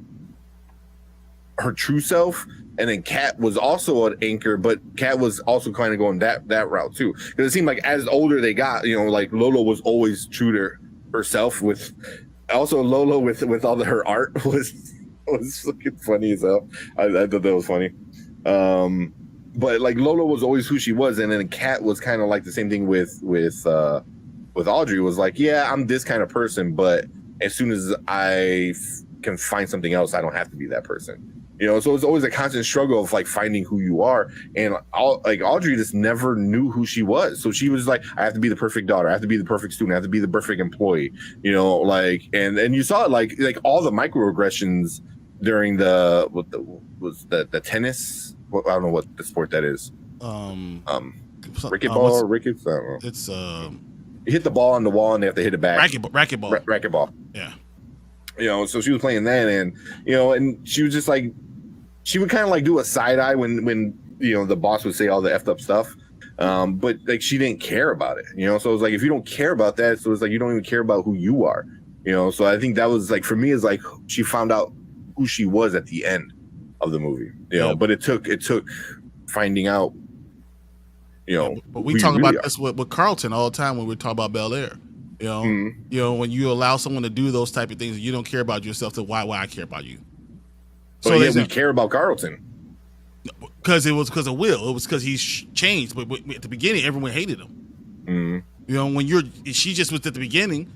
her true self. And then Kat was also an anchor, but Kat was also kind of going that route too. Because it seemed like as older they got, you know, like Lolo was always true to herself. With also Lolo with all her art was looking funny as hell. I thought that was funny. But like Lola was always who she was, and then Kat was kind of like the same thing with Audrey. Was like, yeah, I'm this kind of person, but as soon as I can find something else, I don't have to be that person. You know, so it's always a constant struggle of like finding who you are. And like Audrey just never knew who she was. So she was like, I have to be the perfect daughter. I have to be the perfect student. I have to be the perfect employee. You know, like, and you saw it like all the microaggressions during the tennis. I don't know what the sport that is. Racquetball or rickets? I don't know. It's you hit the ball on the wall and they have to hit it back. Racquetball. Racquetball. Yeah. You know, so she was playing that, and you know, and she was just like, she would kind of like do a side eye when you know the boss would say all the effed up stuff, but like she didn't care about it. You know, so it was like, if you don't care about that, so it's like you don't even care about who you are. You know, so I think that was like, for me, is like she found out who she was at the end of the movie. You know, but it took finding out. You know, but we talk about this with Carlton all the time when we talk about Bel Air. You know, you know, when you allow someone to do those type of things, and you don't care about yourself, then why I care about you? So yeah, we care about Carlton because it was because of Will. It was because he's changed. But at the beginning, everyone hated him. You know, when she just was at the beginning.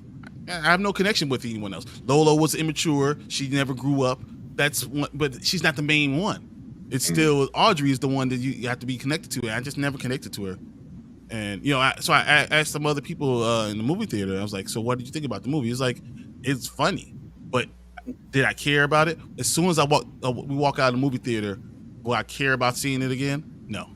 I have no connection with anyone else. Lola was immature. She never grew up. But she's not the main one. It's still Audrey is the one that you have to be connected to. And I just never connected to her. And, you know, I asked some other people in the movie theater. I was like, so what did you think about the movie? It's like, it's funny. But did I care about it? As soon as we walk out of the movie theater, will I care about seeing it again? No.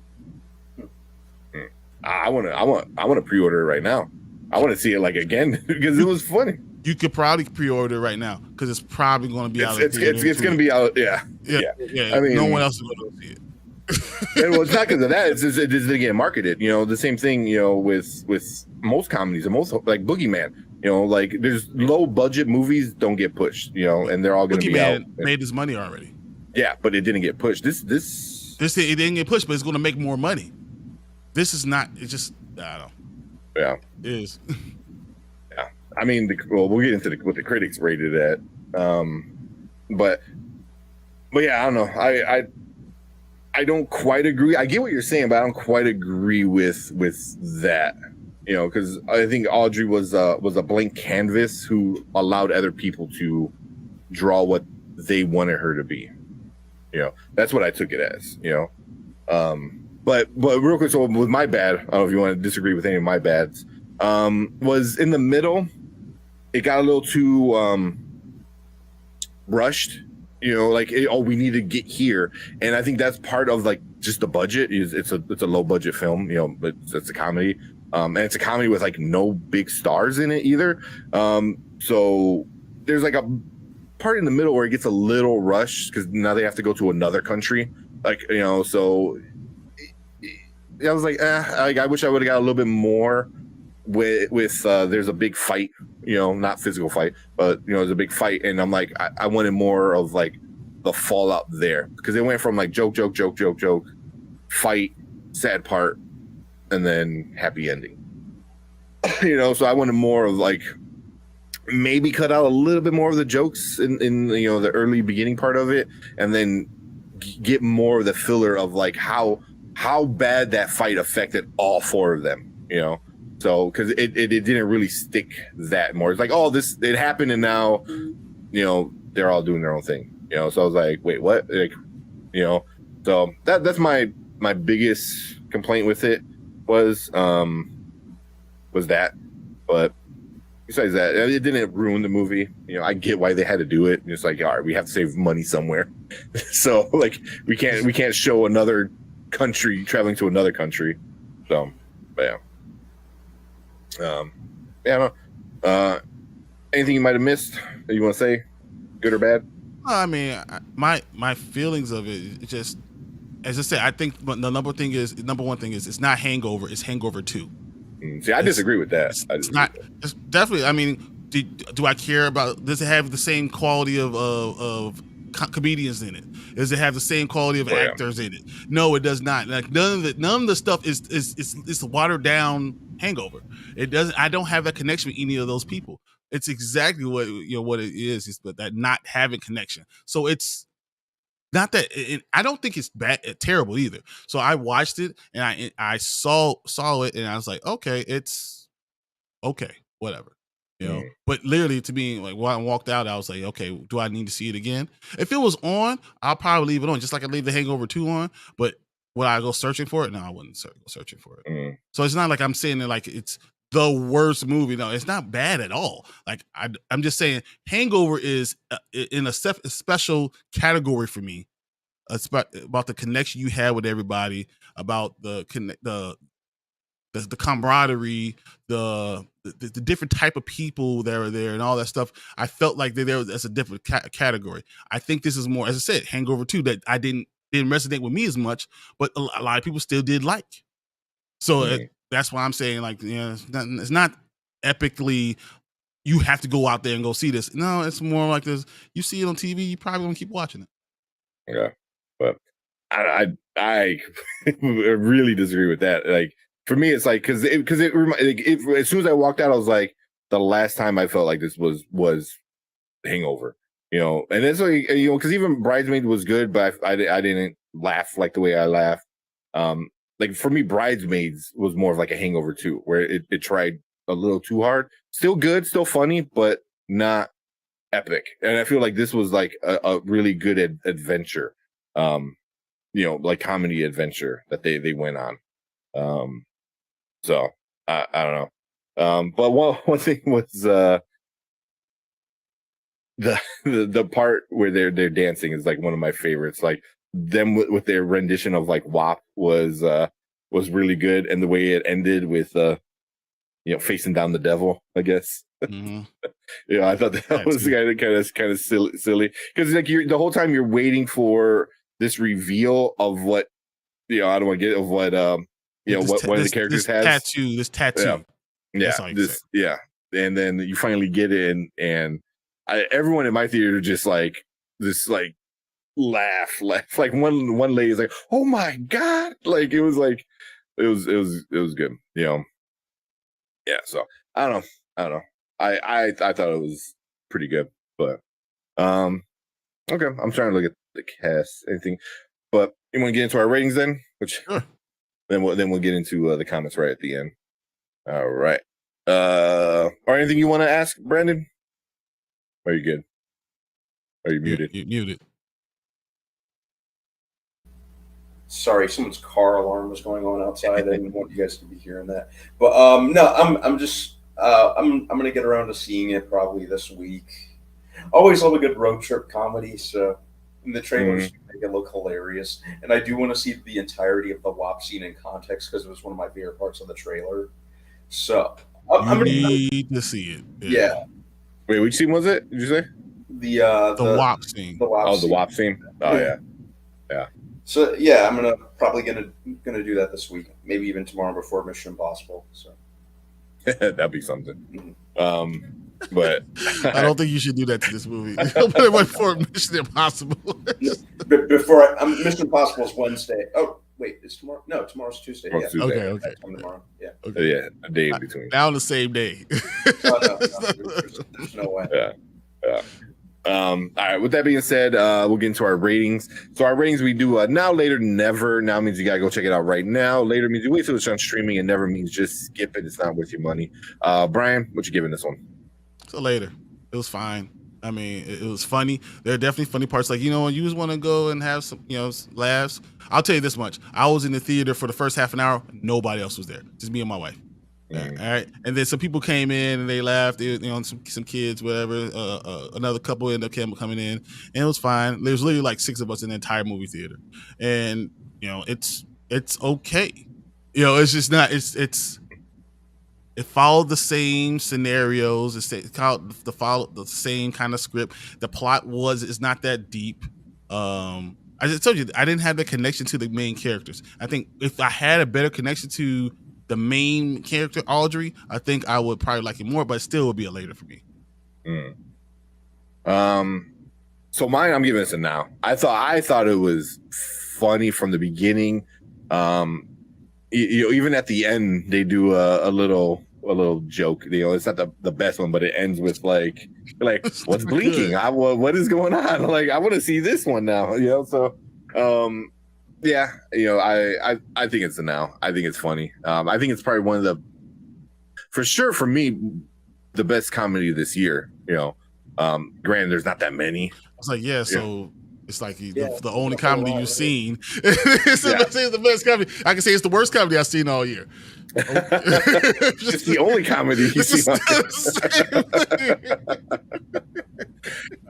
I want to pre-order it right now. I want to see it like again because it was funny. You could probably pre-order it right now because it's probably going to be out. It's going to be out. Yeah. I mean, no one else is going to see it. And well, it's not because of that. It's just, it didn't get marketed. You know, the same thing. You know, with most comedies and most like Boogeyman. You know, like there's low budget movies don't get pushed. You know, and they're all going to be out. Made his money already. Yeah, but it didn't get pushed. This it didn't get pushed, but it's going to make more money. This is not. It's just I don't know. Yeah, it is. Yeah, I mean, we'll get into what the critics rated at. But yeah, I don't know. I don't quite agree. I get what you're saying, but I don't quite agree with that. You know, because I think Audrey was a blank canvas who allowed other people to draw what they wanted her to be. You know, that's what I took it as. You know, but real quick, so with my bad, I don't know if you want to disagree with any of my bads. Was in the middle. It got a little too rushed. You know, like we need to get here, and I think that's part of like just the budget. It's a low budget film, you know, but it's a comedy, and it's a comedy with like no big stars in it either. So there's like a part in the middle where it gets a little rushed because now they have to go to another country, like, you know. So I was like, I wish I would have got a little bit more with there's a big fight, you know, not physical fight, but you know, there's a big fight, and I'm like, I wanted more of like the fallout there, because it went from like joke, fight, sad part, and then happy ending. You know, so I wanted more of like maybe cut out a little bit more of the jokes in you know the early beginning part of it, and then get more of the filler of like how bad that fight affected all four of them, you know. So, because it didn't really stick that more. It's like, oh, it happened, and now, you know, they're all doing their own thing. You know, so I was like, wait, what? Like, you know, so that's my biggest complaint with it was that. But besides that, it didn't ruin the movie. You know, I get why they had to do it. It's like, all right, we have to save money somewhere, so like we can't show another country traveling to another country. So, but yeah, yeah. I don't know. Anything you might have missed that you want to say, good or bad? I mean, my feelings of it just, as I said, I think the number one thing is it's not Hangover, it's Hangover 2. See, I disagree with that. It's not. It's definitely. I mean, do I care about? Does it have the same quality of comedians in it? Does it have the same quality of actors in it? No, it does not. Like none of the stuff is watered down Hangover. It doesn't. I don't have that connection with any of those people. It's exactly what what it is but that not having connection. So it's not that I don't think it's bad, terrible either. So I watched it and I saw it and I was like, okay, it's okay, whatever, But literally, to me, like when I walked out, I was like, okay, do I need to see it again? If it was on, I'll probably leave it on, just like I leave The Hangover 2 on. But would I go searching for it? No, I wouldn't go searching for it. So it's not like I'm saying that like it's the worst movie. No, it's not bad at all. Like I'm just saying, Hangover is in a special category for me. About the connection you had with everybody, about the camaraderie, the different type of people that are there, and all that stuff. I felt like that's a different category. I think this is more, as I said, Hangover 2 that I didn't resonate with me as much, but a lot of people still did like. So that's why I'm saying, like, it's not epically. You have to go out there and go see this. No, it's more like this. You see it on TV, you probably want to keep watching it. Yeah, but I really disagree with that. Like for me, it's like because as soon as I walked out, I was like, the last time I felt like this was Hangover, and it's like because even Bridesmaid was good, but I didn't laugh like the way I laugh. Like for me, Bridesmaids was more of like a Hangover 2, where it tried a little too hard. Still good, still funny, but not epic. And I feel like this was like a really good adventure, like comedy adventure that they went on. So I don't know. But one thing was the part where they're dancing is like one of my favorites. Like them with their rendition of like WAP was really good, and the way it ended with facing down the devil, I guess. Mm-hmm. I thought that was kind of silly because like the whole time you're waiting for this reveal of what I don't want to get of what what one of the characters has this tattoo. Yeah, and then you finally get it, and everyone in my theater just like this like laugh like one lady is like, oh my god, like it was good, Yeah, so I don't know. I thought it was pretty good, but okay. I'm trying to look at the cast, anything, but you want to get into our ratings then, which then we'll get into the comments right at the end. All right. Or anything you want to ask, Brandon? Are you good? Are you muted? You're muted. Sorry, someone's car alarm was going on outside. I didn't want you guys to be hearing that. But no, I'm just I'm gonna get around to seeing it probably this week. Always love a good road trip comedy, so the trailers make it look hilarious. And I do want to see the entirety of the WAP scene in context because it was one of my favorite parts of the trailer. So I'm need to see it. Yeah. Wait, which scene was it? Did you say the WAP scene? The WAP the WAP scene. Oh yeah. So yeah, I'm probably gonna do that this week, maybe even tomorrow before Mission Impossible. So that'd be something. But I don't think you should do that to this movie. Before Mission Impossible. Before Mission Impossible is Wednesday. Oh wait, it's tomorrow? No, tomorrow's Tuesday. Tomorrow's yeah. Tuesday. Okay. Tomorrow. Yeah. Okay. Yeah, a day in between. Now on the same day. No, there's no way. Yeah. All right. With that being said, we'll get into our ratings. So our ratings, we do now, later, never. Now means you gotta go check it out right now. Later means you wait till it's on streaming, and never means just skip it. It's not worth your money. Brian, what you giving this one? So later, it was fine. I mean, it was funny. There are definitely funny parts. Like, you just want to go and have some, laughs. I'll tell you this much: I was in the theater for the first half an hour. Nobody else was there. Just me and my wife. Yeah, all right. And then some people came in and they laughed. They, some kids, whatever. Another couple ended up coming in, and it was fine. There was literally like 6 of us in the entire movie theater, and it's okay. It's just not. It followed the same scenarios. It followed the same kind of script. The plot is not that deep. I just told you I didn't have the connection to the main characters. I think if I had a better connection to the main character, Audrey, I think I would probably like it more, but it still would be a later for me. So mine, I'm giving this a now. I thought it was funny from the beginning. Even at the end, they do a little joke. It's not the best one, but it ends with like what's blinking? What is going on? Like, I want to see this one now. So yeah, I think it's a now. I think it's funny. I think it's probably one of the, for sure for me, the best comedy this year. Granted, there's not that many. I was like, so it's like the only comedy you've seen. It's the best comedy. I can say it's the worst comedy I've seen all year. It's the only comedy you see.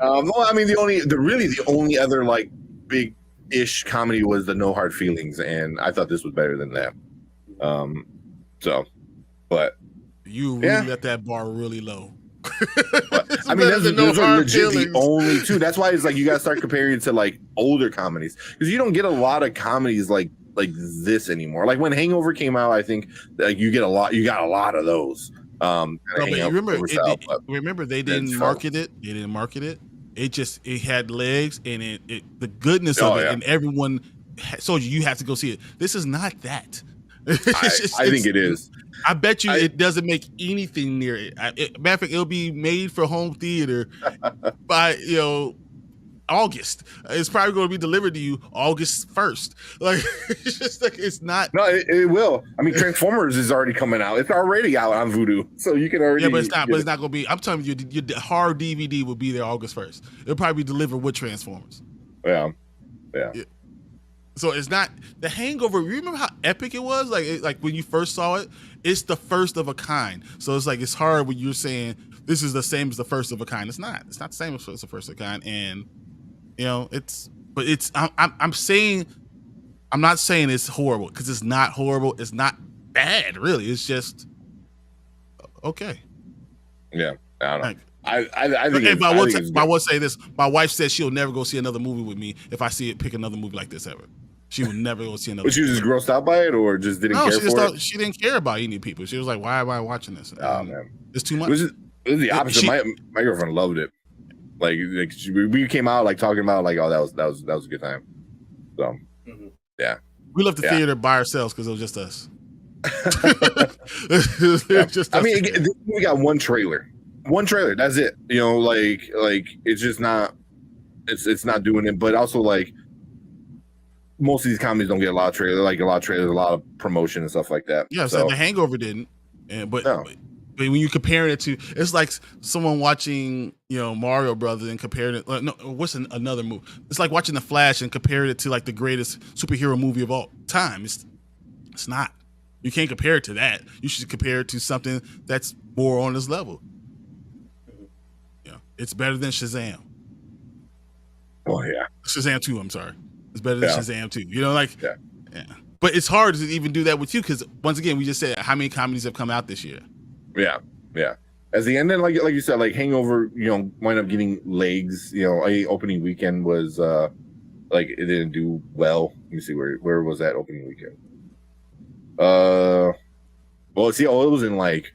Well, I mean, the only other like big-ish comedy was the No Hard Feelings, and I thought this was better than that. But you really let that bar really low. I mean, those are legit the only two. That's why it's like you gotta start comparing it to like older comedies, because you don't get a lot of comedies like this anymore. Like when Hangover came out, I think like you got a lot of those. But remember they didn't market it. They didn't market it. It had legs, and the goodness of it, and everyone told you have to go see it. This is not that. I think it is. I bet you it doesn't make anything near it. Matter of fact, it'll be made for home theater by August. It's probably going to be delivered to you August 1st. Like it's just like it's not. No, it will. I mean, Transformers is already coming out. It's already out on Vudu, so you can already. Yeah, but it's not. But it's not going to be. I'm telling you, your hard DVD will be there August 1st. It'll probably be delivered with Transformers. Yeah. So it's not the Hangover. You remember how epic it was? Like when you first saw it, it's the first of a kind. So it's like it's hard when you're saying this is the same as the first of a kind. It's not. It's not the same as the first of a kind. And it's. But it's. I'm saying. I'm not saying it's horrible, because it's not horrible. It's not bad, really. It's just okay. Yeah, I don't know. Like, I think. I will say this: my wife said she'll never go see another movie with me if I pick another movie like this ever. She would never go see another. But she was just grossed out by it, or just didn't care for it? She didn't care about any people. She was like, "Why am I watching this? Man, it's too much." It was the opposite. My girlfriend loved it. Like we came out like talking about like, oh, that was a good time. So yeah, we left the theater by ourselves because it was just us. I mean, we got one trailer. That's it. Like it's just not. It's not doing it. But also like. Most of these comedies don't get a lot of trailers, a lot of promotion and stuff like that. Yeah, so The Hangover didn't, but when you compare it to, it's like someone watching, Mario Brothers and comparing it. No, what's another movie? It's like watching The Flash and comparing it to like the greatest superhero movie of all time. It's not. You can't compare it to that. You should compare it to something that's more on this level. Yeah, it's better than Shazam. Oh yeah, Shazam 2. I'm sorry. It's better than Shazam 2. Yeah. But it's hard to even do that with you, because once again, we just said how many comedies have come out this year. Yeah. As the end, then like you said, like Hangover, wind up getting legs. Opening weekend was like it didn't do well. Let me see where was that opening weekend. Well, see, it was in like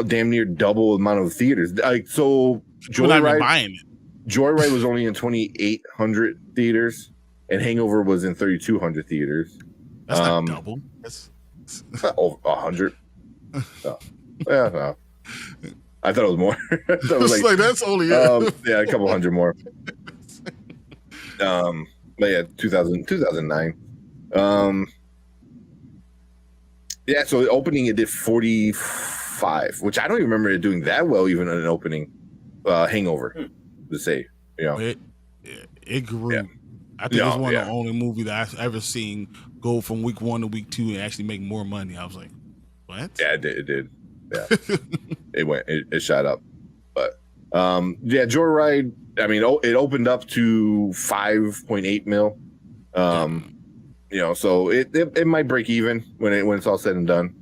damn near double amount of theaters. Like so, Joyride was only in 2,800 theaters. And Hangover was in 3,200 theaters. That's not double. That's over 100. No. Yeah, no. I thought it was more. I thought it was like that's only a couple hundred more. But yeah, 2009. Yeah, so the opening it did 45, which I don't even remember it doing that well, even in an opening. Hangover, to say, it grew. Yeah. I think it was one of the only movie that I've ever seen go from week 1 to week 2 and actually make more money. I was like, What? Yeah, it did. Yeah, it shot up. But yeah, Joyride. I mean, it opened up to 5.8 mil. You know, so it might break even when it's all said and done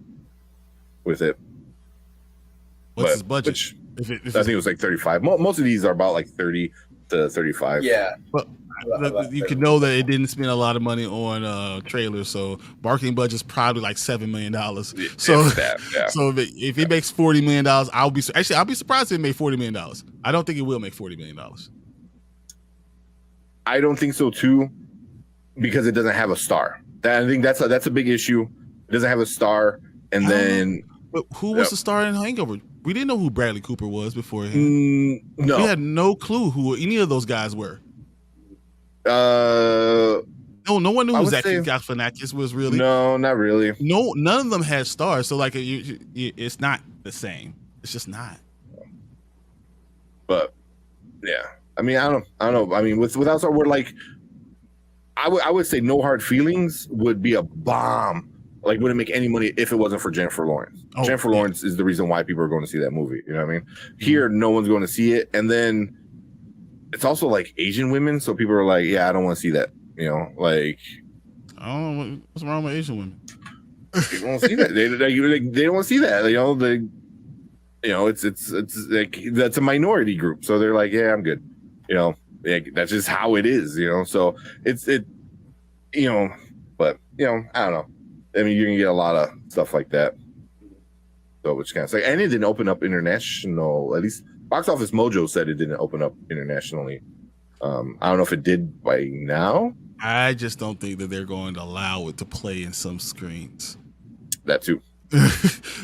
with it. What's his budget? I think it was like 35. Most of these are about like 30 to 35. Yeah. But you can know that it didn't spend a lot of money on trailers, so marketing budget's probably like $7 million. So, so if it makes $40 million, I'll be surprised if it made $40 million. I don't think it will make $40 million. I don't think so too, because it doesn't have a star. I think that's a big issue. It doesn't have a star, and then but who was the star in Hangover? We didn't know who Bradley Cooper was beforehand. No, we had no clue who any of those guys were. No one knew who Zach Galifianakis was really. No, not really. No, none of them had stars. So like, it's not the same. It's just not. But yeah, I mean, I don't know. I mean, without star, we're like, I would say No Hard Feelings would be a bomb. Like, wouldn't make any money if it wasn't for Jennifer Lawrence. Jennifer Lawrence is the reason why people are going to see that movie. You know what I mean? Here, no one's going to see it, and then it's also like Asian women, so people are like, yeah, I don't want to see that. You know, like, I don't know what's wrong with Asian women. They don't want to see that. They don't want to see that. You know, it's like, that's a minority group, so they're like, yeah, I'm good. You know, that's just how it is. You know, so you know, but you know, I don't know. I mean, you're gonna get a lot of stuff like that. So, which kind of like, and it didn't open up international. At least Box Office Mojo said it didn't open up internationally. I don't know if it did by now. I just don't think that they're going to allow it to play in some screens. That too.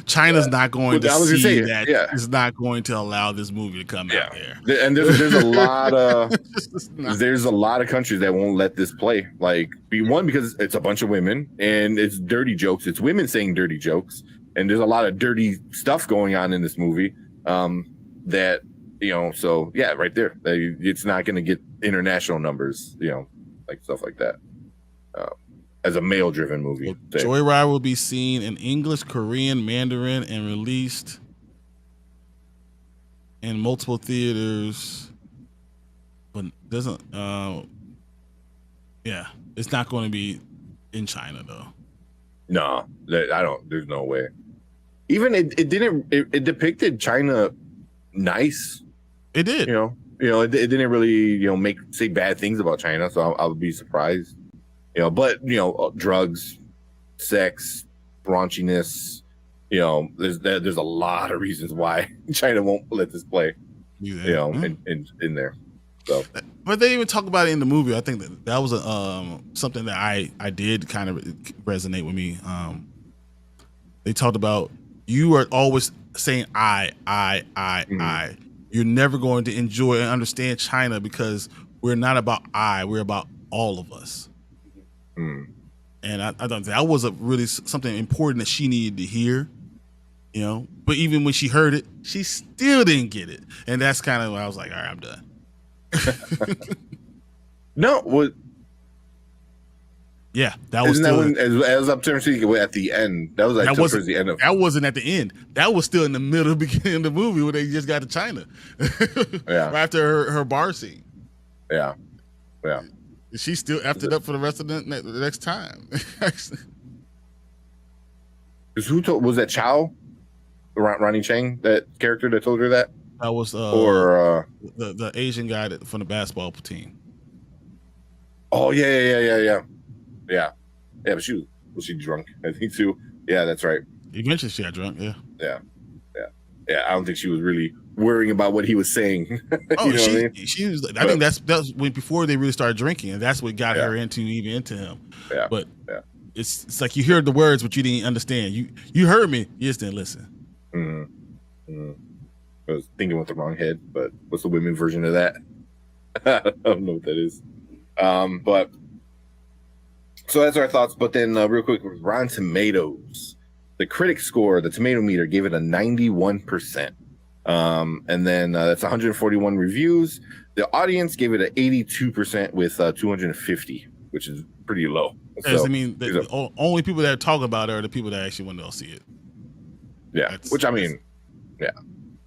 China's not going to see that. Yeah. It's not going to allow this movie to come out there. And there's a lot of there's a lot of countries that won't let this play. Like, because it's a bunch of women and it's dirty jokes. It's women saying dirty jokes, and there's a lot of dirty stuff going on in this movie. That, you know, so yeah, right there, it's not going to get international numbers. You know, like stuff like that. As a male-driven movie. Joyride will be seen in English, Korean, Mandarin, and released in multiple theaters, but doesn't. Yeah, it's not going to be in China though. No, I don't. There's no way. Even it didn't. It depicted China nice. It did. You know, it didn't really say bad things about China. So I would be surprised. You know, but drugs, sex, raunchiness. You know, there's a lot of reasons why China won't let this play. In there. So, but they even talk about it in the movie. I think that was something that I did kind of resonate with me. They talked about, you are always saying I. You're never going to enjoy and understand China because we're not about we're about all of us. And I thought that was really something important that she needed to hear, you know. But even when she heard it, she still didn't get it, and that's kind of when I was like, all right, I'm done. No, yeah, that was still, when as up to at the end. That was like towards the end of. That wasn't at the end. That was still in the middle, beginning of the movie where they just got to China. Yeah, right after her bar scene. Yeah. She still effed it up for the rest of the next time. Was that Chow? Ronnie Chang, that character that told her that? That was the Asian guy from the basketball team. Oh yeah. But was she drunk? I think too. Yeah, that's right. Eventually she got drunk. Yeah. I don't think she was really worrying about what he was saying. She was. I think that's when before they really started drinking, and that's what got her into him. Yeah. But it's like you heard the words, but you didn't understand. You heard me, you just didn't listen. I was thinking with the wrong head, but what's the women version of that? I don't know what that is. But so that's our thoughts. But then real quick, Rotten Tomatoes. The critic score, the tomato meter, gave it a 91%. And then that's 141 reviews. The audience gave it an 82% with 250, which is pretty low. So, I mean, the only people that talk about it are the people that actually want to go see it. Yeah, which I mean, yeah.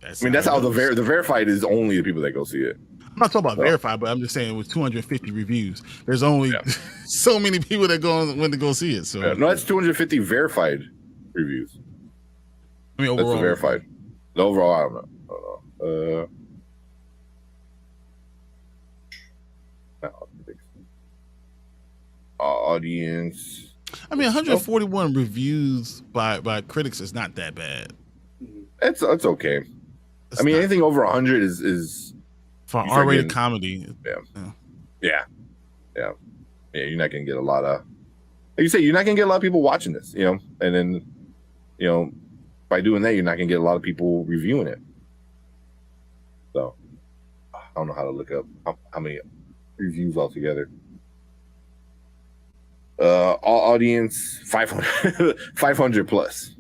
That's I mean, that's how the goes. verified is only the people that go see it. I'm not talking about So, verified, but I'm just saying with 250 reviews, there's only Yeah. so many people that went to go see it. So yeah. No, that's 250 verified reviews. I mean, That's overall, the verified. The overall, I don't know. Audience. I mean, 141 reviews by critics is not that bad. It's okay. It's I mean, not. anything over 100 is For you start R-rated getting- comedy. yeah. You're not gonna get a lot of. Like you say, you're not gonna get a lot of people watching this, and then, by doing that, you're not gonna get a lot of people reviewing it. So, I don't know how to look up how many reviews altogether. All audience 500, 500 plus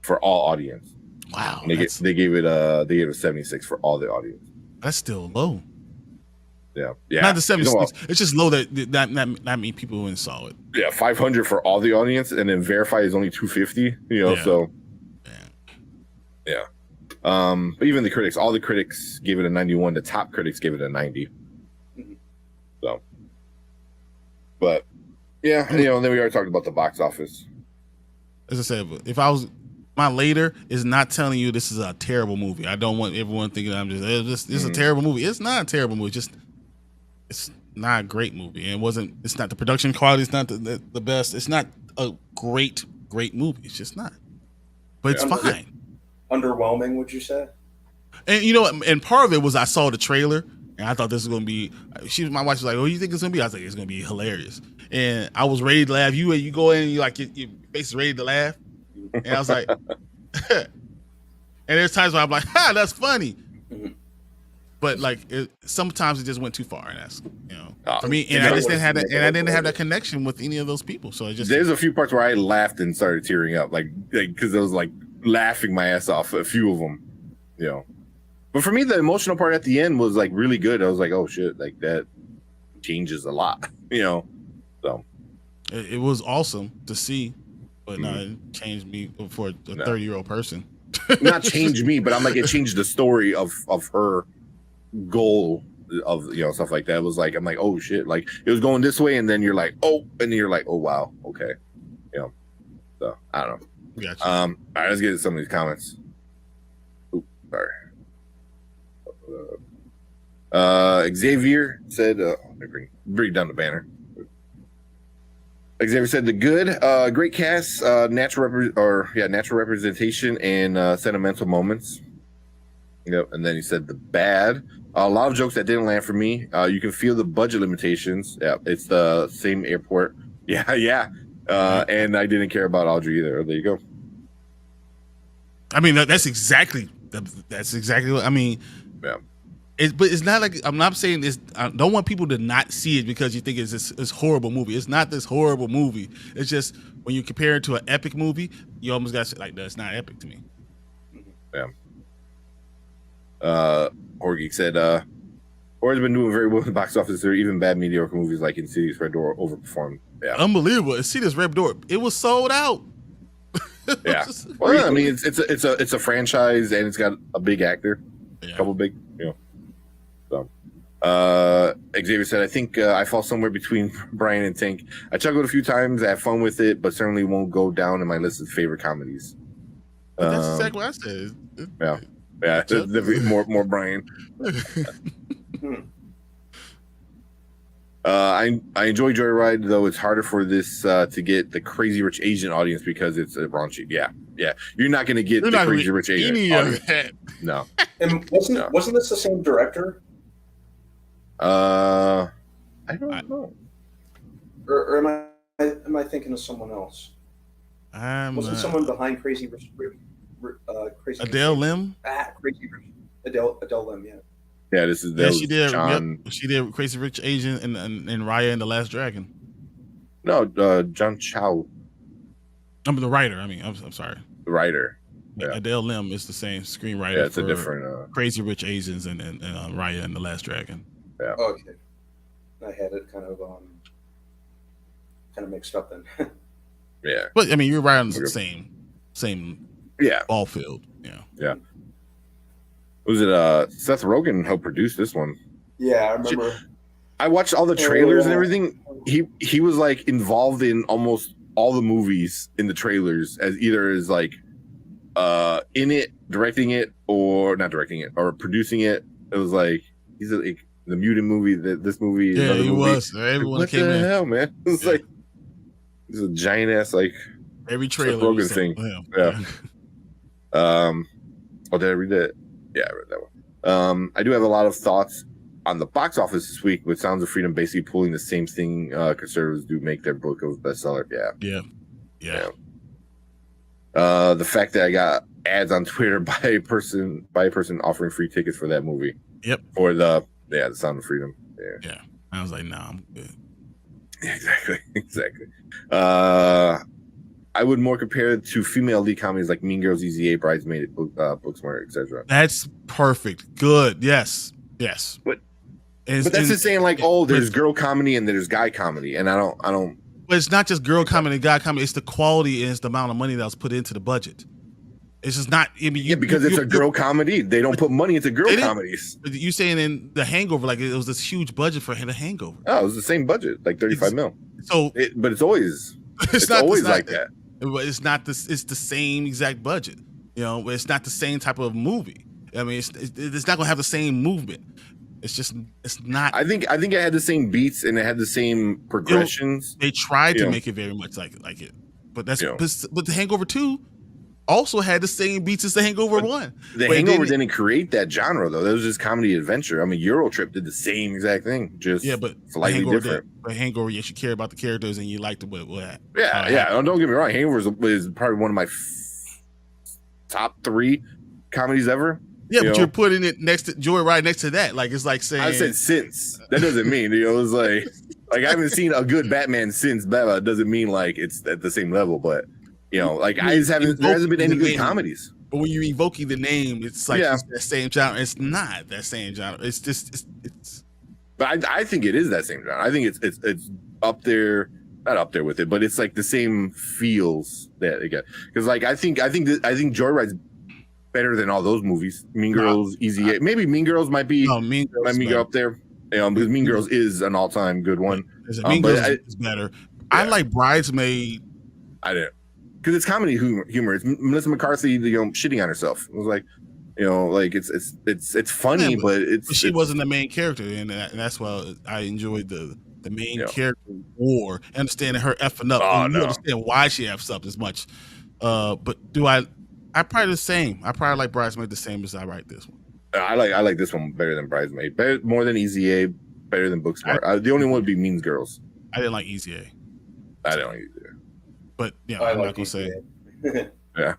for all audience. Wow, And they gave it a 76 for all the audience. that's still low. Yeah. Not the 76. It's just low that not many people went and saw it. Yeah, 500 for all the audience, and then verify is only 250. So yeah. But even the critics, all the critics gave it a 91. The top critics gave it a 90. So, but yeah, and then we already talked about the box office. As I said, if I was my later is not telling you this is a terrible movie. I don't want everyone thinking I'm this is a terrible movie. It's not a terrible movie. It's not a great movie. And it's not the production quality. It's not the best. It's not a great movie. It's just not. But it's fine. Underwhelming, would you say? And and part of it was I saw the trailer and I thought this was gonna be. My wife was like, "Oh, you think it's gonna be?" I was like, "It's gonna be hilarious." And I was ready to laugh. You go in and your face is ready to laugh. And I was like, and there's times where I'm like, "Ha, that's funny." But sometimes it just went too far, and that's for me. And I just didn't have that, and I didn't have that connection with any of those people. So there's a few parts where I laughed and started tearing up, like because I was laughing my ass off. A few of them, But for me, the emotional part at the end was really good. I was like, oh shit, that changes a lot, So it was awesome to see, but no, it changed me for a 30-year-old person. Not change me, but I'm like, it changed the story of her goal of stuff like that. It was I'm like, oh shit, it was going this way, and then you're like, oh, and then you're like, oh wow, okay, so I don't know. Gotcha. All right, let's get to some of these comments. Oops, sorry. Xavier said, bring down the banner. Xavier said the good, great cast, natural representation and sentimental moments. Yep, and then he said the bad. A lot of jokes that didn't land for me. You can feel the budget limitations. Yeah, it's the same airport. Yeah. And I didn't care about Audrey either. There you go. I mean, that's exactly what I mean. Yeah. But it's not I'm not saying this. I don't want people to not see it because you think it's this horrible movie. It's not this horrible movie. It's just when you compare it to an epic movie, you almost got to say no, it's not epic to me. Yeah. Orgeek said, Horror's been doing very well in the box office. There are even bad mediocre movies like Insidious, Red Door overperformed. Yeah. Unbelievable. Insidious, Red Door. It was sold out. Yeah. Well, I mean, it's a franchise and it's got a big actor, a couple big, So, Xavier said, I think I fall somewhere between Brian and Tank. I chuckled a few times. I had fun with it, but certainly won't go down in my list of favorite comedies. That's exactly what I said. Yeah. Definitely more Brian. I enjoy Joyride, though it's harder for this to get the Crazy Rich Asian audience because it's raunchy. Yeah. You're not going to get the Crazy Rich Asian audience. No. And wasn't this the same director? I don't know. Or am I thinking of someone else? Wasn't someone behind Crazy Rich? Crazy Adele Lim? Crazy Rich. Adele Lim, yeah. Yeah, she did. John... Yep, she did Crazy Rich Asian and Raya and the Last Dragon. No, John Chow. I'm the writer. I mean, I'm sorry. The writer. Yeah. Adele Lim is the same screenwriter. Yeah, it's a different Crazy Rich Asians and Raya and the Last Dragon. Yeah. Okay. I had it kind of mixed up then. Yeah. But I mean, you're right on the same Yeah. ball field. Yeah. Yeah. Was it Seth Rogen helped produce this one? Yeah, I remember. I watched all the trailers and everything. He was like involved in almost all the movies in the trailers as either as like in it, directing it, or not directing it, or producing it. It was like he's like the mutant movie, this movie, Yeah, another he movie. was. Everyone What that came the in. hell, man? It's like it's a giant ass like Every Seth trailer. Rogen was thing. Yeah. Oh, did I read that? Yeah, I read that one. I do have a lot of thoughts on the box office this week with Sounds of Freedom basically pulling the same thing conservatives do, make their book a bestseller. Yeah. The fact that I got ads on Twitter by a person offering free tickets for that movie. Yep. For the Sound of Freedom. Yeah. I was like, nah, I'm good. Yeah, exactly. I would more compare it to female lead comedies like Mean Girls, Easy A, Bridesmaid, Booksmart, etc. That's perfect. Good. Yes. But that's just saying like, oh, there's girl comedy and there's guy comedy, and I don't. But it's not just girl comedy and guy comedy. It's the quality and it's the amount of money that was put into the budget. It's just not. I mean, because it's a girl comedy. They don't put money into girl comedies. You saying in The Hangover, like it was this huge budget for The Hangover. Oh, it was the same budget, like 35 mil. So, but it's always always like that. It's not this. It's the same exact budget. You know, it's not the same type of movie. I mean, it's not gonna have the same movement. It's not. I think it had the same beats and it had the same progressions. They tried to make it very much like it, but but The Hangover 2 also had the same beats as The Hangover 1. The Hangover didn't create that genre though. That was just comedy adventure. I mean, Eurotrip did the same exact thing, just but slightly different. But Hangover, yes, you care about the characters and you liked what happened. Yeah. Don't get me wrong. Hangover is probably one of my top 3 comedies ever. Yeah, but you're putting it next to Joyride next to that. Like it's like saying I said since. That doesn't mean it was like I haven't seen a good Batman since Bella. It doesn't mean like it's at the same level, but like there hasn't been any good comedies. But when you're evoking the name, it's like it's that same genre. It's not that same genre. It's just it's. But I think it is that same genre. I think it's up there, not up there with it, but it's like the same feels that it got. Because like I think Joyride's better than all those movies. Mean Girls, Easy A. Maybe Mean Girls might be go up there. Because Mean Girls is an all-time good one. Mean Girls is better. Yeah. I like Bridesmaid. I didn't, because it's comedy humor. It's Melissa McCarthy, shitting on herself. It was like, like it's funny, but she wasn't the main character, and that's why I enjoyed the main character war, understanding her effing up, and you understand why she effs up as much. But do I probably the same. I probably like Bridesmaid the same as I write this one. I like this one better than Bridesmaid. Better, more than Easy A. Better than Booksmart. The only one would be Mean Girls. I didn't like Easy A. I didn't like Easy A. But I'm not gonna say. Yeah.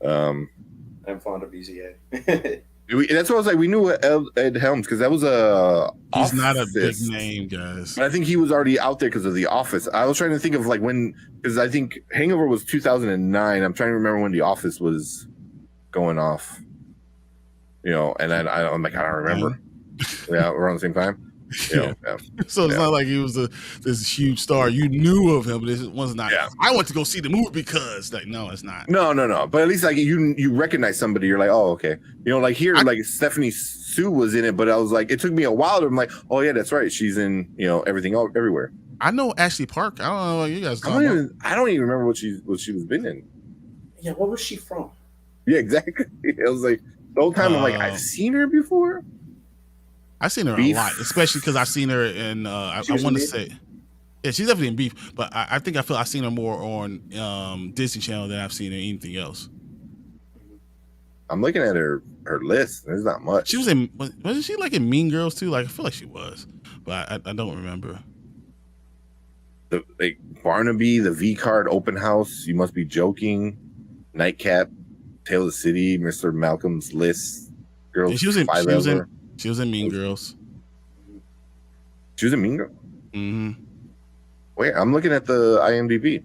I'm fond of Easy A. That's what I was like. We knew Ed Helms because that was He's not a big name, guys. But I think he was already out there because of The Office. I was trying to think of like when, because I think Hangover was 2009. I'm trying to remember when The Office was going off. And I'm like, I don't remember. Yeah, we're on the same time. So it's not like he was this huge star. You knew of him, but it was not. Yeah. I went to go see the movie because, no, it's not. No. But at least like you recognize somebody. You're like, oh, okay. Like here, like Stephanie Sue was in it, but I was like, it took me a while to. I'm like, oh yeah, that's right. She's in everything everywhere. I know Ashley Park. I don't know what you guys. I don't even remember what she was been in. Yeah, what was she from? Yeah, exactly. I was like the whole time. I'm like, I've seen her before. I've seen her a lot, especially because I've seen her in. I want to say, yeah, she's definitely in Beef, but I think I've seen her more on Disney Channel than I've seen her anything else. I'm looking at her list. There's not much. She was in. Wasn't she like in Mean Girls too? Like I feel like she was, but I don't remember. Like Barnaby, the V Card, Open House, You Must Be Joking, Nightcap, Tale of the City, Mr. Malcolm's List, Girls. Yeah, she was in Mean Girls. She was in Mean Girls? Mm-hmm. Wait, I'm looking at the IMDb.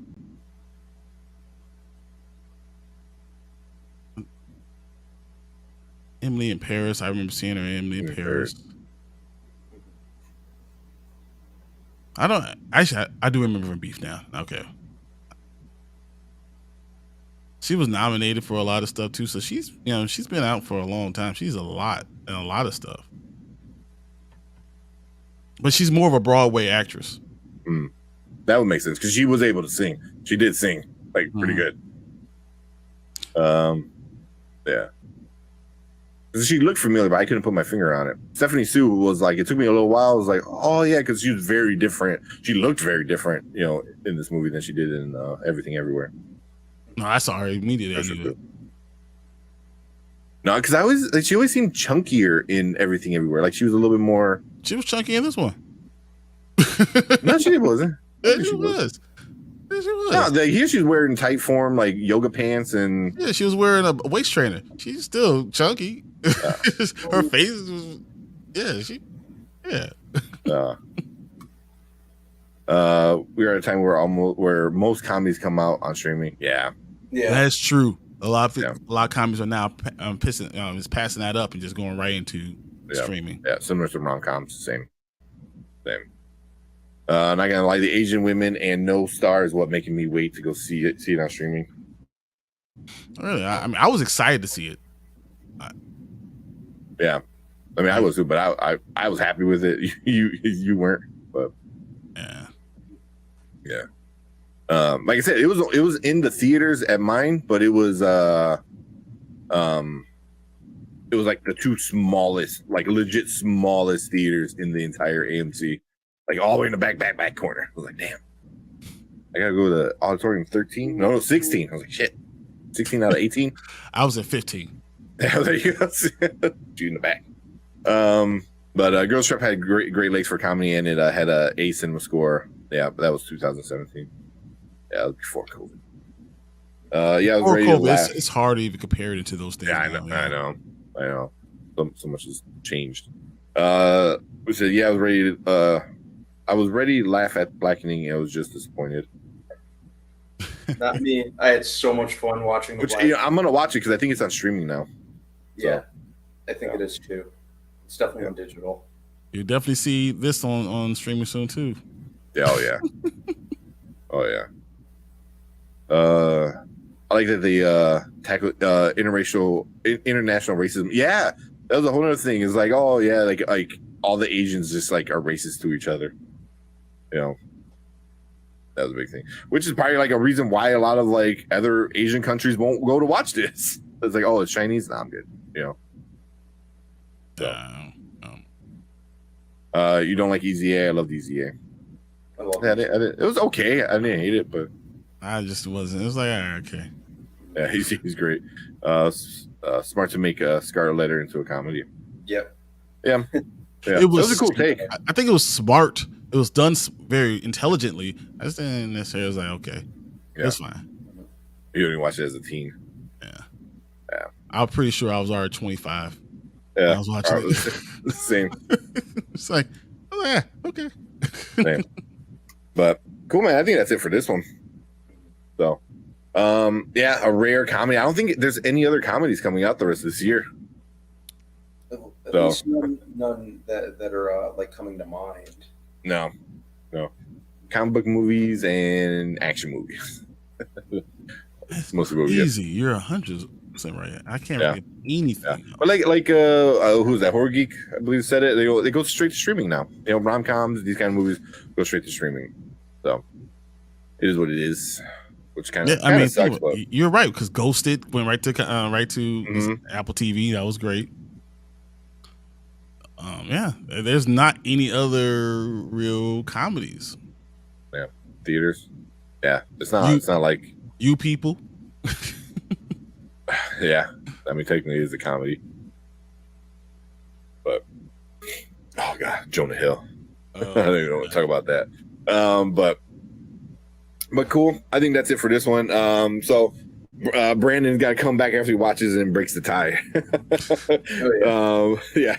Emily in Paris. I remember seeing her in Emily in Paris. I do remember from Beef now. Okay. She was nominated for a lot of stuff too, so she's been out for a long time. She's a lot of stuff, but she's more of a Broadway actress. That would make sense because she was able to sing. She did sing like pretty good. Yeah. She looked familiar, but I couldn't put my finger on it. Stephanie Sue was like, it took me a little while. I was like, oh yeah, because she was very different. She looked very different, in this movie than she did in Everything Everywhere. No, I saw her immediately. I knew it. No, because she always seemed chunkier in Everything Everywhere. Like she was a little bit more. She was chunky in this one. No, she wasn't. Yeah, she was. Yeah, she was. No, here she's wearing tight form like yoga pants and. Yeah, she was wearing a waist trainer. She's still chunky. Her face was. Yeah. We're at a time where most comedies come out on streaming. Yeah. That's true. A lot of comedies are now passing that up and just going right into streaming. Yeah, similar to rom-coms, same. Not gonna lie, the Asian women and No Star is what making me wait to go see it on streaming. Really, I was excited to see it. Yeah, I was too, but I was happy with it. You weren't, but yeah. Like I said, it was in the theaters at mine, but it was like the two smallest, like legit smallest theaters in the entire AMC, like all the way in the back corner. I was like, damn, I gotta go to the auditorium 13. No, 16. I was like, shit, 16 out of 18. I was at 15. Yeah, there you go. You in the back. But Girls Trip had great legs for comedy, and it had a A cinema score. Yeah, but that was 2017. Yeah, that was before COVID. I was ready to laugh. It's hard to even compare it to those things. Yeah, I know. So much has changed. We said, I was ready to. I was ready to laugh at Blackening. I was just disappointed. Not me. I had so much fun watching. I'm gonna watch it because I think it's on streaming now. Yeah, I think it is too. It's definitely on digital. You definitely see this on streaming soon too. Yeah, oh yeah. I like that the tackle international racism. Yeah, that was a whole other thing. It's like, oh yeah, like all the Asians just like are racist to each other. That was a big thing, which is probably like a reason why a lot of like other Asian countries won't go to watch this. It's like, oh, it's Chinese. Nah, I'm good. You don't like Easy A? I loved Easy A. I love it. It was okay. I didn't hate it, but I just wasn't. It was like, okay. Yeah, he's great. Smart to make Scarlet Letter into a comedy. Yep. Yeah. It was a cool take. I think it was smart. It was done very intelligently. I just didn't necessarily was like, okay, it's fine. You didn't watch it as a teen. Yeah. I'm pretty sure I was already 25. Yeah, I was watching it. Same. It's like, oh yeah, okay. Same. But cool, man. I think that's it for this one. So, a rare comedy. I don't think there's any other comedies coming out the rest of this year. At least none that are like coming to mind. No. Comic book movies and action movies. Mostly what we easy. You're 100% right. I can't get anything. Yeah. But like who's that? Horror Geek, I believe, said it. They go straight to streaming now. Rom-coms, these kind of movies go straight to streaming. So it is what it is. Which kind of sucks. But you're right, because Ghosted went right to Apple TV. That was great. There's not any other real comedies. Yeah, theaters. Yeah, it's not like You People. Yeah, I mean technically it's a comedy, but oh god, Jonah Hill. I don't even want to talk about that. But cool. I think that's it for this one. So Brandon's got to come back after he watches and breaks the tie. Yeah.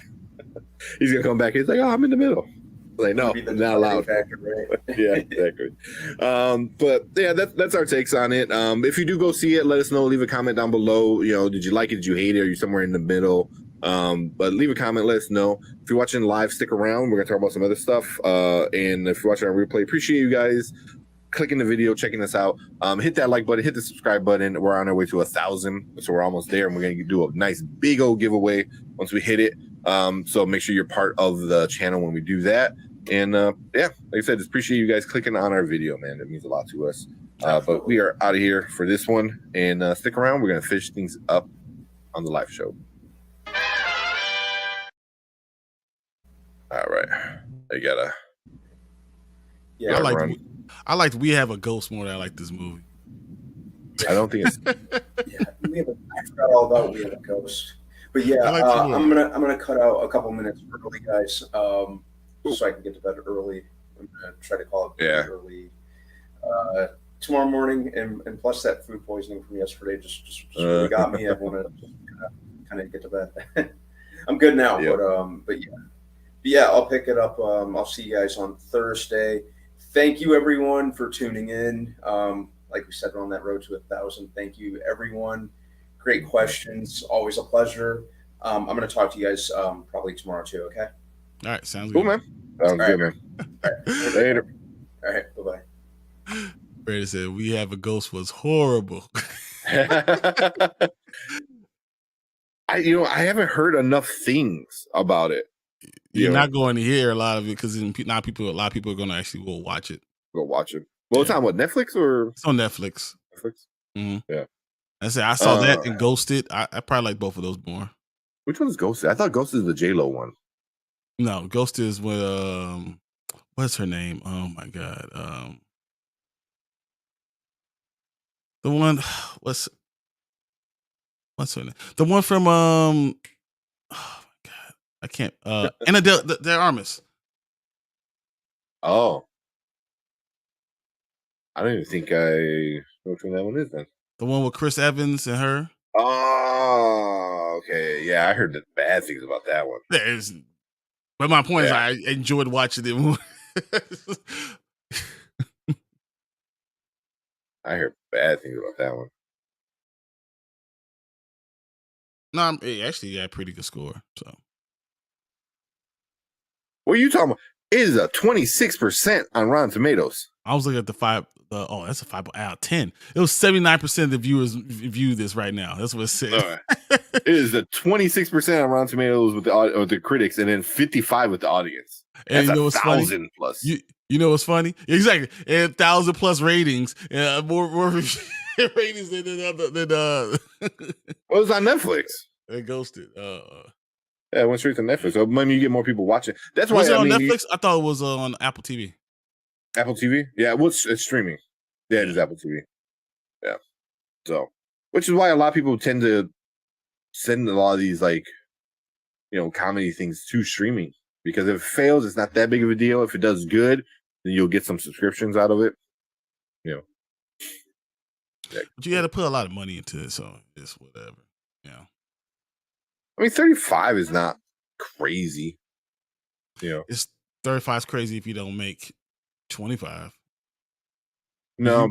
He's gonna come back. He's like, "Oh, I'm in the middle." Like, no, not allowed. Factor, right? Yeah, exactly. But yeah, that's our takes on it. If you do go see it, let us know. Leave a comment down below. Did you like it? Did you hate it? Are you somewhere in the middle? But leave a comment. Let us know. If you're watching live, stick around. We're gonna talk about some other stuff. And if you're watching our replay, appreciate you guys. clicking the video, checking us out. Hit that like button, hit the subscribe button. We're on our way to 1,000, so we're almost there, and we're gonna do a nice big old giveaway once we hit it. So make sure you're part of the channel when we do that. And yeah, like I said, just appreciate you guys clicking on our video, man. It means a lot to us. But we are out of here for this one, and stick around. We're gonna finish things up on the live show. All right, I gotta. Yeah, I liked We Have a Ghost more than I like this movie. I don't think it's. yeah, I forgot all about We Have a Ghost. But yeah, I like I'm gonna cut out a couple minutes early, guys, so I can get to bed early. I'm gonna try to call it early tomorrow morning, and plus that food poisoning from yesterday just really got me. I want to kind of get to bed. I'm good now, but yeah, I'll pick it up. I'll see you guys on Thursday. Thank you, everyone, for tuning in. Like we said, we're on that road to 1,000. Thank you, everyone. Great questions. Always a pleasure. I'm going to talk to you guys probably tomorrow, too, okay? All right. Sounds cool, good. man. Sounds good, man. All right. Later. All right. Bye-bye. Brady said, We Have a Ghost was horrible. I haven't heard enough things about it. You're not going to hear a lot of it because now a lot of people are going to actually will watch it. Go watch it. Well, it's on what, Netflix or? It's on Netflix. Mm-hmm. Yeah. I saw that and Ghosted. I probably like both of those more. Which one is Ghosted? I thought Ghosted is the J-Lo one. No, Ghosted is with what's her name? Oh my god. The one what's her name? The one from oh my god. I can't Anna de Armas. Oh. I don't even think I know which one that one is then. The one with Chris Evans and her. Oh, okay. Yeah, I heard the bad things about that one. But my point is I enjoyed watching it more. I heard bad things about that one. No, it actually got a pretty good score. So what are you talking about? It is a 26% on Rotten Tomatoes. I was looking at that's a 5 out of 10. It was 79% of the viewers view this right now. That's what it said. It is a 26% on Rotten Tomatoes with the critics, and then 55 with the audience. And that's you know what's 1,000 plus. You know what's funny? Exactly. And 1,000 plus ratings. More ratings than Well, it was on Netflix. It Ghosted. Yeah, it went straight to Netflix. So maybe you get more people watching. That's why. Was it on Netflix? I thought it was on Apple TV. Apple TV? Yeah, it's streaming. Yeah, it is Apple TV. Yeah. So, which is why a lot of people tend to send a lot of these comedy things to streaming, because if it fails, it's not that big of a deal. If it does good, then you'll get some subscriptions out of it. Yeah. But you got to put a lot of money into it, so it's whatever. Yeah. I mean, 35 is not crazy. It's 35 is crazy if you don't make 25. No,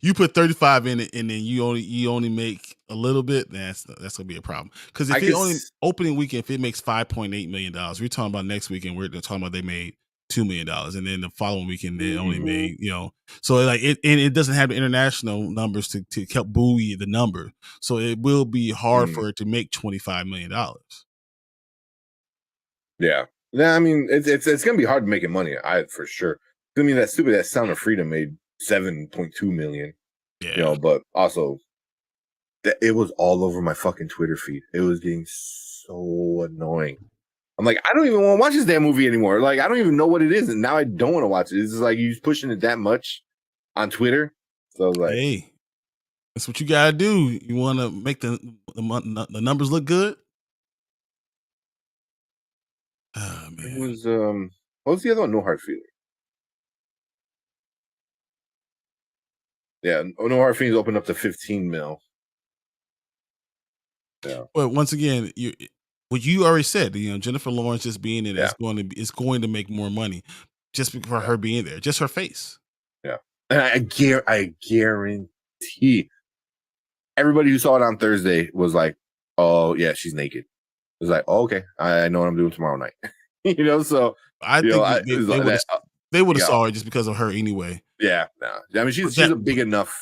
you put 35 in it, and then you only make a little bit. That's gonna be a problem. Because if it only opening weekend, if it makes $5.8 million, we're talking about next weekend. We're talking about they made $2 million, and then the following weekend they only made So it doesn't have the international numbers to help buoy the number. So it will be hard for it to make $25 million. Yeah. I mean, it's gonna be hard to make money. For sure. I mean, that Sound of Freedom made $7.2 million. Yeah. But also it was all over my fucking Twitter feed. It was getting so annoying. I'm like, I don't even want to watch this damn movie anymore. Like, I don't even know what it is, and now I don't want to watch it. It's just like you're pushing it that much on Twitter. So I was like, hey, that's what you gotta do. You want to make the numbers look good. Oh man, it was what was the other one? No Hard Feelings. Yeah, No Hard Feelings opened up to 15 mil. Yeah. But once again, what you already said, Jennifer Lawrence just being in it is going to make more money just for her being there, just her face. Yeah, and I guarantee everybody who saw it on Thursday was like, "Oh yeah, she's naked." It was like, "Oh, okay, I know what I'm doing tomorrow night." So I think they would have saw it just because of her anyway. Yeah, no. I mean, she's That- a big enough.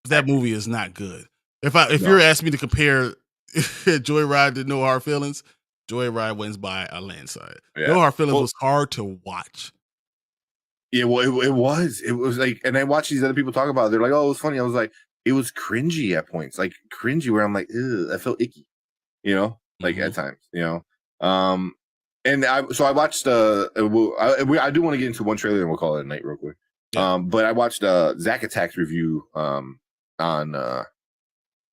That movie is not good. If No. you're asking me to compare Joyride to No Hard Feelings, Joyride wins by a landslide. Yeah. No Hard Feelings Well- was hard to watch. Yeah, well, it was like, and I watch these other people talk about it. They're like, oh, it was funny. I was like, it was cringy at points, like cringy where I'm like, ew, I felt icky, you know, like at times, you know. And I watched I do want to get into one trailer and we'll call it a night real quick. Yeah. But I watched Zack Attack's review on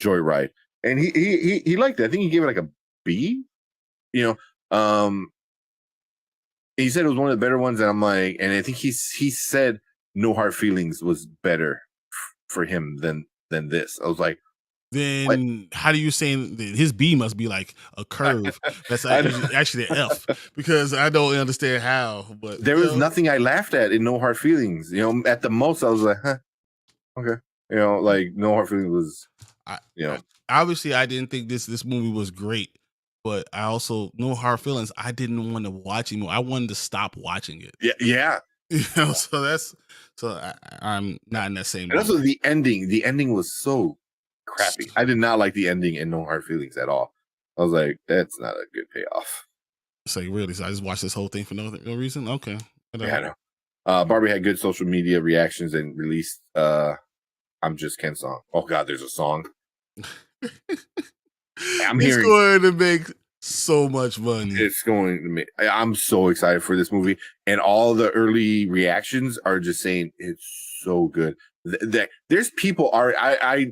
Joyride, and he liked it. I think he gave it like a B, you know. He said it was one of the better ones, and I'm like, and I think he said No Hard Feelings was better for him than this. I was like, Then how do you say that his B must be like a curve? That's I know. actually an F, because I don't understand how. But there was nothing I laughed at in No Hard Feelings. You know, at the most, I was like, huh, okay. You know, like No Hard Feelings was, you know. Obviously, I didn't think this movie was great, but I also No Hard Feelings. I didn't want to watch anymore. I wanted to stop watching it. Yeah. You know, so I'm not in that same. And also the ending. The ending was so crappy. I did not like the ending in No Hard Feelings at all. I was like, that's not a good payoff. So really, so I just watched this whole thing for no reason. Okay, yeah, I know. Barbie had good social media reactions and released "I'm Just Ken" song. Oh God, there's a song. It's going to make so much money. It's going to make. I'm so excited for this movie, and all the early reactions are just saying it's so good. There's people are I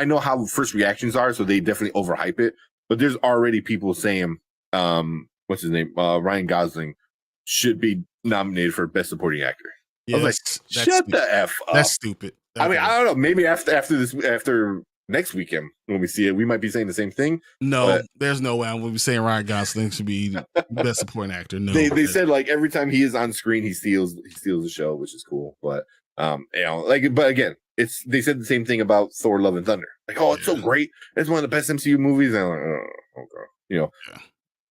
know how first reactions are, so they definitely overhype it. But there's already people saying, what's his name? Ryan Gosling should be nominated for Best Supporting Actor. Yeah, I was like, shut the F up. That's stupid. I mean, I don't know. Maybe after next weekend when we see it, we might be saying the same thing. No, there's no way I'm going to be saying Ryan Gosling should be Best Supporting Actor. No, they said like every time he is on screen, he steals the show, which is cool. But you know, like, but again, they said the same thing about Thor: Love and Thunder. Like, oh, it's so great. It's one of the best MCU movies. And I'm like, oh, okay, you know,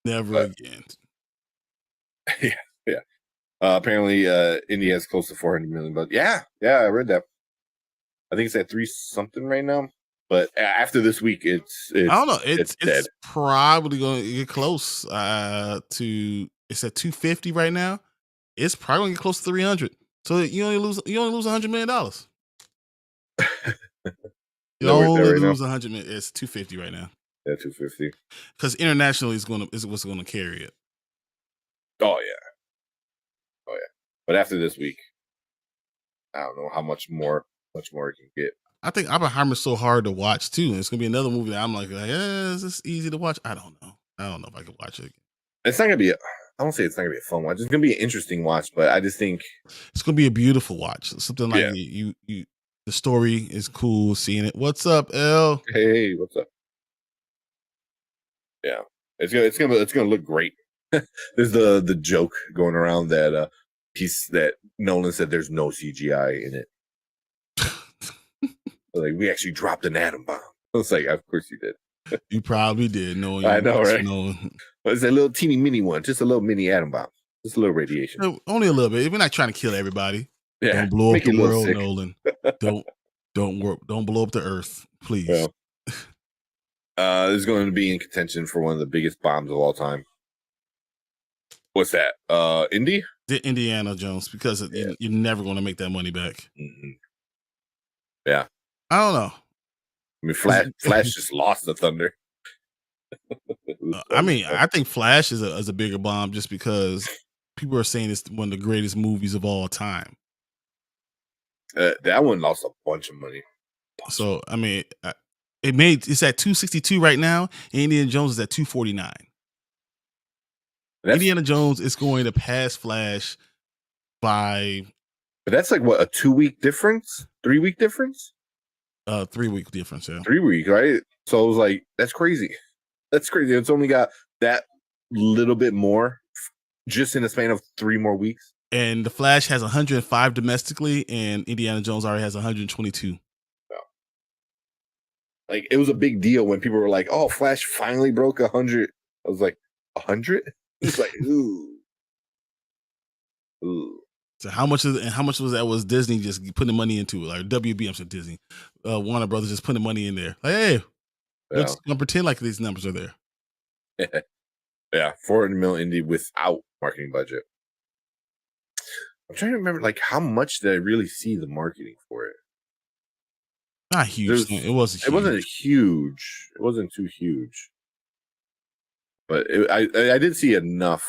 never again. Yeah. Apparently, India has close to 400 million. But yeah, I read that. I think it's at 3 something right now. But after this week, it's I don't know. It's probably going to get close to. It's at 250 right now. It's probably going to get close to 300. So you only lose $100 million. You only lose 100 million. It's 250 right now. Yeah, 250. Because internationally is what's going to carry it. Oh yeah. But after this week, I don't know how much more it can get. I think Oppenheimer's so hard to watch too. And it's gonna be another movie that I'm like, is this easy to watch? I don't know if I could watch it. It's not gonna be. I won't say it's not gonna be a fun watch. It's gonna be an interesting watch, but I just think it's gonna be a beautiful watch. Something like you. The story is cool. Seeing it. What's up, L? Hey, what's up? Yeah, it's gonna look great. There's the joke going around that that Nolan said there's no CGI in it. Like, we actually dropped an atom bomb. I was like, of course you did. You probably did. No, I know, right? But it's a little teeny mini one, just a little mini atom bomb, just a little radiation. No, only a little bit. We're not trying to kill everybody. Yeah, don't blow up the world, Nolan. don't blow up the Earth, please. Well, this is going to be in contention for one of the biggest bombs of all time. What's that? Indy? The Indiana Jones, because you're never going to make that money back. Mm-hmm. Yeah. I don't know. I mean, Flash just lost the thunder. I mean, I think Flash is a bigger bomb just because people are saying it's one of the greatest movies of all time. That one lost a bunch of money. So, I mean, it's at 262 right now. And Indiana Jones is at 249. Indiana Jones is going to pass Flash by. But that's like what, a 2-week difference? 3-week difference? 3-week difference, yeah. 3 weeks, right? So I was like, that's crazy. That's crazy. It's only got that little bit more just in the span of 3 more weeks. And the Flash has 105 domestically, and Indiana Jones already has 122. Yeah. Like, it was a big deal when people were like, oh, Flash finally broke 100. I was like, 100? It's like, ooh. So how much was that? Was Disney just putting money into it? Like WB, I'm saying Disney, Warner Brothers just putting money in there. Like, hey, let's pretend like these numbers are there. Yeah, 400 million indie without marketing budget. I'm trying to remember, like, how much did I really see the marketing for it? Not huge. It wasn't huge. It wasn't huge. It wasn't too huge. But I did see enough.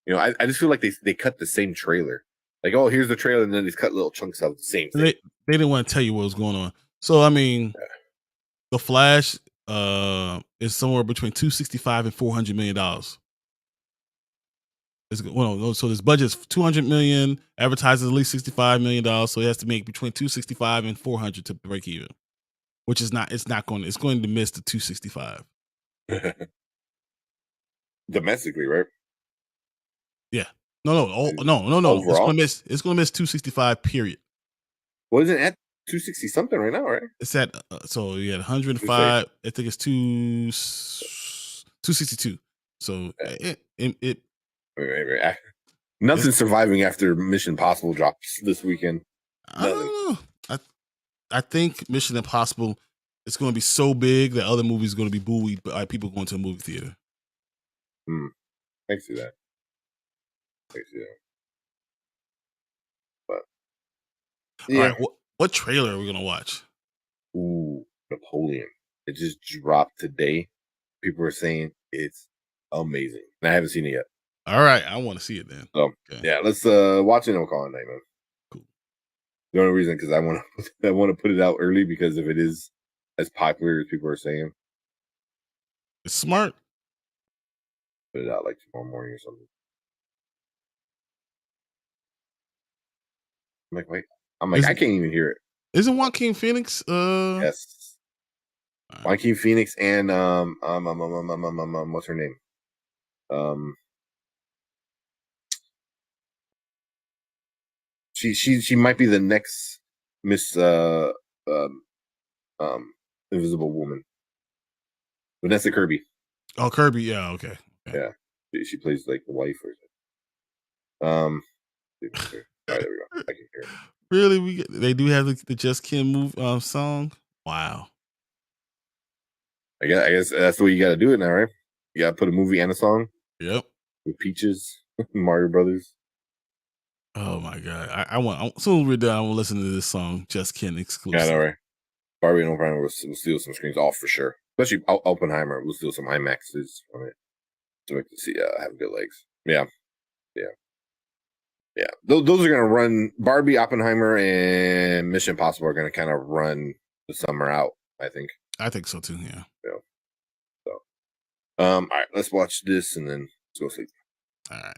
You know, I just feel like they cut the same trailer. Like, oh, here's the trailer, and then they cut little chunks of the same thing. They didn't want to tell you what was going on. So, I mean, The Flash is somewhere between $265 and $400 million. So this budget's $200 million, advertises at least $65 million, so it has to make between $265 and $400 to break even, which is it's going to miss the $265. Domestically, right? Yeah. No. Overall? It's going to miss $265, period. Well, isn't it at 260 something right now, right? It's at, so you had 105, I think it's 262. So it nothing's surviving after Mission Impossible drops this weekend. I don't know. I think Mission Impossible is going to be so big that other movies are going to be buoyed by people going to a movie theater. I see that. But yeah, all right, what trailer are we going to watch? Ooh, Napoleon. It just dropped today. People are saying it's amazing, and I haven't seen it yet. All right, I want to see it then. So yeah, let's watch it and we'll call it night, man. Cool. The only reason because I want to put it out early because if it is as popular as people are saying, it's smart. Put it out like tomorrow morning or something. I'm like, wait. I can't even hear it. Isn't Joaquin Phoenix? Yes. Joaquin Phoenix and what's her name? She might be the next Miss Invisible Woman. Vanessa Kirby. Oh, Kirby. Yeah. Okay. Yeah. She plays like the wife or something. All right, there we go. I can hear it. Really? They do have the Just Kim song? Wow. I guess that's the way you got to do it now, right? You got to put a movie and a song. Yep. With Peaches, Mario Brothers. Oh my God! As soon as we're done, I will listen to this song, Just Kim exclusive. Yeah, I know, right? Barbie and Oppenheimer will steal some screens off for sure. Especially Oppenheimer will steal some IMAXs from it to make it have good legs. Yeah. Those are gonna run. Barbie, Oppenheimer, and Mission Impossible are gonna kind of run the summer out. I think so too. Yeah. So, all right, let's watch this and then let's go sleep. All right.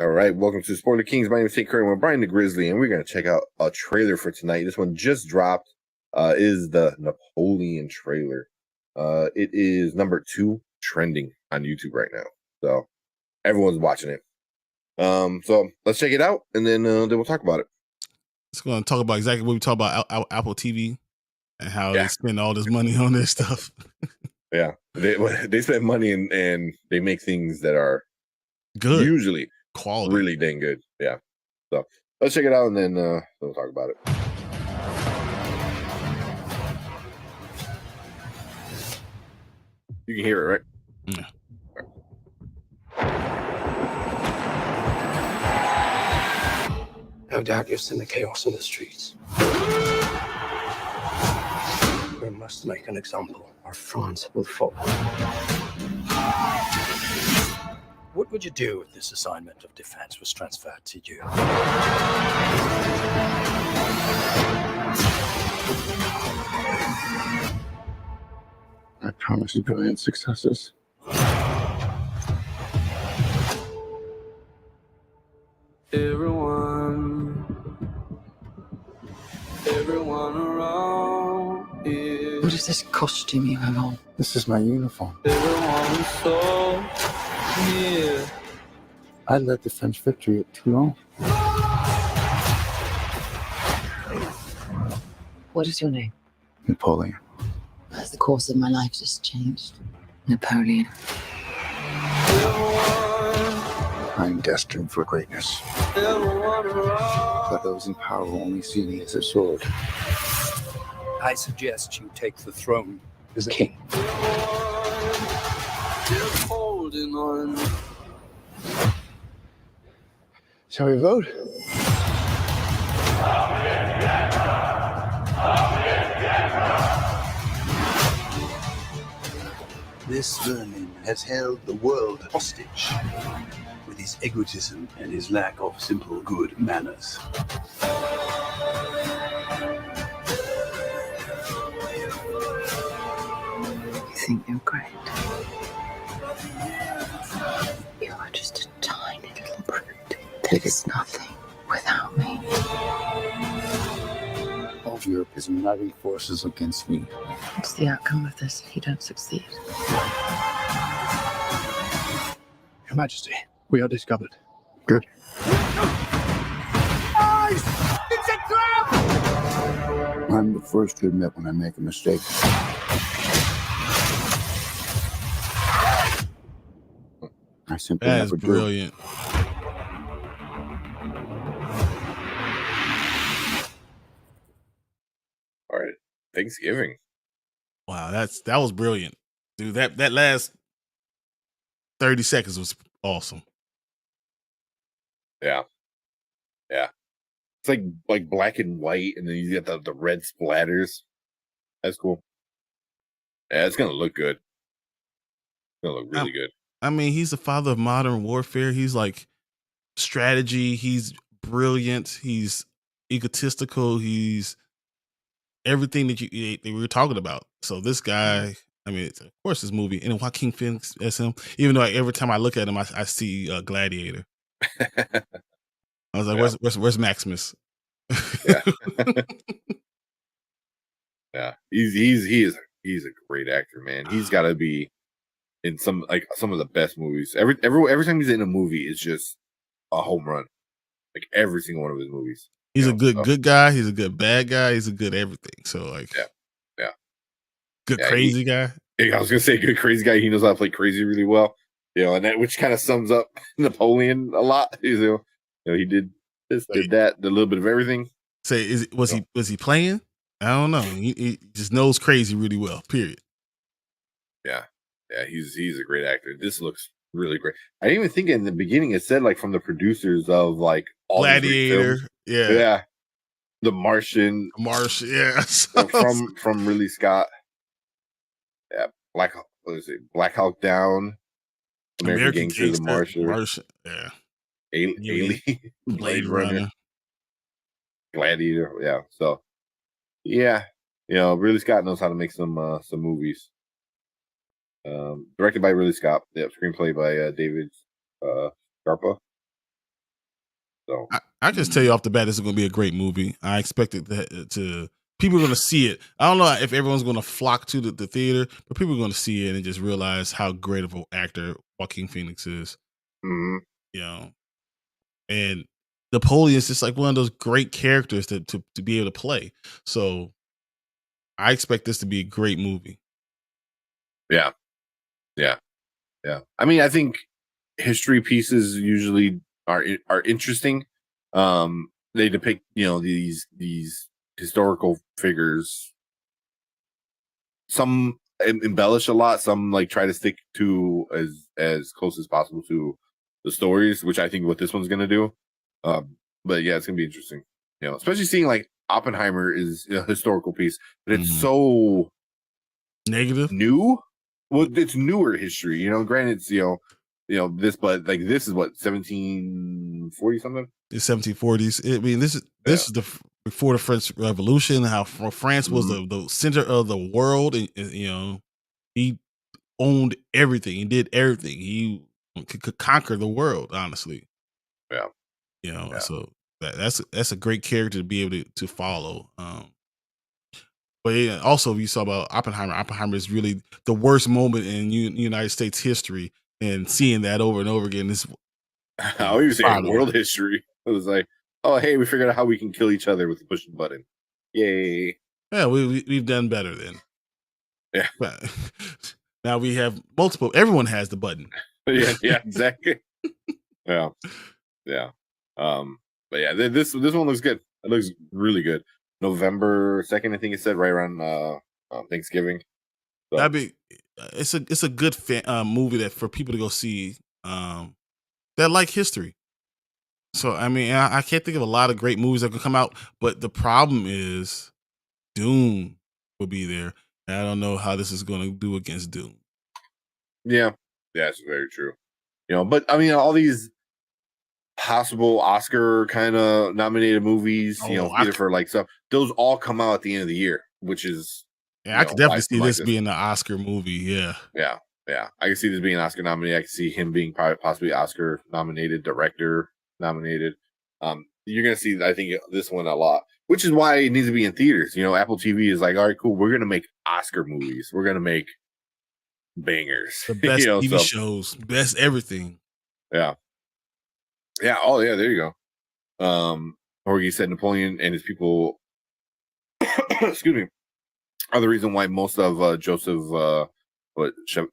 All right, welcome to Spoiler Kings. My name is St. Curry. We're Brian the Grizzly, and we're going to check out a trailer for tonight. This one just dropped. Is the Napoleon trailer. It is number 2 trending on YouTube right now. So everyone's watching it. So let's check it out, and then we'll talk about it. It's going to talk about exactly what we talk about Apple TV and how they spend all this money on their stuff. Yeah, they spend money and they make things that are good, usually quality, really dang good. Yeah. So let's check it out and then we'll talk about it. You can hear it, right? Yeah. No doubt you've seen the chaos in the streets. We must make an example, or France will fall. What would you do if this assignment of defense was transferred to you? I promise you brilliant successes. Everyone around is. What is this costume you have on? This is my uniform. Everyone is so near. I led the French victory at Toulon. What is your name? Napoleon. The course of my life just changed. Napoleon. Everyone I'm destined for greatness. Everyone around. But those in power only see me as a sword. I suggest you take the throne as a king. Just holding on. Shall we vote? This vermin has held the world hostage with his egotism and his lack of simple good manners. You think you're great. You are just a tiny little brute that is nothing without me. All of Europe is uniting forces against me. What's the outcome of this if you don't succeed? Your Majesty, we are discovered. Good. I'm the first to admit when I make a mistake. I simply That is never do. brilliant. All right, Thanksgiving. Wow, that was brilliant, dude. That last 30 seconds was awesome. Yeah, it's like black and white, and then you get the red splatters. That's cool. Yeah, it's gonna look good. It's gonna look really good. I mean, he's the father of modern warfare. He's like strategy. He's brilliant. He's egotistical. He's everything that we were talking about. So this guy, I mean, of course, this movie and Joaquin Phoenix as him. Even though every time I look at him, I see Gladiator. I was like, Yeah. where's Maximus? Yeah. Yeah, he is a great actor, man. He's got to be in some of the best movies. Every time he's in a movie, it's just a home run. Like every single one of his movies. He's a good guy. He's a good bad guy. He's a good everything. So like, yeah, good crazy guy. I was gonna say good crazy guy. He knows how to play crazy really well. And that which kind of sums up Napoleon a lot. He did this, did that, did a little bit of everything. Say, was he playing? I don't know. He just knows crazy really well. Period. Yeah, he's a great actor. This looks really great. I didn't even think in the beginning it said like from the producers of like all Gladiator. Yeah. The Martian. Yeah. from Ridley Scott. Yeah, Black Hawk Down. American Gangster, The Martian. Yeah. Alien. Blade Runner. Gladiator. Yeah. So yeah, Ridley Scott knows how to make some movies. Directed by Ridley Scott. Yeah, screenplay by David Scarpa. So I just tell you off the bat, this is going to be a great movie. I expect it to people are going to see it. I don't know if everyone's going to flock to the theater, but people are going to see it and just realize how great of an actor Joaquin Phoenix is. Mm-hmm. And Napoleon's just like one of those great characters to be able to play. So I expect this to be a great movie. Yeah. I mean, I think history pieces usually are interesting. They depict, these historical figures. Some embellish a lot. Some like try to stick to as close as possible to the stories, which I think what this one's gonna do. But yeah, it's gonna be interesting. Especially seeing like Oppenheimer is a historical piece, but it's so negative, new. Well, it's newer history. Granted, it's this, but like this is what 1740 something. The 1740s. I mean, this is before the French Revolution. How France was the center of the world, and he owned everything. He did everything. He could conquer the world. Honestly, So that's a great character to be able to follow. But yeah, also if you saw about Oppenheimer is really the worst moment in United States history, and seeing that over and over again is. I would say world history. It was like, oh hey, we figured out how we can kill each other with the push button. Yay! Yeah, we've done better then. Yeah. But now we have multiple. Everyone has the button. yeah, exactly. Yeah, yeah. But yeah, this one looks good. It looks really good. November 2nd, I think it said, right around Thanksgiving. So, That'd be it's a good movie that for people to go see that like history. So I mean, I can't think of a lot of great movies that could come out, but the problem is Doom will be there. And I don't know how this is going to do against Doom. yeah, that's very true. But I mean, all these possible Oscar kind of nominated movies, either for like stuff, those all come out at the end of the year, which is I could definitely see like this being an Oscar movie. Yeah. Yeah. I can see this being an Oscar nominated. I can see him being possibly Oscar nominated, director nominated. You're gonna see, I think, this one a lot, which is why it needs to be in theaters. Apple TV is like, all right, cool, we're gonna make Oscar movies. We're gonna make bangers. The best TV shows, best everything. Yeah. Yeah. Oh, yeah. There you go. Jorge said Napoleon and his people, excuse me, are the reason why most of Joseph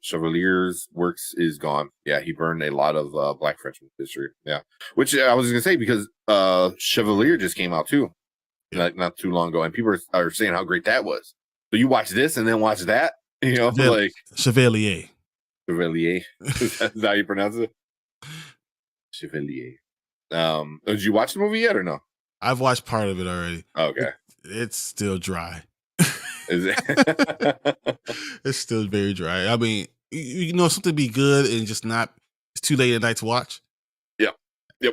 Chevalier's works is gone. Yeah, he burned a lot of Black French history. Yeah, which I was gonna say because Chevalier just came out too, like not too long ago, and people are saying how great that was. So you watch this and then watch that, like Chevalier. Is that how you pronounce it? Chevalier. Did you watch the movie yet or no? I've watched part of it already. Okay. It's still dry. Is it? It's still very dry. I mean, something be good and just not. It's too late at night to watch. Yep. Yeah.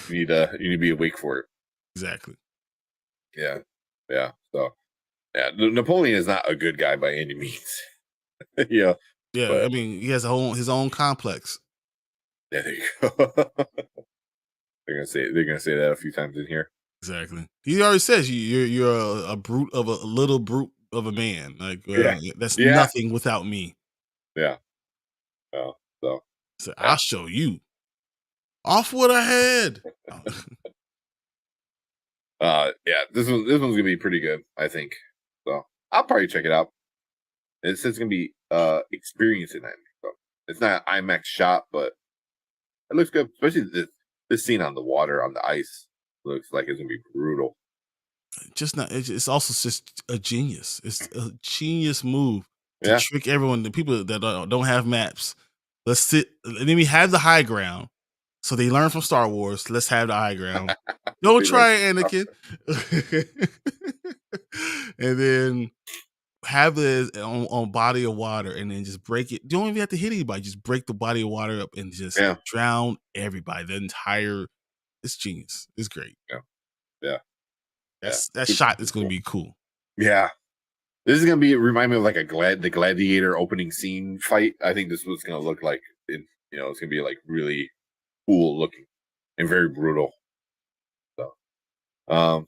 You need to be awake for it. Exactly. Yeah. So, yeah, Napoleon is not a good guy by any means. Yeah. But, I mean, he has his own complex. Yeah, there you go. They're gonna say that a few times in here. Exactly. He already says you're a brute of a little brute of a man. Like that's nothing without me. Yeah. So I'll show you. Off with a head. Yeah, this one's gonna be pretty good, I think. So I'll probably check it out. It says it's gonna be experience in that. So it's not IMAX shot, but it looks good, especially this scene on the water on the ice. Looks like it's gonna be brutal. It's also just a genius. It's a genius move to trick everyone. The people that don't have maps. Let me have the high ground. So they learn from Star Wars. Let's have the high ground. Don't try it, Anakin. And then have this on body of water, and then just break it. You don't even have to hit anybody. Just break the body of water up and just drown everybody. The entire. It's genius. It's great. Yeah. That shot is going to be cool. Yeah. This is going to remind me of like the Gladiator opening scene fight. I think this was going to look like, it's going to be like really cool looking and very brutal. So,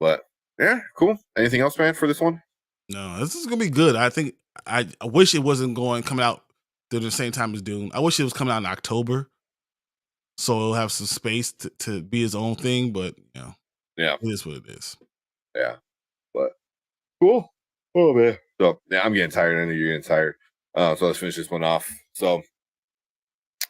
but yeah, cool. Anything else, man, for this one? No, this is going to be good. I think I wish it wasn't coming out during the same time as Dune. I wish it was coming out in October. So it'll have some space to be his own thing, but yeah, it is what it is. Yeah, but cool. Oh man, so yeah, I'm getting tired. I know you're getting tired. So let's finish this one off. So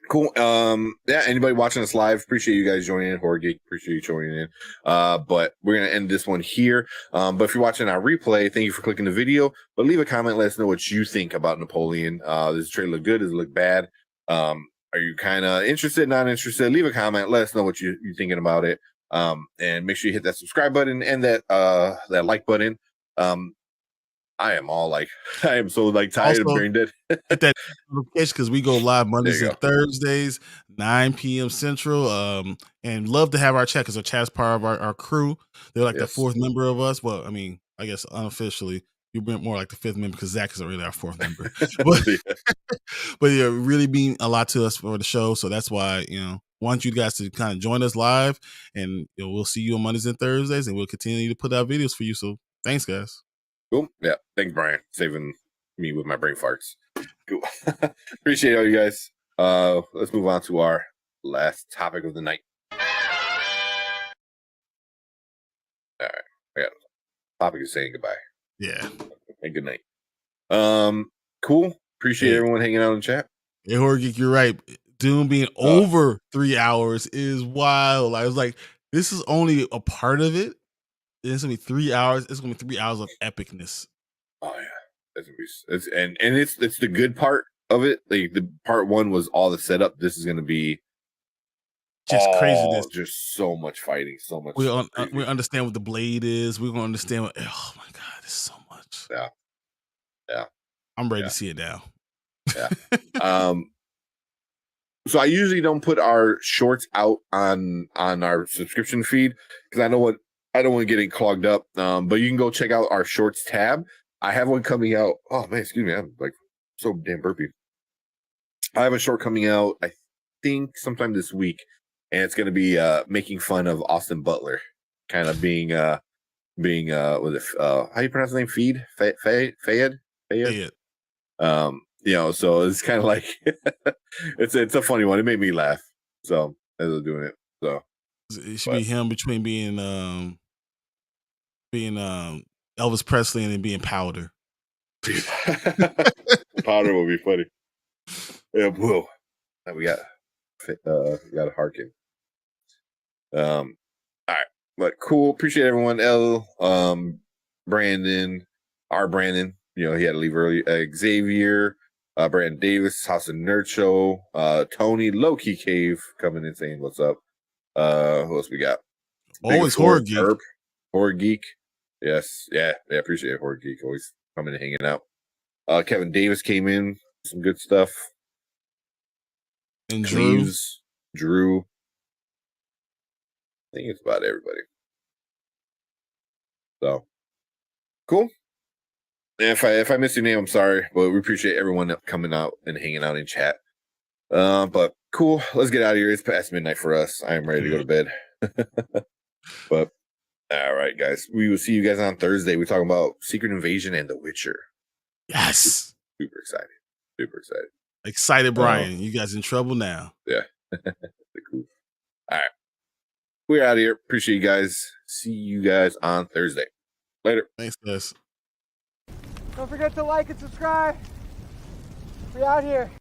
cool. Yeah, anybody watching us live, appreciate you guys joining in. Horror Geek, appreciate you joining in. But we're gonna end this one here. But if you're watching our replay, thank you for clicking the video. But leave a comment, let us know what you think about Napoleon. Does this trailer look good? Does it look bad? Are you kind of interested, not interested? Leave a comment. Let us know what you're thinking about it. And make sure you hit that subscribe button and that like button. I am so like tired of brain dead. Hit that notification because we go live Mondays and Thursdays, 9 p.m. Central. And love to have our chat because our chat's part of our crew. They're like the fourth member of us. Well, I mean, I guess unofficially. You've been more like the fifth member because Zach isn't really our fourth member. But yeah, really mean a lot to us for the show. So that's why, want you guys to kind of join us live, and we'll see you on Mondays and Thursdays, and we'll continue to put out videos for you. So thanks, guys. Cool. Yeah. Thanks, Brian. Saving me with my brain farts. Cool. Appreciate all you guys. Let's move on to our last topic of the night. All right. I got topic is saying goodbye. Yeah. And good night. Cool. Appreciate everyone hanging out in chat. Hey, Horror Geek, you're right. Doom being over 3 hours is wild. I was like, this is only a part of it. It's gonna be 3 hours. It's gonna be 3 hours of epicness. Oh yeah, that's gonna be it's the good part of it. Like the part one was all the setup. This is gonna be Just craziness. Just so much fighting, so much. We understand what the blade is. We're gonna understand what. Oh my god, it's so much. Yeah. I'm ready to see it now. Yeah. So I usually don't put our shorts out on our subscription feed because I don't want to get it clogged up. But you can go check out our shorts tab. I have one coming out. Oh man, excuse me, I'm like so damn burpy. I have a short coming out, I think sometime this week, and it's going to be making fun of Austin Butler, kind of being how do you pronounce the name? Fayed. So it's kind of like it's a funny one. It made me laugh. So as I was doing it, so it should be him between being Elvis Presley and then being Powder. Powder will be funny. Yeah, whoa. We got a Harkin. All right, but cool. Appreciate everyone. Brandon, he had to leave early. Xavier, Brandon Davis, House of Nerd Show, Tony, Low-Key Cave coming in saying what's up. Who else we got? Always Horror Geek. Herb, Horror Geek. Yes, yeah, appreciate it. Horror Geek always coming and hanging out. Kevin Davis came in, some good stuff. And Drew. I think it's about everybody. So cool. And if I missed your name, I'm sorry, but we appreciate everyone coming out and hanging out in chat. But cool. Let's get out of here. It's past midnight for us. I am ready to go to bed. But all right, guys. We will see you guys on Thursday. We're talking about Secret Invasion and The Witcher. Yes. Super excited. Super excited. Excited, Brian. You guys in trouble now. Yeah. Cool. All right. We're out of here. Appreciate you guys. See you guys on Thursday. Later. Thanks, guys. Don't forget to like and subscribe. We out here.